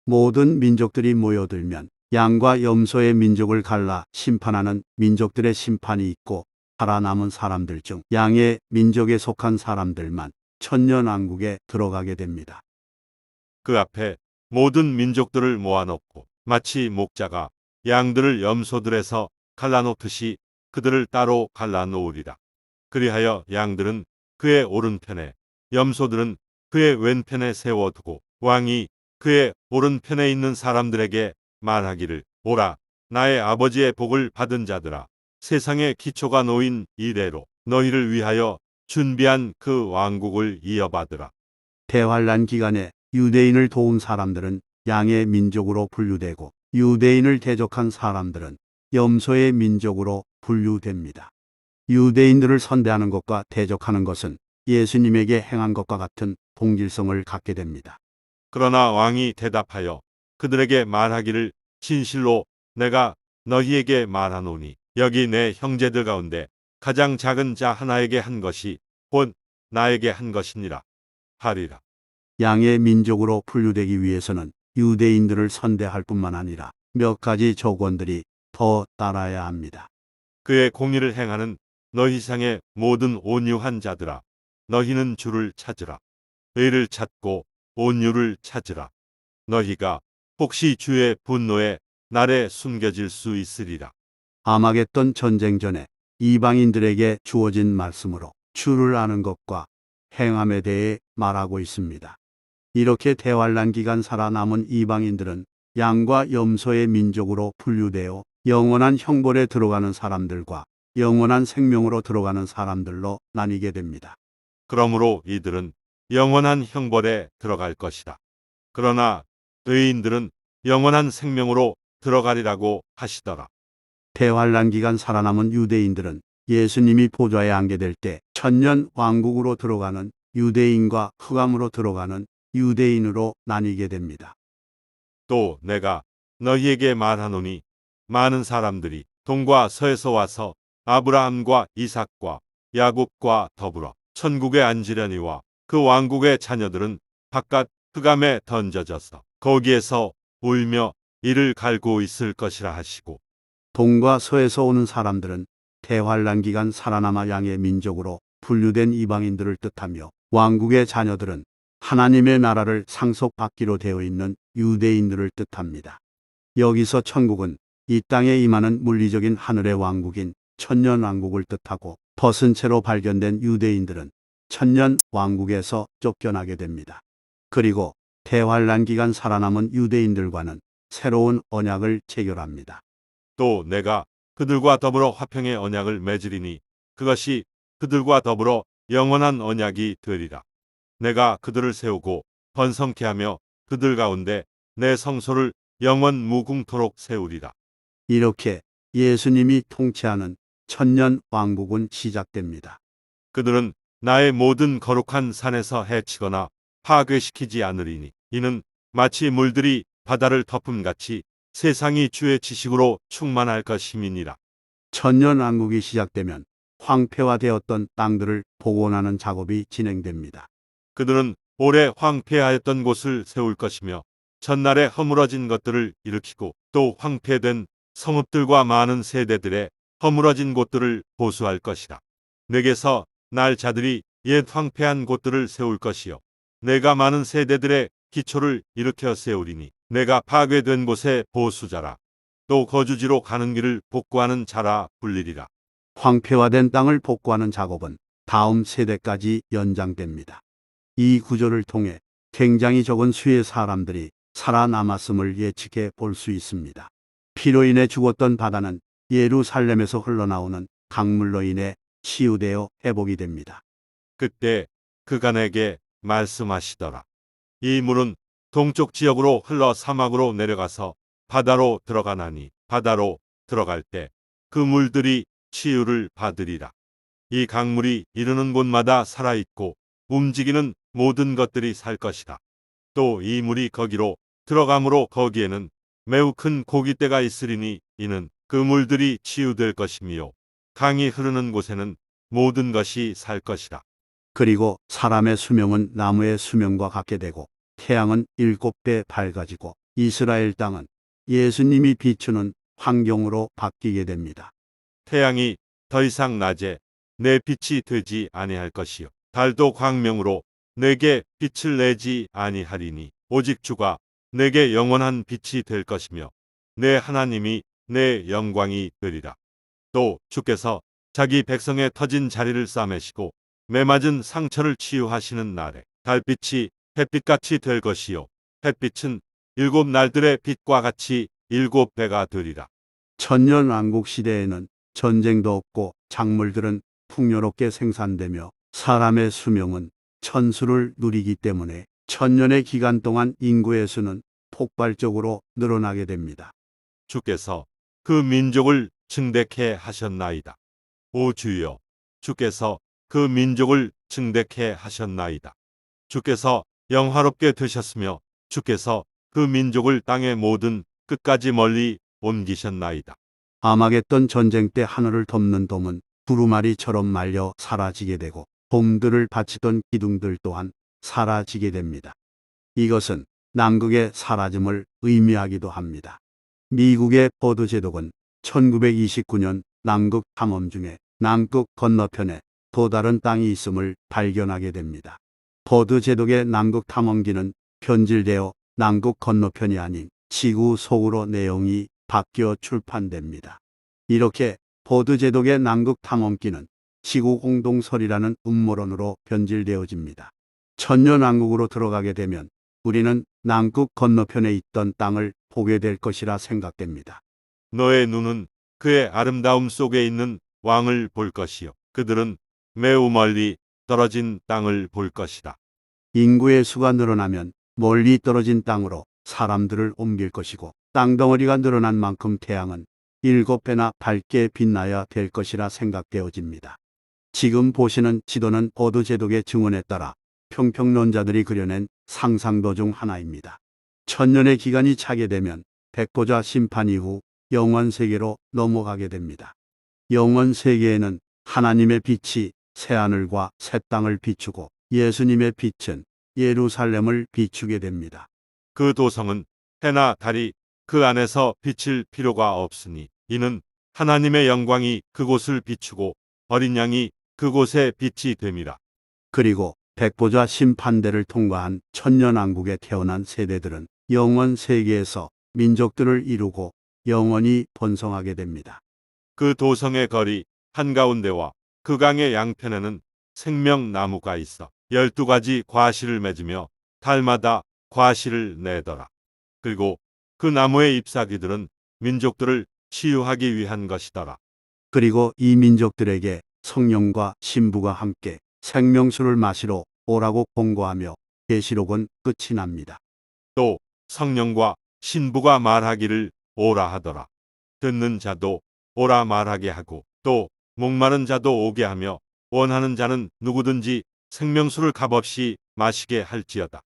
모든 민족들이 모여들면 양과 염소의 민족을 갈라 심판하는 민족들의 심판이 있고 살아남은 사람들 중 양의 민족에 속한 사람들만 천년왕국에 들어가게 됩니다. 그 앞에 모든 민족들을 모아놓고 마치 목자가 양들을 염소들에서 갈라놓듯이 그들을 따로 갈라놓으리라. 그리하여 양들은 그의 오른편에 염소들은 그의 왼편에 세워두고 왕이 그의 오른편에 있는 사람들에게 말하기를 오라 나의 아버지의 복을 받은 자들아 세상의 기초가 놓인 이래로 너희를 위하여 준비한 그 왕국을 이어받으라. 대환란 기간에 유대인을 도운 사람들은 양의 민족으로 분류되고 유대인을 대적한 사람들은 염소의 민족으로 분류됩니다. 유대인들을 선대하는 것과 대적하는 것은 예수님에게 행한 것과 같은 동질성을 갖게 됩니다. 그러나 왕이 대답하여 그들에게 말하기를 진실로 내가 너희에게 말하노니 여기 내 형제들 가운데 가장 작은 자 하나에게 한 것이 곧 나에게 한 것이니라 하리라. 양의 민족으로 분류되기 위해서는 유대인들을 선대할 뿐만 아니라 몇 가지 조건들이 더 따라야 합니다. 그의 공의를 행하는 너희 상의 모든 온유한 자들아 너희는 주를 찾으라. 의를 찾고 온유를 찾으라. 너희가 혹시 주의 분노의 날에 숨겨질 수 있으리라. 아마겟돈 전쟁 전에 이방인들에게 주어진 말씀으로 주를 아는 것과 행함에 대해 말하고 있습니다. 이렇게 대환란 기간 살아남은 이방인들은 양과 염소의 민족으로 분류되어 영원한 형벌에 들어가는 사람들과 영원한 생명으로 들어가는 사람들로 나뉘게 됩니다. 그러므로 이들은 영원한 형벌에 들어갈 것이다. 그러나 의인들은 영원한 생명으로 들어가리라고 하시더라. 대환란 기간 살아남은 유대인들은 예수님이 보좌에 앉게 때 천년 왕국으로 들어가는 유대인과 흑암으로 들어가는 유대인으로 나뉘게 됩니다. 또 내가 너희에게 말하노니 많은 사람들이 동과 서에서 와서 아브라함과 이삭과 야곱과 더불어 천국에 앉으려니와 그 왕국의 자녀들은 바깥 흑암에 던져져서 거기에서 울며 이를 갈고 있을 것이라 하시고 동과 서에서 오는 사람들은 대환란 기간 살아남아 양의 민족으로 분류된 이방인들을 뜻하며 왕국의 자녀들은 하나님의 나라를 상속받기로 되어 있는 유대인들을 뜻합니다. 여기서 천국은 이 땅에 임하는 물리적인 하늘의 왕국인 천년왕국을 뜻하고 벗은 채로 발견된 유대인들은 천년 왕국에서 쫓겨나게 됩니다. 그리고 대환란 기간 살아남은 유대인들과는 새로운 언약을 체결합니다. 또 내가 그들과 더불어 화평의 언약을 맺으리니 그것이 그들과 더불어 영원한 언약이 되리라. 내가 그들을 세우고 번성케 하며 그들 가운데 내 성소를 영원 무궁토록 세우리라. 이렇게 예수님이 통치하는 천년 왕국은 시작됩니다. 그들은 나의 모든 거룩한 산에서 해치거나 파괴시키지 않으리니 이는 마치 물들이 바다를 덮음같이 세상이 주의 지식으로 충만할 것임이니라. 천년 왕국이 시작되면 황폐화되었던 땅들을 복원하는 작업이 진행됩니다. 그들은 오래 황폐하였던 곳을 세울 것이며 전날에 허물어진 것들을 일으키고 또 황폐된 성읍들과 많은 세대들의 허물어진 곳들을 보수할 것이다. 내게서 날 자들이 옛 황폐한 곳들을 세울 것이요 내가 많은 세대들의 기초를 일으켜 세우리니 내가 파괴된 곳의 보수자라 또 거주지로 가는 길을 복구하는 자라 불리리라. 황폐화된 땅을 복구하는 작업은 다음 세대까지 연장됩니다. 이 구조를 통해 굉장히 적은 수의 사람들이 살아남았음을 예측해 볼 수 있습니다. 피로 인해 죽었던 바다는 예루살렘에서 흘러나오는 강물로 인해 치유되어 회복이 됩니다. 그때 그가 내게 말씀하시더라. 이 물은 동쪽 지역으로 흘러 사막으로 내려가서 바다로 들어가나니 바다로 들어갈 때 그 물들이 치유를 받으리라. 이 강물이 이르는 곳마다 살아있고 움직이는 모든 것들이 살 것이다. 또 이 물이 거기로 들어가므로 거기에는 매우 큰 고깃대가 있으리니 이는 그 물들이 치유될 것이며 강이 흐르는 곳에는 모든 것이 살 것이다. 그리고 사람의 수명은 나무의 수명과 같게 되고 태양은 7배 밝아지고 이스라엘 땅은 예수님이 비추는 환경으로 바뀌게 됩니다. 태양이 더 이상 낮에 내 빛이 되지 아니할 것이요 달도 광명으로 내게 빛을 내지 아니하리니 오직 주가 내게 영원한 빛이 될 것이며 내 하나님이 내 영광이 되리라. 또 주께서 자기 백성의 터진 자리를 싸매시고 매맞은 상처를 치유하시는 날에 달빛이 햇빛같이 될 것이요 햇빛은 일곱 날들의 빛과 같이 일곱 배가 되리라. 천년왕국 시대에는 전쟁도 없고 작물들은 풍요롭게 생산되며 사람의 수명은 천수를 누리기 때문에 천년의 기간 동안 인구의 수는 폭발적으로 늘어나게 됩니다. 주께서 그 민족을 증대케 하셨나이다. 오 주여, 주께서 그 민족을 증대케 하셨나이다. 주께서 영화롭게 되셨으며 주께서 그 민족을 땅의 모든 끝까지 멀리 옮기셨나이다. 아마겟돈 전쟁 때 하늘을 덮는 돔은 두루마리처럼 말려 사라지게 되고 돔들을 바치던 기둥들 또한 사라지게 됩니다. 이것은 남극의 사라짐을 의미하기도 합니다. 미국의 버드 제독은 1929년 남극 탐험 중에 남극 건너편에 또 다른 땅이 있음을 발견하게 됩니다. 버드 제독의 남극 탐험기는 변질되어 남극 건너편이 아닌 지구 속으로 내용이 바뀌어 출판됩니다. 이렇게 버드 제독의 남극 탐험기는 지구 공동설이라는 음모론으로 변질되어집니다. 천년왕국으로 들어가게 되면 우리는 남극 건너편에 있던 땅을 보게 될 것이라 생각됩니다. 너의 눈은 그의 아름다움 속에 있는 왕을 볼 것이요 그들은 매우 멀리 떨어진 땅을 볼 것이다. 인구의 수가 늘어나면 멀리 떨어진 땅으로 사람들을 옮길 것이고 땅덩어리가 늘어난 만큼 태양은 7배나 밝게 빛나야 될 것이라 생각되어집니다. 지금 보시는 지도는 버드 제독의 증언에 따라 평평론자들이 그려낸 상상도 중 하나입니다. 천년의 기간이 차게 되면 백보자 심판 이후 영원 세계로 넘어가게 됩니다. 영원 세계에는 하나님의 빛이 새하늘과 새 땅을 비추고 예수님의 빛은 예루살렘을 비추게 됩니다. 그 도성은 해나 달이 그 안에서 비칠 필요가 없으니 이는 하나님의 영광이 그곳을 비추고 어린 양이 그곳에 빛이 됨이라. 그리고 백보자 심판대를 통과한 천년왕국에 태어난 세대들은 영원 세계에서 민족들을 이루고 영원히 번성하게 됩니다. 그 도성의 거리 한가운데와 그 강의 양편에는 생명나무가 있어 12가지 과실을 맺으며 달마다 과실을 내더라. 그리고 그 나무의 잎사귀들은 민족들을 치유하기 위한 것이더라. 그리고 이 민족들에게 성령과 신부가 함께 생명수를 마시러 오라고 공고하며 계시록은 끝이 납니다. 또 성령과 신부가 말하기를 오라 하더라. 듣는 자도 오라 말하게 하고 또 목마른 자도 오게 하며 원하는 자는 누구든지 생명수를 값없이 마시게 할지어다.